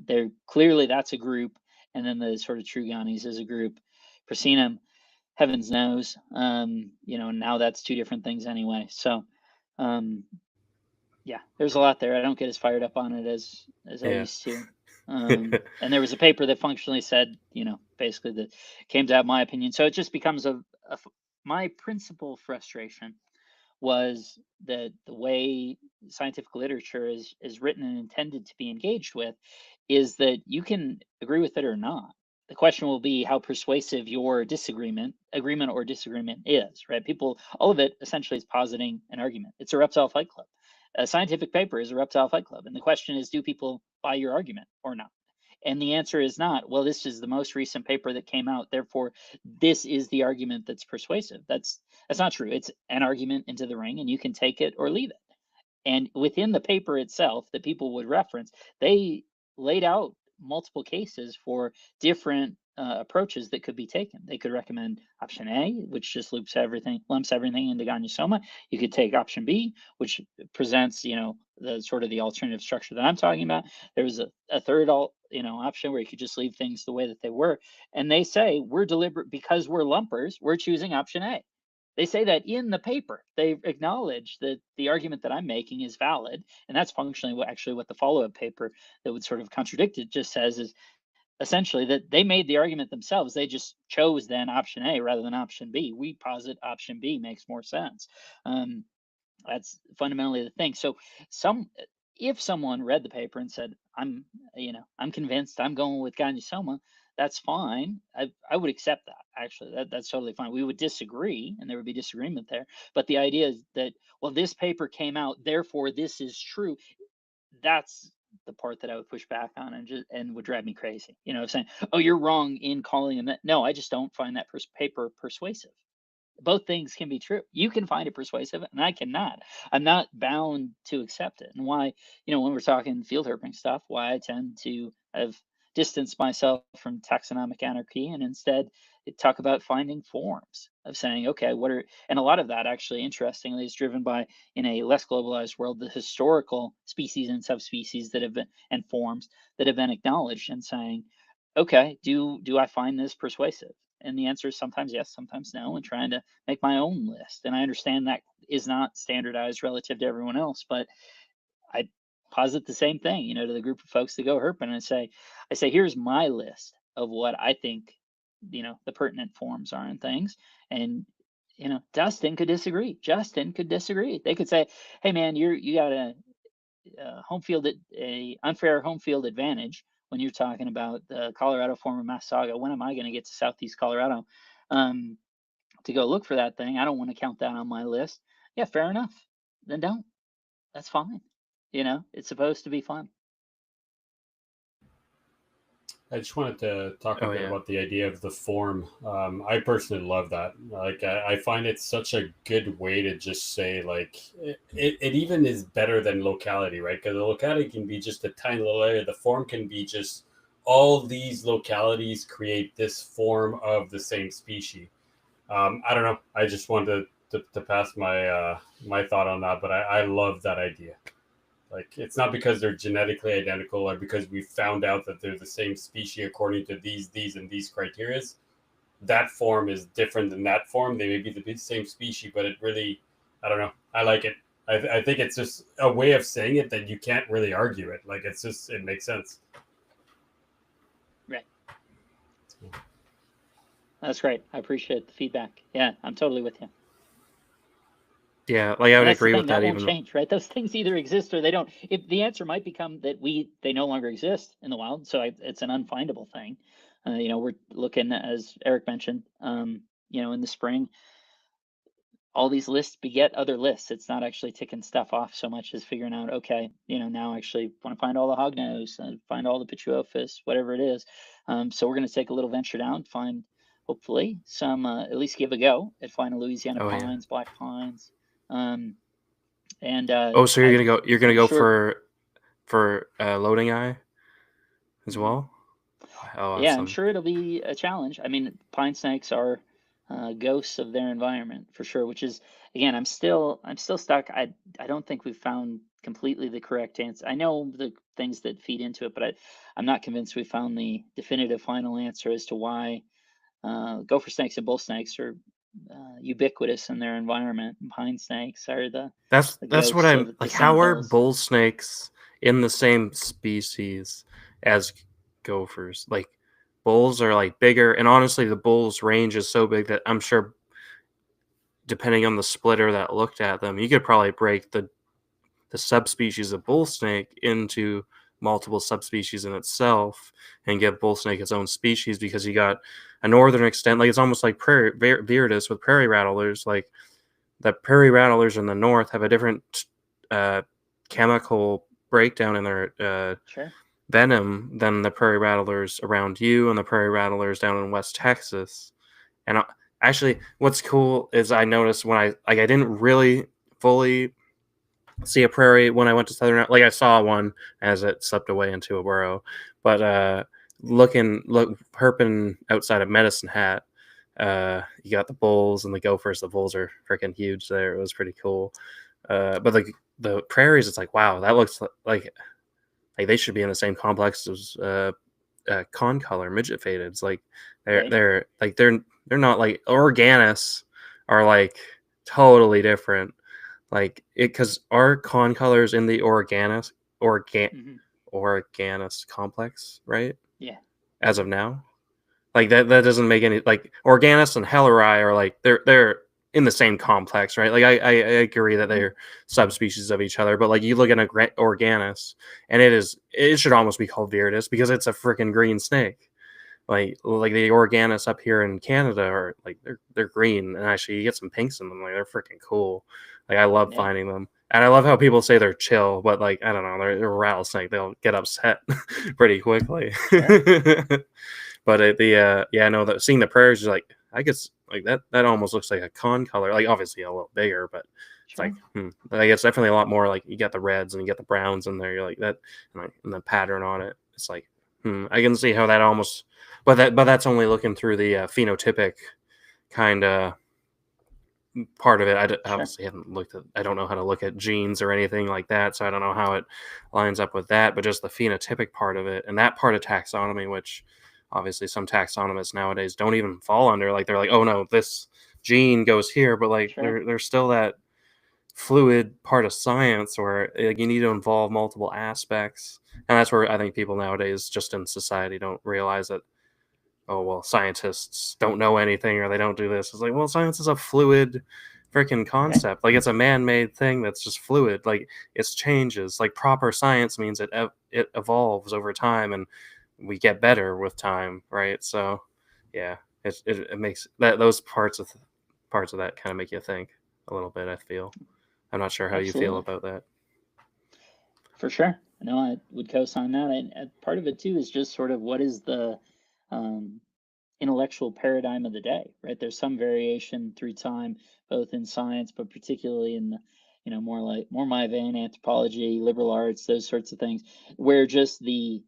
They're clearly that's a group, and then the sort of true Ghanies is a group. Prasinum, heavens knows, now that's 2 different things anyway. So, yeah, there's a lot there. I don't get as fired up on it as I Yeah. used to. And there was a paper that functionally said, basically that came to have my opinion. So it just becomes my principal frustration was that the way scientific literature is written and intended to be engaged with is that you can agree with it or not. The question will be how persuasive your agreement or disagreement is, right? All of it essentially is positing an argument. It's a reptile fight club. A scientific paper is a reptile fight club. And the question is, do people buy your argument or not? And the answer is not, well, this is the most recent paper that came out, therefore this is the argument that's persuasive. That's not true. It's an argument into the ring and you can take it or leave it. And within the paper itself that people would reference, they laid out multiple cases for different approaches that could be taken. They could recommend option A, which just lumps everything into Goniosoma. You could take option B, which presents, the sort of the alternative structure that I'm talking about. There was a third option where you could just leave things the way that they were. And they say we're deliberate because we're lumpers, we're choosing option A. They say that in the paper. They acknowledge that the argument that I'm making is valid, and that's functionally what the follow-up paper that would sort of contradict it just says is essentially that they made the argument themselves. They just chose then option A rather than option B. We posit option B makes more sense. That's fundamentally the thing. So if someone read the paper and said, I'm convinced, I'm going with Goniosoma, that's fine. I would accept that. Actually, that's totally fine. We would disagree, and there would be disagreement there. But the idea is that, well, this paper came out, therefore this is true. That's the part that I would push back on and would drive me crazy. Saying, oh, you're wrong in calling them that. No, I just don't find that paper persuasive. Both things can be true. You can find it persuasive and I cannot. I'm not bound to accept it. And why, when we're talking field herping stuff, why I tend to have distanced myself from taxonomic anarchy and instead talk about finding forms of saying, okay, and a lot of that actually, interestingly, is driven by, in a less globalized world, the historical species and subspecies that have been, and forms that have been acknowledged and saying, okay, do I find this persuasive? And the answer is sometimes yes, sometimes no, and trying to make my own list. And I understand that is not standardized relative to everyone else, but I posit the same thing, to the group of folks that go herping and I say, here's my list of what I think, the pertinent forms are and things. And, Dustin could disagree. Justin could disagree. They could say, hey man, you got a unfair home field advantage when you're talking about the Colorado form of Massaga. When am I going to get to Southeast Colorado? to go look for that thing. I don't want to count that on my list. Yeah, fair enough. Then don't. That's fine. It's supposed to be fun. I just wanted to talk a Oh bit yeah. about the idea of the form. I personally love that. Like, I find it such a good way to just say, like, it even is better than locality, right? Because the locality can be just a tiny little area. The form can be just all these localities create this form of the same species. I don't know. I just wanted to pass my thought on that, but I love that idea. Like, it's not because they're genetically identical or because we found out that they're the same species according to these, and these criterias. That form is different than that form. They may be the same species, but it really, I don't know. I like it. I think it's just a way of saying it that you can't really argue it. Like, it makes sense. Right. That's great. I appreciate the feedback. Yeah, I'm totally with you. Yeah, like I would That's the agree thing with that that won't even. change, right? Those things either exist or they don't. If the answer might become that they no longer exist in the wild, so it's an unfindable thing. We're looking, as Eric mentioned, in the spring, all these lists beget other lists. It's not actually ticking stuff off so much as figuring out, okay, now I actually want to find all the hognose and find all the Pituophis, whatever it is. So we're going to take a little venture down, find hopefully some, at least give a go at finding Louisiana Oh yeah. pines, black pines. And Oh, so you're gonna I'm go sure, for loading eye as mhm. well? Oh, Yeah, I'm awesome. sure it'll be a challenge. I mean, pine snakes are ghosts of their environment for sure. Which is, again, I'm still stuck. I don't think we've found completely the correct answer. I know the things that feed into it, but I'm not convinced we found the definitive final answer as to why gopher snakes and bull snakes are ubiquitous in their environment, and pine snakes are the That's what ghosts I'm of the like. same How are hills. bull snakes in the same species as gophers? Like bulls are like bigger, and honestly, the bull's range is so big that I'm sure, depending on the splitter that looked at them, you could probably break the subspecies of bull snake into multiple subspecies in itself and give bull snake its own species, because you got a northern extent, like it's almost like prairie viridis with prairie rattlers. Like the prairie rattlers in the north have a different uh, chemical breakdown in their Sure. venom than the prairie rattlers around you and the prairie rattlers down in West Texas. And actually, what's cool is I noticed when I didn't really fully see a prairie when I went to southern, like I saw one as it slipped away into a burrow, but herping outside of Medicine Hat, you got the bulls and the gophers. The bulls are freaking huge there. It was pretty cool. But the prairies, it's like, wow, that looks like they should be in the same complex as concolor midget fadeds. Like Right. they're not like Organus are like totally different. Like it, because our concolors in the Hmm. Organus complex, right? Yeah. As of now, like that doesn't make any, like Organus and Helleri are like they're in the same complex, right? Like I agree that Yeah. they're subspecies of each other, but like you look at Organus, and it should almost be called Viridis because it's a freaking green snake. Like the Organus up here in Canada are like they're green, and actually you get some pinks in them. Like they're freaking cool. Like I love Yeah. finding them, and I love how people say they're chill, but like I don't know, they're a rattlesnake. They'll get upset pretty quickly. Sure. But yeah, I know that seeing the prairies is like, I guess like that almost looks like a concolor. Like obviously a little bigger, but it's Sure. like like it's definitely a lot more. Like you got the reds and you get the browns in there. You're like that, and the pattern on it. It's like I can see how that almost, but that's only looking through the phenotypic kind of part of it. Sure. Obviously haven't looked at. I don't know how to look at genes or anything like that, so I don't know how it lines up with that. But just the phenotypic part of it, and that part of taxonomy, which obviously some taxonomists nowadays don't even fall under. Like they're like, oh no, this gene goes here, but like Sure. there's still that fluid part of science where you need to involve multiple aspects, and that's where I think people nowadays, just in society, don't realize that, oh well, scientists don't know anything or they don't do this. It's like, well, science is a fluid freaking Right. concept. Like it's a man-made thing that's just fluid. Like it's changes. Like proper science means it evolves over time, and we get better with time, right? So yeah, it makes that those parts of parts of that kind of make you think a little bit. I feel. I'm not sure how you feel Absolutely. about that. For sure. No, I would co-sign that. And part of it too is just sort of what is the um, intellectual paradigm of the day, right? There's some variation through time, both in science, but particularly in the, more my vein, anthropology, liberal arts, those sorts of things, where just the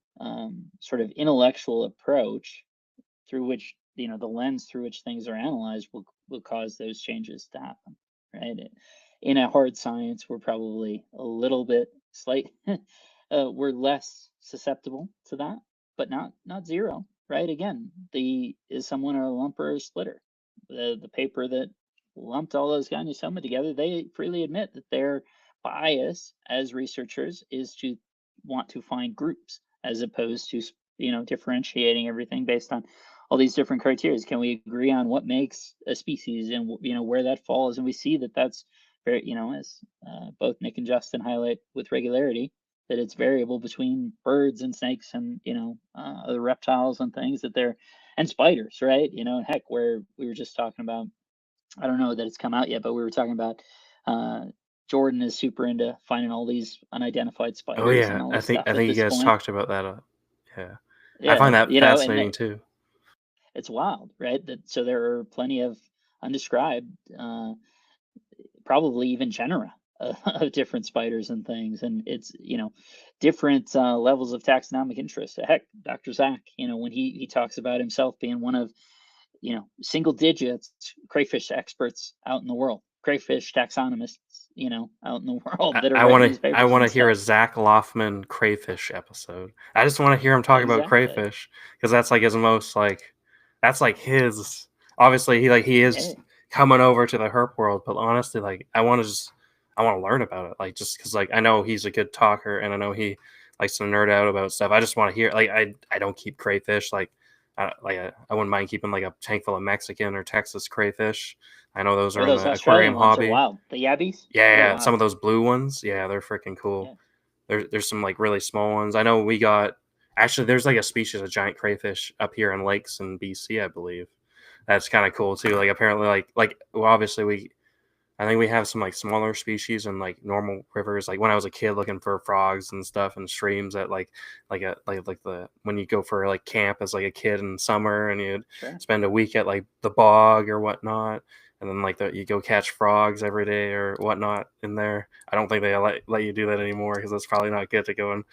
sort of intellectual approach through which, the lens through which things are analyzed will cause those changes to happen, right? In a hard science, we're probably a little bit we're less susceptible to that, but not zero, right? Again, is someone a lumper or a splitter? The paper that lumped all those gynosoma together, they freely admit that their bias as researchers is to want to find groups as opposed to differentiating everything based on all these different criteria. Can we agree on what makes a species and where that falls? And we see that that's very, as both Nick and Justin highlight with regularity, that it's variable between birds and snakes and other reptiles and things and spiders, right? And heck, where we were just talking about, I don't know that it's come out yet, but we were talking about Jordan is super into finding all these unidentified spiders. Oh yeah, and all I this think stuff I at think you this guys point. talked about that. Yeah, I Yeah, find that and fascinating too. it's wild, right? So there are plenty of undescribed, probably even genera of different spiders and things, and it's different levels of taxonomic interest. Heck, Dr. Zach, when he talks about himself being one of single digits crayfish experts out in the world, crayfish taxonomists, out in the world that are I writing want these to papers. And hear a stuff. Zach Loffman crayfish episode. I just want to hear him talk about Exactly. crayfish because that's like his most that's like his. Obviously, he is Hey, coming over to the herp world, but honestly, like I want to learn about it, like just because like I know he's a good talker and I know he likes to nerd out about stuff. I just want to hear like I don't keep crayfish like. I wouldn't mind keeping like a tank full of Mexican or Texas crayfish. I know those are in those the Australian aquarium ones are hobby. wild. The yabbies, they're Yeah, some of wild. those blue ones, yeah, they're freaking cool. Yeah. There's some like really small ones. I know we got actually there's like a species of giant crayfish up here in lakes in BC, I believe. That's kind of cool too. Like apparently well, obviously I think we have some like smaller species in like normal rivers. Like when I was a kid looking for frogs and stuff and streams at like the when you go for like camp as like a kid in summer and you'd Sure. spend a week at like the bog or whatnot. And then like you go catch frogs every day or whatnot in there. I don't think they let you do that anymore because it's probably not good to go and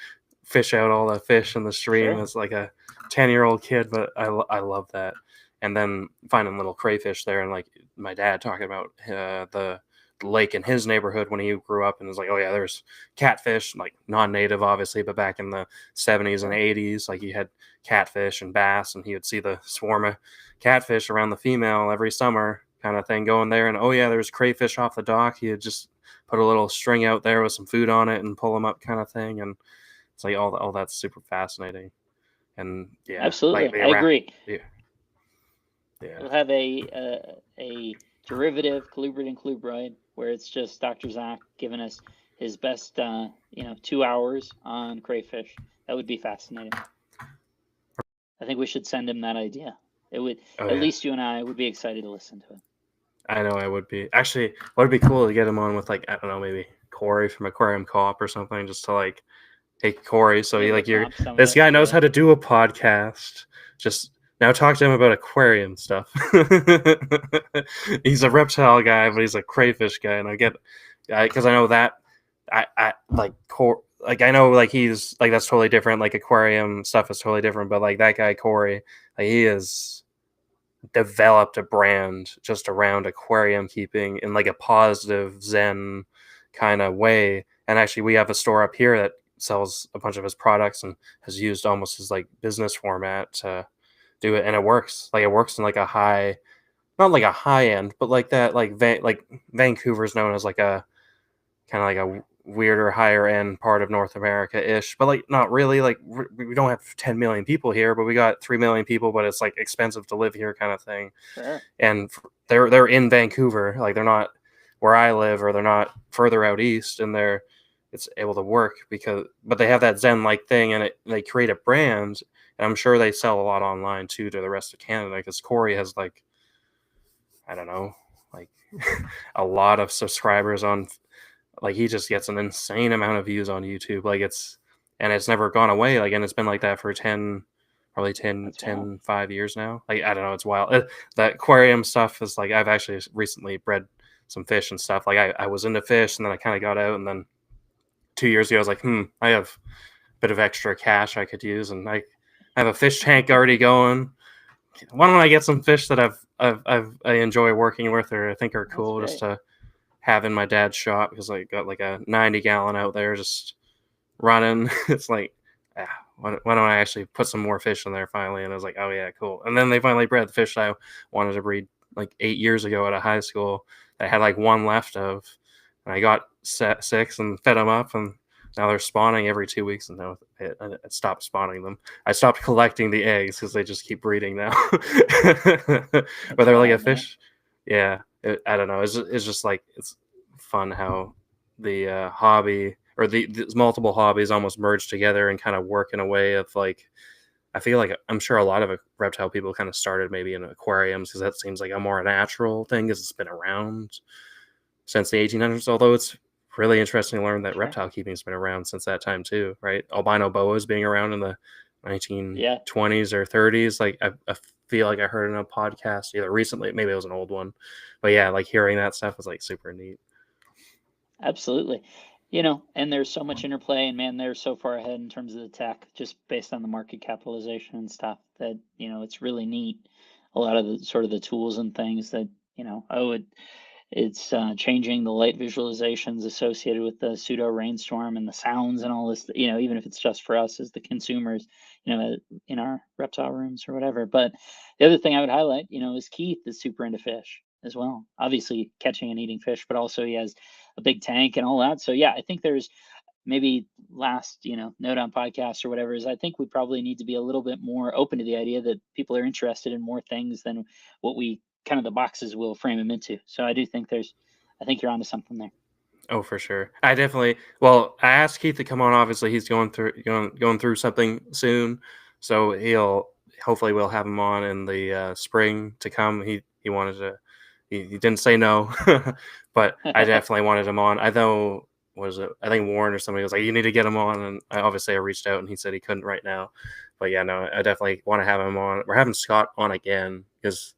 fish out all the fish in the stream Sure. as like a 10-year-old kid. But I love that. And then finding little crayfish there and like my dad talking about the lake in his neighborhood when he grew up and was like, oh yeah, there's catfish, like non-native obviously, but back in the 70s and 80s, like you had catfish and bass and he would see the swarm of catfish around the female every summer kind of thing going there. And oh yeah, there's crayfish off the dock. He would just put a little string out there with some food on it and pull them up kind of thing. And it's like all that's super fascinating. And yeah, Absolutely, like they I agree. Yeah. We'll have a derivative colubrid and colubride where it's just Dr. Zach giving us his best 2 hours on crayfish. That would be fascinating. I think we should send him that idea. It would at least you and I would be excited to listen to it. I know I would be. Actually, what would be cool to get him on with like I don't know, maybe Corey from Aquarium Co-op or something, just to like, hey Corey, so you like this guy knows how to do a podcast. Just now talk to him about aquarium stuff. He's a reptile guy, but he's a crayfish guy, and I get because I know that I like I know like he's like that's totally different. Like aquarium stuff is totally different, but like that guy Corey, like he is developed a brand just around aquarium keeping in like a positive zen kind of way. And actually we have a store up here that sells a bunch of his products and has used almost his like business format to do it, and it works in like a high, not like a high end, but like that like Vancouver's known as like a kind of like a weirder higher end part of North America ish, but like not really. Like we don't have 10 million people here, but we got 3 million people, but it's like expensive to live here kind of thing. Sure. And they're in Vancouver, like they're not where I live or they're not further out east, and it's able to work but they have that Zen like thing, and they create a brand, and I'm sure they sell a lot online too to the rest of Canada because Corey has like I don't know like a lot of subscribers on, like he just gets an insane amount of views on YouTube. Like it's never gone away. Like, and it's been like that for 10, probably 10, That's wild. 5 years now. Like, I don't know. It's wild. That aquarium stuff is like, I've actually recently bred some fish and stuff. Like I was into fish and then I kind of got out, and then 2 years ago, I was like, I have a bit of extra cash I could use. And I have a fish tank already going. Why don't I get some fish that I enjoy working with, or I think are cool, just to have in my dad's shop, because I got like a 90-gallon out there just running. It's like, why don't I actually put some more fish in there finally? And I was like, oh yeah, cool. And then they finally bred the fish I wanted to breed like 8 years ago at a high school. I had like one left of, and I got 6 and fed them up, and now they're spawning every 2 weeks. And now I stopped spawning them. I stopped collecting the eggs because they just keep breeding now. But they're like a fish. Yeah, I don't know. It's just like, it's fun how the hobby, or these multiple hobbies almost merge together and kind of work in a way of like, I feel like I'm sure a lot of reptile people kind of started maybe in aquariums because that seems like a more natural thing because it's been around since the 1800s. Although it's really interesting to learn that reptile keeping has been around since that time too, right? Albino boas being around in the 1920s or 30s. Like I feel like I heard in a podcast either recently, maybe it was an old one, but yeah, like hearing that stuff was like super neat. Absolutely. And there's so much interplay, and man, they're so far ahead in terms of the tech, just based on the market capitalization and stuff, that, it's really neat. A lot of the sort of the tools and things that, it's changing the light visualizations associated with the pseudo rainstorm and the sounds and all this, even if it's just for us as the consumers, in our reptile rooms or whatever. But the other thing I would highlight, is Keith is super into fish as well. Obviously catching and eating fish, but also he has a big tank and all that. So yeah, I think there's maybe last, note on podcast or whatever is, I think we probably need to be a little bit more open to the idea that people are interested in more things than what we kind of the boxes will frame them into. So I do think I think you're onto something there. Oh, for sure. I asked Keith to come on. Obviously he's going through something soon, so hopefully we'll have him on in the spring to come. He wanted to, he didn't say no, but I definitely wanted him on. I know, I think Warren or somebody was like, you need to get him on, and I reached out and he said he couldn't right now. But yeah, no, I definitely want to have him on. We're having Scott on again because,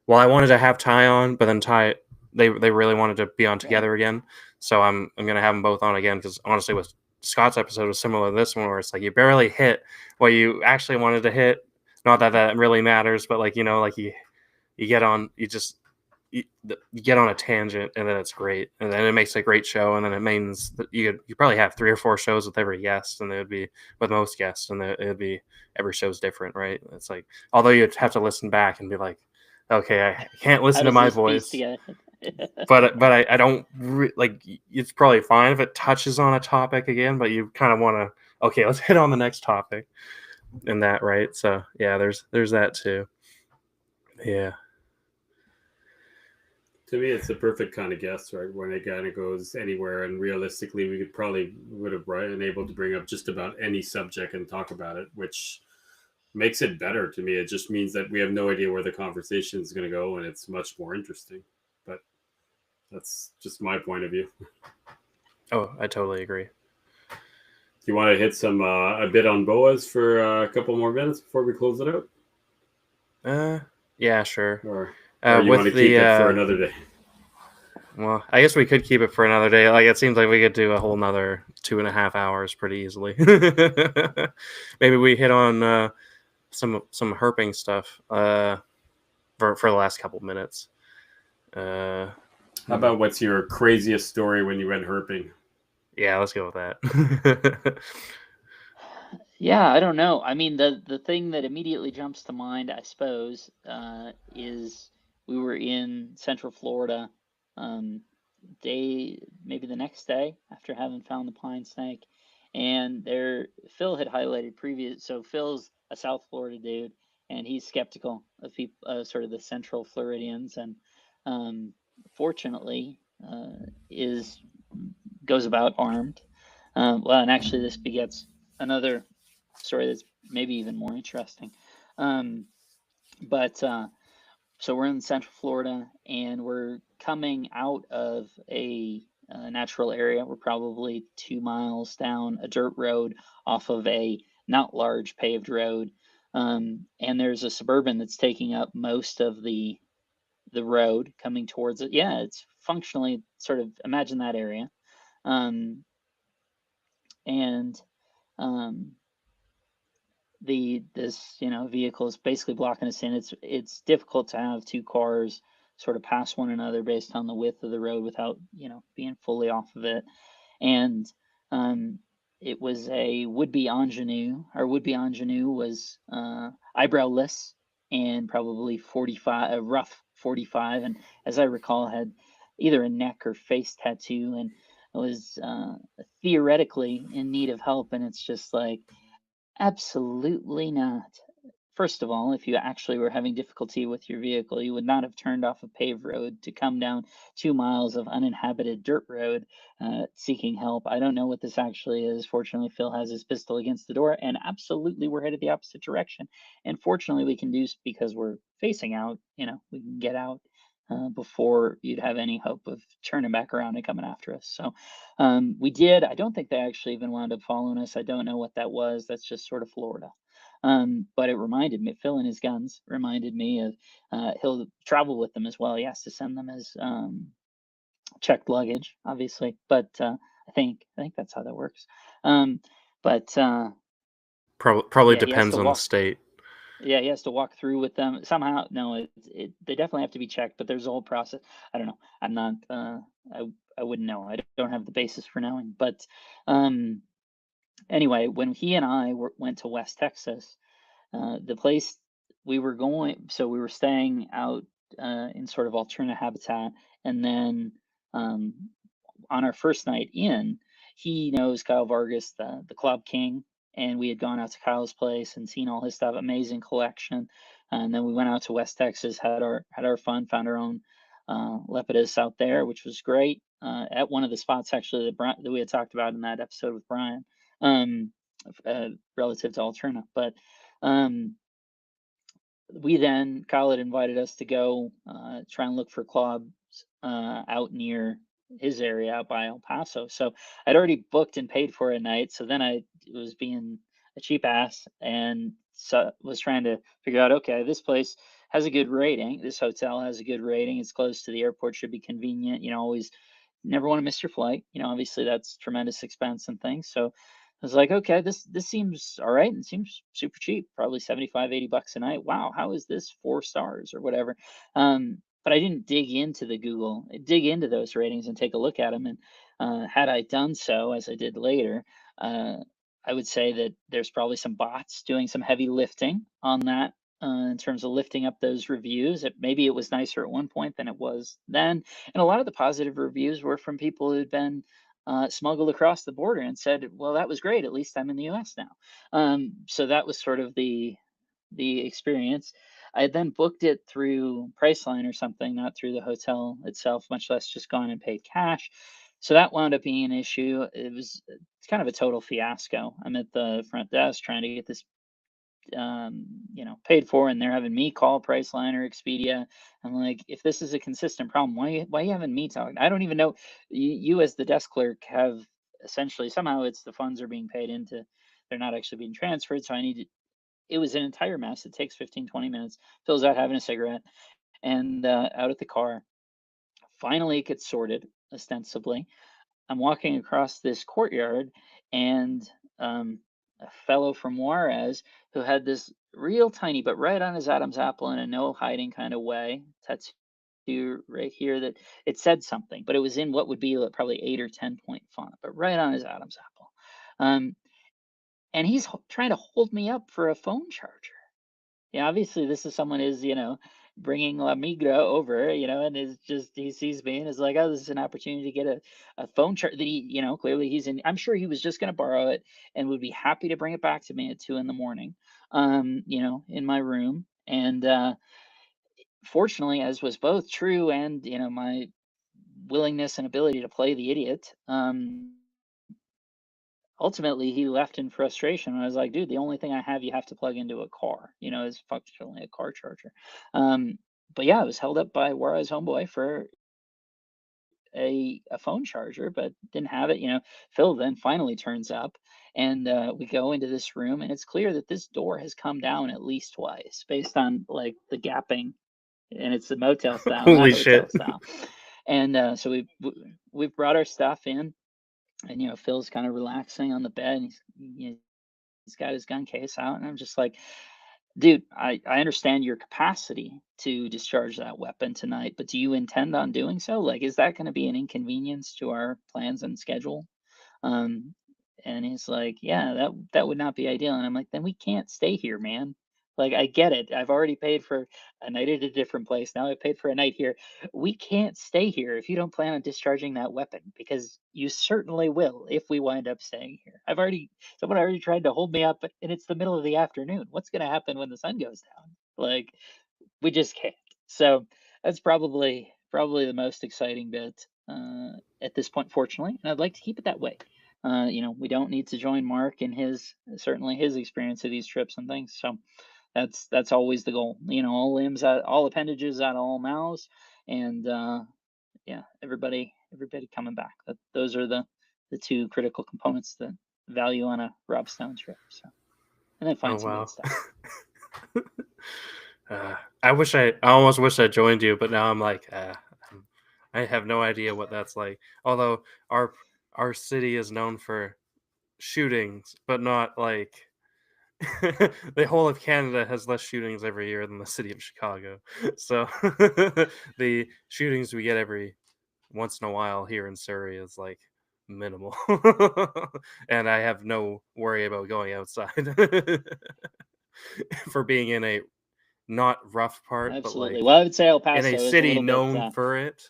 well, I wanted to have Ty on, but then Ty, they really wanted to be on together again. So I'm gonna have them both on again, because honestly, with Scott's episode was similar to this one, where it's like you barely hit what you actually wanted to hit. Not that really matters, but like, like you get on, you get on a tangent, and then it's great, and then it makes a great show, and then it means that you probably have 3 or 4 shows with every guest, and it would be with most guests, and it would be every show's different, right? It's like, although you'd have to listen back and be like, okay, I can't listen to my voice. but I don't like, it's probably fine if it touches on a topic again, but you kind of want to, okay, let's hit on the next topic and that, right? So yeah, there's that too. Yeah. To me, it's the perfect kind of guest, right? When it kind of goes anywhere, and realistically, we would have been able to bring up just about any subject and talk about it, which makes it better to me. It just means that we have no idea where the conversation is going to go, and it's much more interesting. But that's just my point of view. Oh, I totally agree. Do you want to hit some a bit on boas for a couple more minutes before we close it out? Yeah, sure. Or you want to keep it for another day? Well, I guess we could keep it for another day. Like, it seems like we could do a whole nother 2.5 hours pretty easily. Maybe we hit on some herping stuff for the last couple minutes. How about what's your craziest story when you went herping? Yeah, let's go with that. Yeah, I don't know. I mean, the thing that immediately jumps to mind, I suppose, is we were in Central Florida, maybe the next day after having found the pine snake, and Phil had highlighted previous. So Phil's a South Florida dude, and he's skeptical of people, sort of the Central Floridians, and fortunately, goes about armed. Well, and actually, this begets another story that's maybe even more interesting. So we're in Central Florida, and we're coming out of a natural area. We're probably 2 miles down a dirt road off of a not large paved road. And there's a Suburban that's taking up most of the road coming towards it. Yeah, it's functionally sort of, imagine that area. And this vehicle is basically blocking us in. It's difficult to have two cars sort of pass one another based on the width of the road without being fully off of it. And it was a would-be ingenue. Our would-be ingenue was eyebrowless and probably 45, a rough 45, and as I recall had either a neck or face tattoo, and was theoretically in need of help. And it's just like, absolutely not. First of all, if you actually were having difficulty with your vehicle, you would not have turned off a paved road to come down 2 miles of uninhabited dirt road seeking help. I don't know what this actually is. Fortunately, Phil has his pistol against the door, and absolutely we're headed the opposite direction. And fortunately, we can do, because we're facing out, we can get out before you'd have any hope of turning back around and coming after us. So we did. I don't think they actually even wound up following us. I don't know what that was. That's just sort of Florida. But it reminded me, Phil and his guns reminded me of, he'll travel with them as well. He has to send them as checked luggage, obviously. But I think that's how that works. But Probably yeah, he has depends to on the walk. state. Yeah, he has to walk through with them somehow. No, they definitely have to be checked, but there's a whole process. I don't know. I'm not. I wouldn't know. I don't have the basis for knowing. But anyway, when he and I went to West Texas, the place we were going, so we were staying out in sort of alternate habitat, and then on our first night in, he knows Kyle Vargas, the club king, and we had gone out to Kyle's place and seen all his stuff, amazing collection. And then we went out to West Texas, had our fun, found our own Lepidus out there, which was great. At one of the spots actually that we had talked about in that episode with Brian, relative to Alterna. But Kyle had invited us to go try and look for clubs out near his area out by El Paso. So I'd already booked and paid for a night. So then I was being a cheap ass and was trying to figure out, okay, this place has a good rating. This hotel has a good rating. It's close to the airport, should be convenient. Always never want to miss your flight. Obviously that's tremendous expense and things. So I was like, okay, this seems all right and seems super cheap, probably 75, 80 bucks a night. Wow, how is this 4 stars or whatever? But I didn't dig into those ratings and take a look at them. And had I done so, as I did later, I would say that there's probably some bots doing some heavy lifting on that in terms of lifting up those reviews. Maybe it was nicer at one point than it was then. And a lot of the positive reviews were from people who'd been smuggled across the border and said, well, that was great. At least I'm in the US now. So that was sort of the experience. I had then booked it through Priceline or something, not through the hotel itself, much less just gone and paid cash. So that wound up being an issue. It's kind of a total fiasco. I'm at the front desk trying to get this paid for, and they're having me call Priceline or Expedia. I'm like, if this is a consistent problem, why are you having me talk? I don't even know. You as the desk clerk have essentially, somehow it's the funds are being paid into, they're not actually being transferred. So it was an entire mess. It takes 15, 20 minutes. Phil's out having a cigarette and out at the car. Finally, it gets sorted, ostensibly. I'm walking across this courtyard, and a fellow from Juarez who had this real tiny, but right on his Adam's apple in a no hiding kind of way, tattoo right here that it said something, but it was in what would be probably 8 or 10 point font, but right on his Adam's apple. And he's trying to hold me up for a phone charger. Yeah, obviously this is someone is, bringing La Migra over, and is just, he sees me and is like, oh, this is an opportunity to get a phone charger that he, clearly I'm sure he was just going to borrow it and would be happy to bring it back to me at 2 a.m, in my room. And fortunately, as was both true and, my willingness and ability to play the idiot, ultimately he left in frustration. I was like, dude, the only thing I have you have to plug into a car, is functionally a car charger. But yeah, I was held up by Juarez homeboy for a phone charger, but didn't have it. Phil then finally turns up, and we go into this room, and it's clear that this door has come down at least twice based on like the gapping, and it's the motel style, not Holy hotel shit. style. And so we've brought our stuff in, and Phil's kind of relaxing on the bed, and he's got his gun case out, and I'm just like, dude, I understand your capacity to discharge that weapon tonight, but do you intend on doing so? Like, is that going to be an inconvenience to our plans and schedule? Um, and he's like, yeah, that would not be ideal. And I'm like, then we can't stay here, man. Like, I get it. I've already paid for a night at a different place. Now I paid for a night here. We can't stay here if you don't plan on discharging that weapon, because you certainly will if we wind up staying here. Someone already tried to hold me up, and it's the middle of the afternoon. What's going to happen when the sun goes down? Like, we just can't. So that's probably the most exciting bit at this point, fortunately, and I'd like to keep it that way. We don't need to join Mark in his experience of these trips and things. So that's always the goal. All limbs, all appendages out of all mouths, and yeah, everybody coming back. Those are the two critical components that value on a Rob Stone trip. So, and then find Oh some wow. good stuff. I almost wish I joined you, but now I'm like, I have no idea what that's like. Although our city is known for shootings, but not like the whole of Canada has less shootings every year than the city of Chicago. So the shootings we get every once in a while here in Surrey is like minimal. And I have no worry about going outside for being in a not rough part, Absolutely. but like Well, I would say El in Paso a is a city little bit. known for it.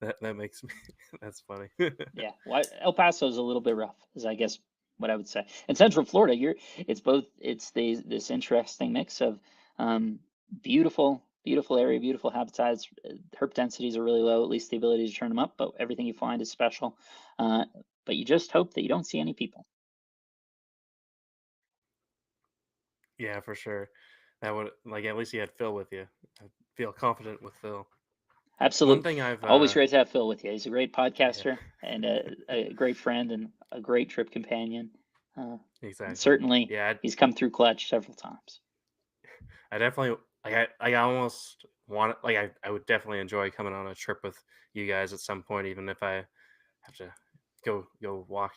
that makes me that's funny. Yeah, well, El Paso is a little bit rough, is I guess what I would say. In Central Florida, it's this interesting mix of um, beautiful area, beautiful habitats. Herp densities are really low, at least the ability to turn them up, but everything you find is special. But you just hope that you don't see any people. Yeah, for sure. That would like at least you had Phil with you. I feel confident with Phil. One Absolutely. thing I've Always great to have Phil with you. He's a great yeah, podcaster and a great friend and a great trip companion. And exactly. certainly, Yeah, he's come through clutch several times. I definitely like I almost want like I would definitely enjoy coming on a trip with you guys at some point, even if I have to go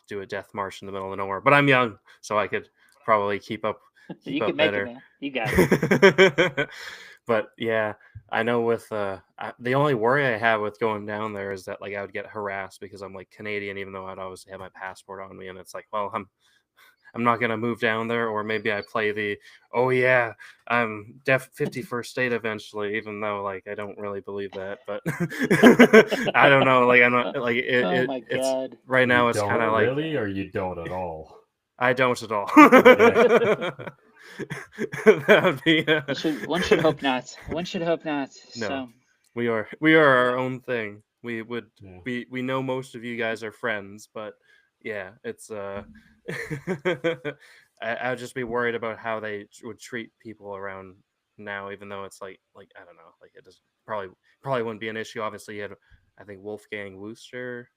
do a death march in the middle of nowhere. But I'm young, so I could probably keep up You can make it, better. man. You got it. But yeah, I know with the only worry I have with going down there is that like I would get harassed because I'm like Canadian, even though I'd obviously have my passport on me, and it's like, well, I'm not gonna move down there, or maybe I play the oh yeah, I'm 51st state eventually, even though like I don't really believe that, but I don't know, like I'm not like Oh my it's God. right now You it's kind don't of like really, or you don't at all. I don't at all. Yeah. That would be One should hope not. One should hope not. no. So We are our own thing. We would Yeah. we know most of you guys are friends, but yeah, it's I'd just be worried about how they would treat people around now, even though it's like I don't know, like it does probably wouldn't be an issue. Obviously, you had I think Wolfgang Wooster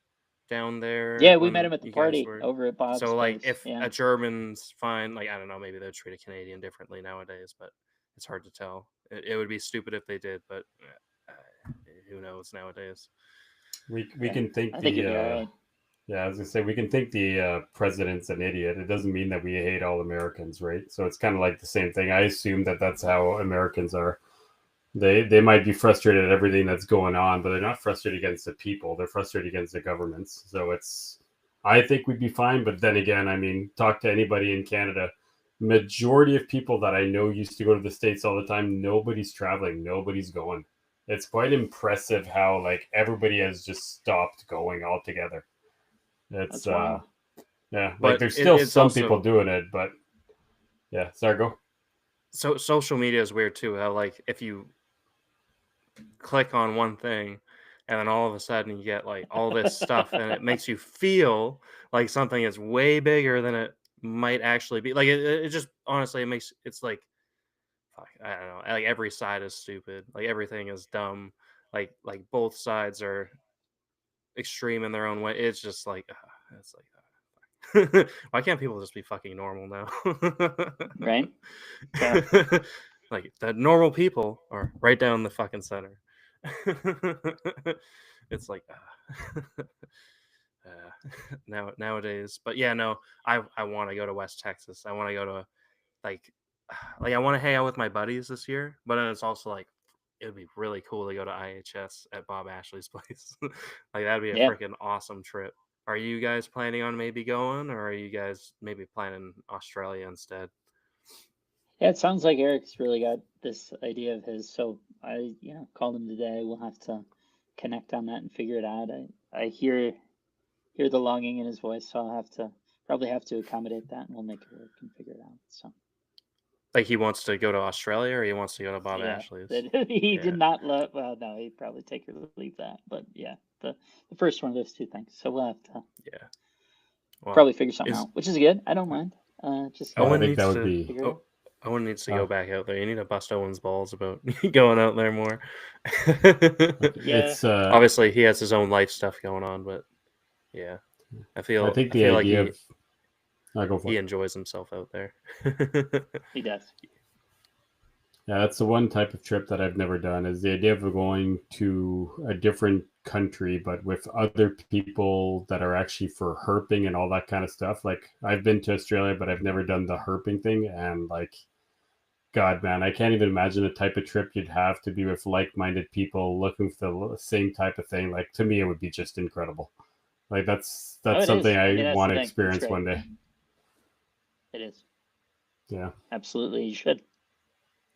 down there yeah, we met when him at the you guys party were. over at Bob's So like place. if Yeah. a German's fine, like I don't know, maybe they'd treat a Canadian differently nowadays, but it's hard to tell. It would be stupid if they did, but who knows nowadays? We Yeah, can think I think the you'd be all right. yeah, I was gonna say we can think the president's an idiot. It doesn't mean that we hate all Americans, right? So it's kind of like the same thing. I assume that that's how Americans are. They might be frustrated at everything that's going on, but they're not frustrated against the people. They're frustrated against the governments. So I think we'd be fine. But then again, I mean, talk to anybody in Canada. Majority of people that I know used to go to the States all the time. Nobody's traveling. Nobody's going. It's quite impressive how like everybody has just stopped going altogether. It's That's wild. yeah, like But there's still it's some also people doing it, but yeah, sorry, go. so social media is weird too. How like if you click on one thing and then all of a sudden you get like all this stuff and it makes you feel like something is way bigger than it might actually be. Like it just honestly it makes it's like fuck, I don't know. Like every side is stupid. Like everything is dumb. like both sides are extreme in their own way. It's just like it's like why can't people just be fucking normal now? Right? Yeah. Like the normal people are right down the fucking center. It's like nowadays, but yeah, no, I want to go to West Texas. I want to go to like I want to hang out with my buddies this year, but then it's also like it would be really cool to go to IHS at Bob Ashley's place. Like that'd be a Yeah. freaking awesome trip. Are you guys planning on maybe going, or are you guys maybe planning Australia instead? Yeah, it sounds like Eric's really got this idea of his. So I, called him today. We'll have to connect on that and figure it out. I hear the longing in his voice, so I'll probably have to accommodate that, and we'll make it work and figure it out. So Like he wants to go to Australia, or he wants to go to Bob yeah, Ashley's? he Yeah. did not love. Well, no, he'd probably take or leave that. But yeah, the first one of those two things. So we'll have to Yeah. Well, probably figure something is out, which is good. I don't mind. Just Yeah, I Owen think needs that would to be. figure it out. Owen needs to Oh. go back out there. You need to bust Owen's balls about going out there more. Yeah. It's Obviously, he has his own life stuff going on, but yeah, I I think the feel idea like of. I'll go for he it. enjoys himself out there. He does. Yeah, that's the one type of trip that I've never done is the idea of going to a different country, but with other people that are actually for herping and all that kind of stuff. Like I've been to Australia, but I've never done the herping thing. And like, God, man, I can't even imagine the type of trip you'd have to be with like-minded people looking for the same type of thing. Like to me, it would be just incredible. Like that's Oh, it is. something I mean, I that's want the to thing. It's experience great. one day. It is. Yeah. Absolutely, you should.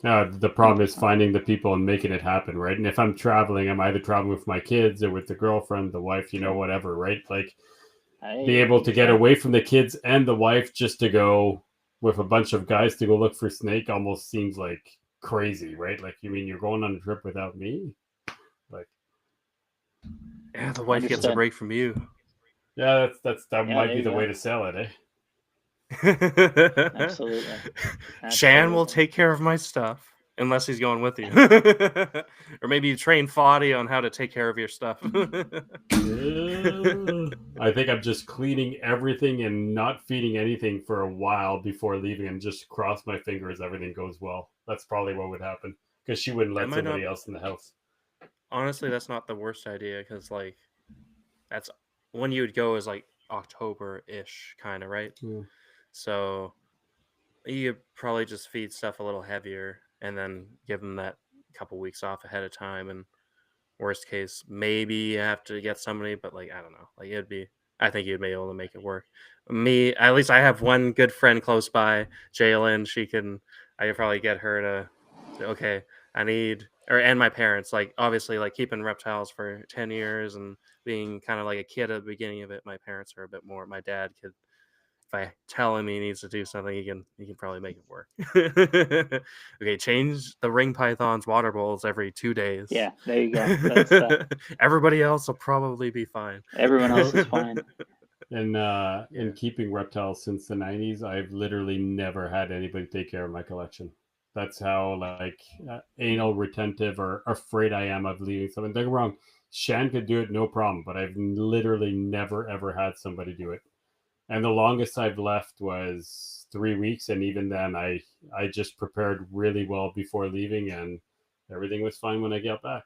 The problem is finding the people and making it happen, right? And if I'm traveling, I'm either traveling with my kids or with the girlfriend, the wife, Sure. whatever, right? Like I be able to get understand. away from the kids and the wife just to go with a bunch of guys to go look for snake almost seems like crazy, right? Like you mean you're going on a trip without me? Like Yeah, the wife gets a Understood. break from you. yeah, that Yeah, might there be you the go. way to sell it, eh? Absolutely. Shan will Absolutely. take care of my stuff unless he's going with you. Or maybe you train Foddy on how to take care of your stuff. I think I'm just cleaning everything and not feeding anything for a while before leaving and just cross my fingers everything goes well. That's probably what would happen because she wouldn't That let might somebody not- else in the house. Honestly, that's not the worst idea because like that's when you would go is like October-ish kind of, right? Yeah. So you could probably just feed stuff a little heavier and then give them that couple weeks off ahead of time. And worst case, maybe you have to get somebody, but like I don't know, like I think you'd be able to make it work. Me, at least I have one good friend close by, Jalen. I could probably get her to okay, and my parents, like obviously like keeping reptiles for 10 years and being kind of like a kid at the beginning of it. My parents are a bit more. My dad could, if I tell him he needs to do something, he can probably make it work. Okay, change the ring python's water bowls every 2 days. Yeah, there you go. That's Everybody else will probably be fine. everyone else is fine. And Yeah. in keeping reptiles since the 90s, I've literally never had anybody take care of my collection. That's how like anal retentive or afraid I am of leaving something. Don't get me wrong, Shan could do it no problem, but I've literally never ever had somebody do it. And the longest I've left was 3 weeks, and even then, I just prepared really well before leaving, and everything was fine when I got back.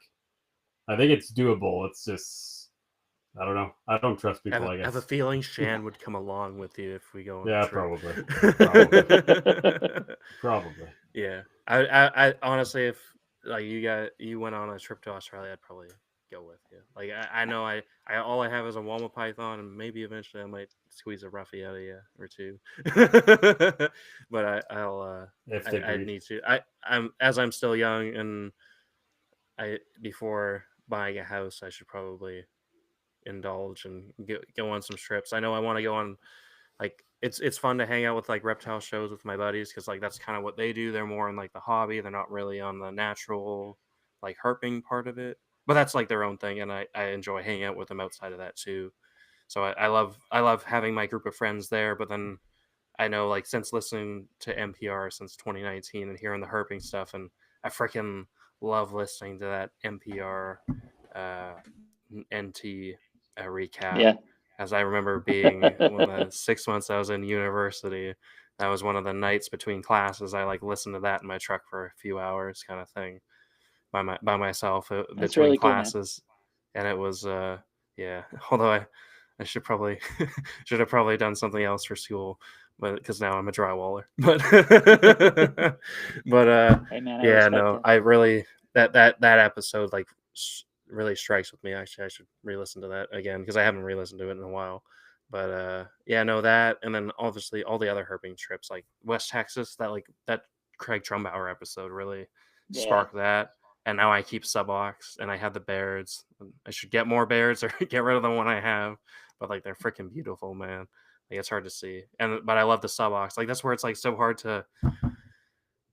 I think it's doable. It's just I don't know. I don't trust people. I I have a guess. feeling Shan would come along with you if we go on Yeah, a trip. Probably. Yeah, I honestly, if like you went on a trip to Australia, I'd probably go with you. Like I know I all I have is a Wama python, and maybe eventually I might squeeze a roughie out of you or two. But I'll If they I breed. need to. I'm still young, and before buying a house, I should probably indulge and go on some trips. I know I want to go on like it's fun to hang out with like reptile shows with my buddies because like that's kind of what they do. They're more in like the hobby. They're not really on the natural like herping part of it. But that's like their own thing, and I enjoy hanging out with them outside of that too. So I love having my group of friends there. But then I know like since listening to NPR since 2019 and hearing the herping stuff, and I freaking love listening to that NPR NT recap. Yeah. As I remember being when the 6 months I was in university, that was one of the nights between classes. I like listened to that in my truck for a few hours, kind of thing, by myself That's between really cool, man. classes, and it was yeah. Although I should probably should have probably done something else for school, but because now I'm a drywaller. But but Hey, man, I yeah, respect no, it. I really that episode like really strikes with me. Actually, I should re-listen to that again because I haven't re-listened to it in a while. But yeah, no, that, and then obviously all the other herping trips like West Texas, that Craig Trumbauer episode really Yeah. sparked that. And now I keep Subox, and I have the Bairds. I should get more Bairds or get rid of the one I have. But like they're freaking beautiful, man. Like it's hard to see. But I love the Subox. Like that's where it's like so hard to,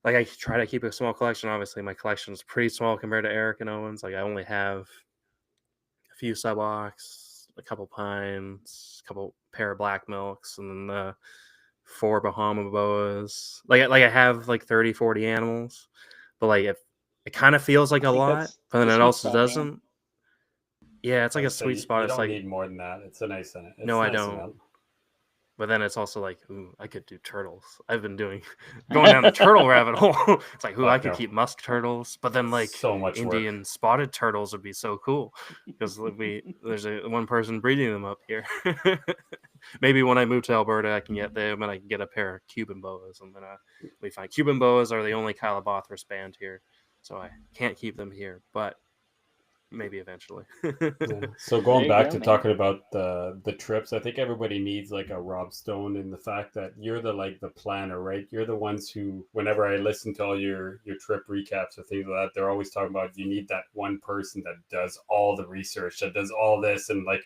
like, I try to keep a small collection. Obviously, my collection is pretty small compared to Eric and Owen's. Like I only have a few Subox, a couple Pines, a couple pair of Black Milks, and then 4 Bahama Boas. Like I have like 30, 40 animals. But like if it kind of feels like I a think lot, that's but then the it sweet also spot, man. doesn't. Yeah, it's like a So sweet spot. you It's don't like, need more than that. It's a nice. It's no, I nice don't. amount. But then it's also like, ooh, I could do turtles. I've been going down the turtle rabbit hole. It's like, ooh, I could no. keep musk turtles. But then like So much Indian spotted turtles would be so cool because there's one person breeding them up here. Maybe when I move to Alberta, I can get them and I can get a pair of Cuban boas. And then we find Cuban boas are the only Calabothris band here, so I can't keep them here. But maybe eventually. Yeah. So There going you back go, to man. talking about the trips, I think everybody needs like a Rob Stone in the fact that you're the planner, right? You're the ones who, whenever I listen to all your trip recaps or things like that, they're always talking about you need that one person that does all the research, that does all this, and like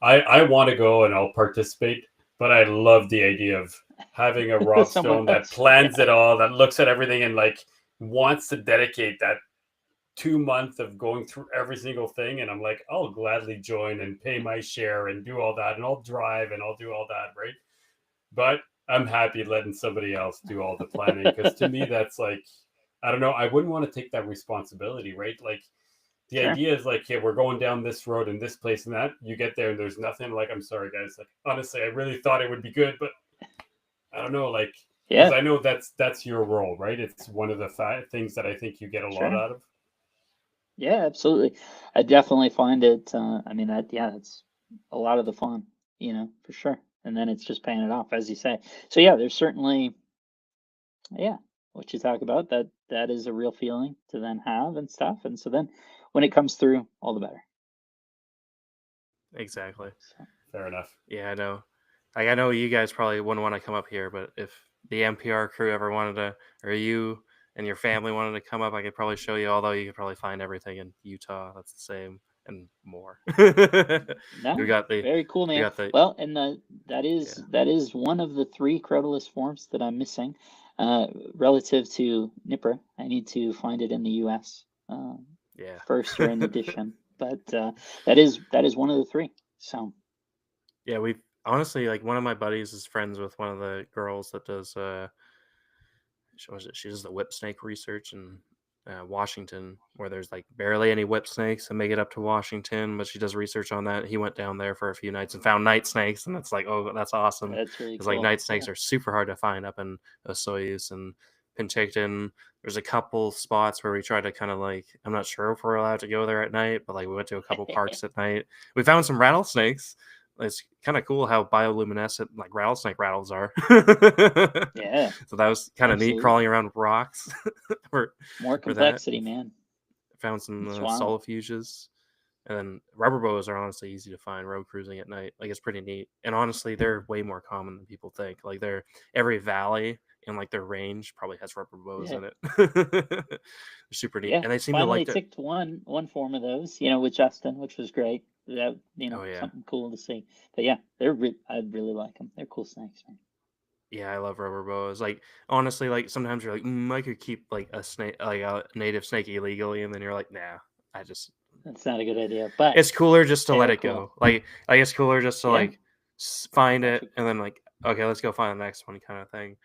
I want to go and I'll participate, but I love the idea of having a Rob Someone Stone that else. plans it all, that looks at everything and like wants to dedicate that 2 months of going through every single thing. And I'm like, I'll gladly join and pay my share and do all that, and I'll drive and I'll do all that, right? But I'm happy letting somebody else do all the planning, because to me that's like, I don't know, I wouldn't want to take that responsibility, right? Like the Sure. idea is like, hey, we're going down this road and this place and that. You get there and there's nothing. Like, I'm sorry, guys. Like, honestly, I really thought it would be good, but I don't know. Like, because Yeah. I know that's your role, right? It's one of the things that I think you get a lot Sure. out of. Yeah, absolutely. I definitely find it. I mean, it's a lot of the fun, for sure. And then it's just paying it off, as you say. So yeah, there's certainly, yeah, what you talk about, that is a real feeling to then have and stuff. And so then when it comes through, all the better. Exactly. So, Fair enough. Yeah, I know. Like, I know you guys probably wouldn't want to come up here, but if the NPR crew ever wanted to, or you and your family wanted to come up, I could probably show you. Although you could probably find everything in Utah that's the same and more. no, we got the very cool, we man. got the Well, and that is yeah. that is one of the 3 Crotalus forms that I'm missing, relative to Nipper. I need to find it in the U.S. Yeah. First or in addition, but that is one of the 3. So Yeah, we honestly, like, one of my buddies is friends with one of the girls that does she does the whip snake research in Washington, where there's like barely any whip snakes and make it up to Washington, but she does research on that. He went down there for a few nights and found night snakes, and it's like, oh, that's awesome. that's really Because like cool. night snakes Yeah. are super hard to find up in Osoyoos and Penticton. There's a couple spots where we try to kind of like, I'm not sure if we're allowed to go there at night, but like we went to a couple parks at night. We found some rattlesnakes. It's kind of cool how bioluminescent like rattlesnake rattles are. Yeah, So that was kind of neat, absolutely. crawling around rocks for More for that. complexity, man. Found some It's wild. solifuges. And then rubber boas are honestly easy to find road cruising at night. Like, it's pretty neat. And honestly, they're way more common than people think. Like, every valley in like their range probably has rubber boas Yeah. in it. They're super neat. Yeah, And they seem to finally like to. ticked one form of those, with Justin, which was great. That Oh yeah. something cool to see. But yeah, I really like them. They're cool snakes, man. Yeah, I love rubber boas. Like, honestly, like sometimes you're like, I could keep like a snake, like a native snake illegally, and then you're like, nah, That's not a good idea. But it's cooler just to they let are it cool. go. Like it's cooler just to Yeah. like find Watch it and then like, okay, let's go find the next one, kind of thing.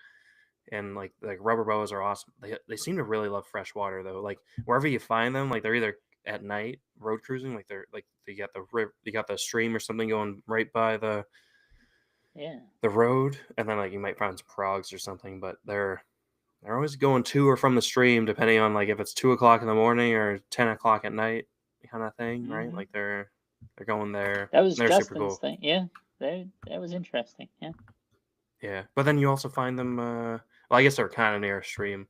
and like rubber boas are awesome. They seem to really love fresh water though. Like wherever you find them, like they're either at night road cruising, like they're like they got the you got the stream or something going right by Yeah. the road, and then like you might find some frogs or something, but they're always going to or from the stream, depending on like if it's 2 o'clock in the morning or 10 o'clock at night, kind of thing, right? Mhm. Like they're going there. That was They're super Justin's cool. thing. Yeah. That was interesting. Yeah. Yeah, but then you also find them. Well, I guess they're kind of near a stream,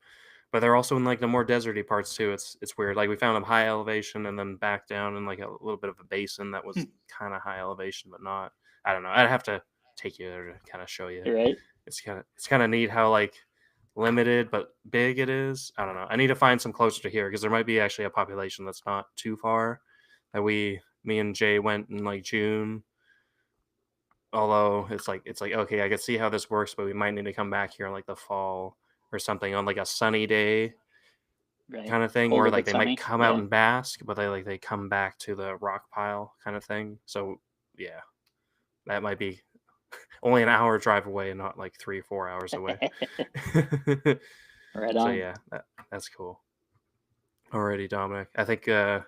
but they're also in like the more deserty parts too. It's weird. Like we found them high elevation and then back down in like a little bit of a basin that was kind of high elevation, but not. I don't know. I'd have to take you there to kind of show you. You're right. It's kind of neat how like limited but big it is. I don't know. I need to find some closer to here because there might be actually a population that's not too far. That me and Jay went in like June. Although it's like okay, I can see how this works, but we might need to come back here in like the fall or something on like a sunny day Right. kind of thing, where Colder like but they might sunny. come out Yeah. and bask, but they come back to the rock pile kind of thing. So yeah, that might be only an hour drive away and not like 3 or 4 hours away. Right So on. yeah, that's cool. Alrighty, Dominic. I think Yeah,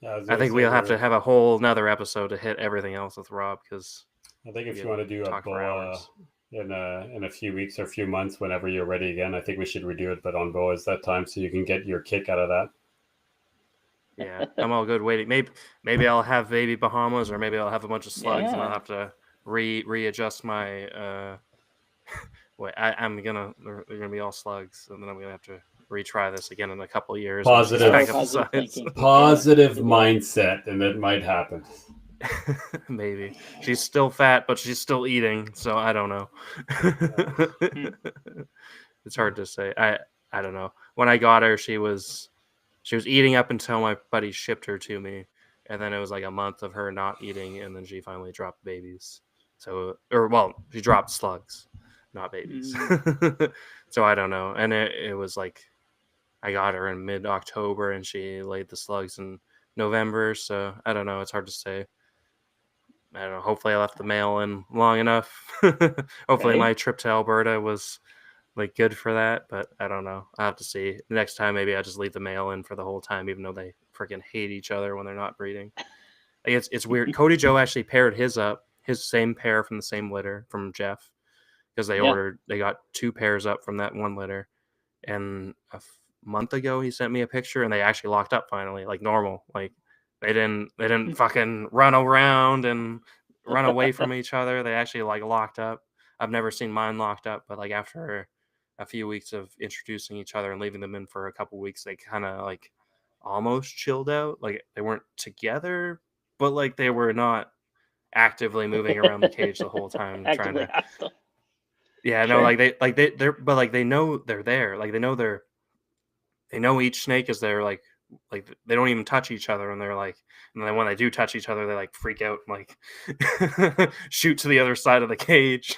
I was I gonna think say we'll have to have a whole another episode to hit everything else with Rob because I think we if you could want to do a talk for boa hours. in a few weeks or a few months, whenever you're ready again, I think we should redo it, but on boas that time, so you can get your kick out of that. Yeah, I'm all good waiting. Maybe I'll have baby Bahamas, or maybe I'll have a bunch of slugs, and I'll Yeah. have to readjust my. Wait, they're gonna be all slugs, and then I'm gonna have to retry this again in a couple years. when she's Positive. back up the Positive size. thinking. Positive Yeah. mindset, and it might happen. Maybe she's still fat, but she's still eating, so I don't know. It's hard to say. I don't know. When I got her, she was eating up until my buddy shipped her to me, and then it was like a month of her not eating, and then she finally dropped babies. So, or well, she dropped slugs, not babies. So I don't know. And it was like I got her in mid-October, and she laid the slugs in November. So I don't know. It's hard to say. I don't know. Hopefully, I left the mail in long enough. Hopefully, Right. my trip to Alberta was like good for that, but I don't know. I'll have to see. Next time, maybe I'll just leave the male in for the whole time, even though they freaking hate each other when they're not breeding. Like, it's weird. Cody Joe actually paired his same pair from the same litter from Jeff, because they got 2 pairs up from that one litter, and month ago he sent me a picture, and they actually locked up finally, like normal. Like they didn't fucking run around and run away from each other. They actually like locked up. I've never seen mine locked up, but like after a few weeks of introducing each other and leaving them in for a couple weeks, they kind of like almost chilled out. Like they weren't together, but like they were not actively moving around the cage the whole time trying Actively to. hostile. Yeah, no, Sure. like they're but like they know they're there. Like they know each snake is there. Like they don't even touch each other, and they're like, and then when they do touch each other, they like freak out and like shoot to the other side of the cage.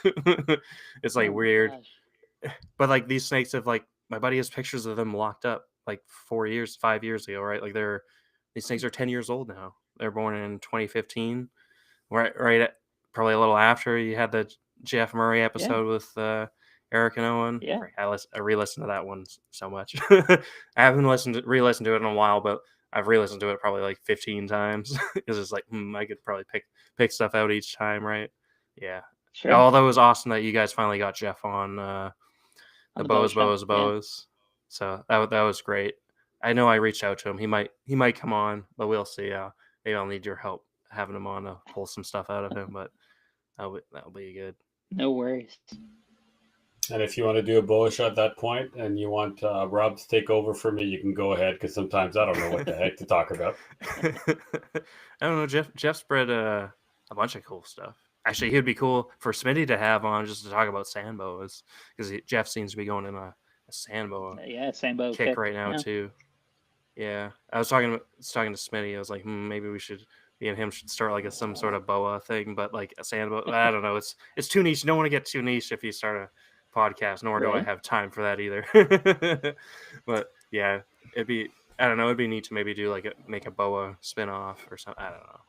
It's like Oh my weird. gosh. But like these snakes have like my buddy has pictures of them locked up like 5 years ago, right? Like these snakes are 10 years old now. They're born in 2015, right at probably a little after you had the Jeff Murray episode with Eric and Owen. Yeah. I re-listened to that one so much. I haven't re-listened to it in a while, but I've re-listened to it probably like 15 times. Because it's like I could probably pick stuff out each time, right? Yeah. Sure. Although it was awesome that you guys finally got Jeff on the On the Boa Show. Yeah. Boas. So that was great. I know I reached out to him. He might come on, but we'll see. Maybe I'll need your help having him on to pull some stuff out of him, but that'll be good. No worries. And if you want to do a bullish at that point and you want Rob to take over for me, you can go ahead, because sometimes I don't know what the heck to talk about. I don't know. Jeff spread a bunch of cool stuff. Actually, he'd be cool for Smitty to have on just to talk about sand boas, because Jeff seems to be going in a sand boa Yeah, Sambo kick right now too. Yeah, I was talking to Smitty. I was like, maybe me and him should start like some sort of boa thing, but like a sand boa. I don't know. It's too niche. You don't want to get too niche if you start a podcast, nor do I have time for that either. But yeah, I don't know. It'd be neat to maybe do make a boa spin-off or something. I don't know.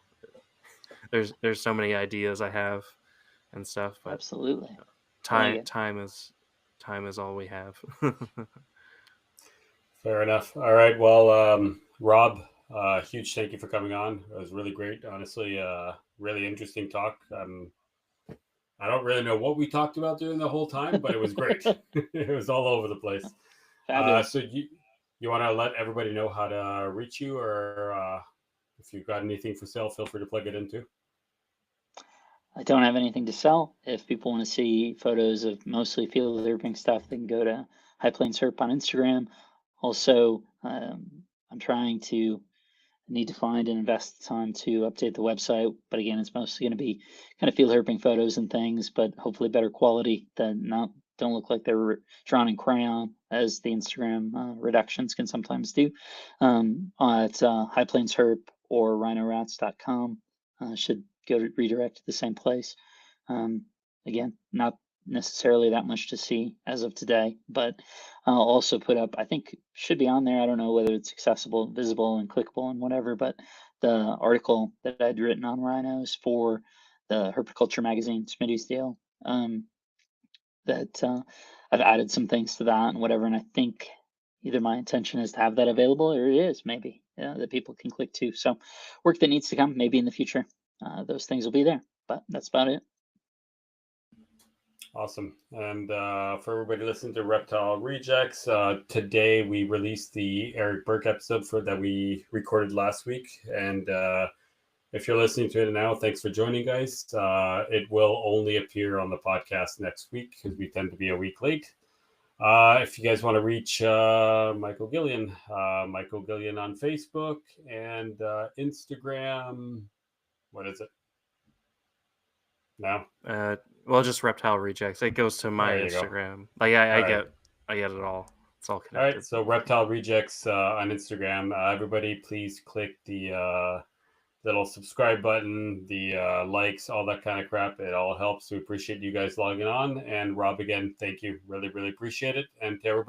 There's so many ideas I have and stuff, but Absolutely. time is time is all we have. Fair enough. All right. Well, Rob, huge thank you for coming on. It was really great. Honestly, really interesting talk. I don't really know what we talked about during the whole time, but it was great. It was all over the place. So you want to let everybody know how to reach you, or if you've got anything for sale, feel free to plug it in too. I don't have anything to sell. If people want to see photos of mostly field herping stuff, they can go to High Plains Herp on Instagram. Also, I'm trying to need to find and invest time to update the website. But again, it's mostly going to be kind of field herping photos and things, but hopefully better quality that don't look like they're drawn in crayon, as the Instagram reductions can sometimes do. At High Plains Herp or rhinorats.com should go to redirect to the same place. Again, not necessarily that much to see as of today, but I'll also put up, I think should be on there. I don't know whether it's accessible, visible, and clickable and whatever, but the article that I'd written on rhinos for the Herpiculture magazine, Smitty's deal, that I've added some things to that and whatever. And I think either my intention is to have that available, or it is maybe that people can click to. So work that needs to come, maybe in the future, those things will be there, but that's about it. Awesome. And for everybody listening to Reptile Rejects, today we released the Eric Burke episode that we recorded last week. And if you're listening to it now, thanks for joining, guys. It will only appear on the podcast next week because we tend to be a week late. If you guys want to reach Michael Gillian on Facebook and Instagram, what is it now? Well, just Reptile Rejects. It goes to my Instagram. Like I get it all. It's all connected. All right, so Reptile Rejects on Instagram. Everybody, please click the little subscribe button, the likes, all that kind of crap. It all helps. We appreciate you guys logging on. And Rob, again, thank you. Really, really appreciate it. And to everybody.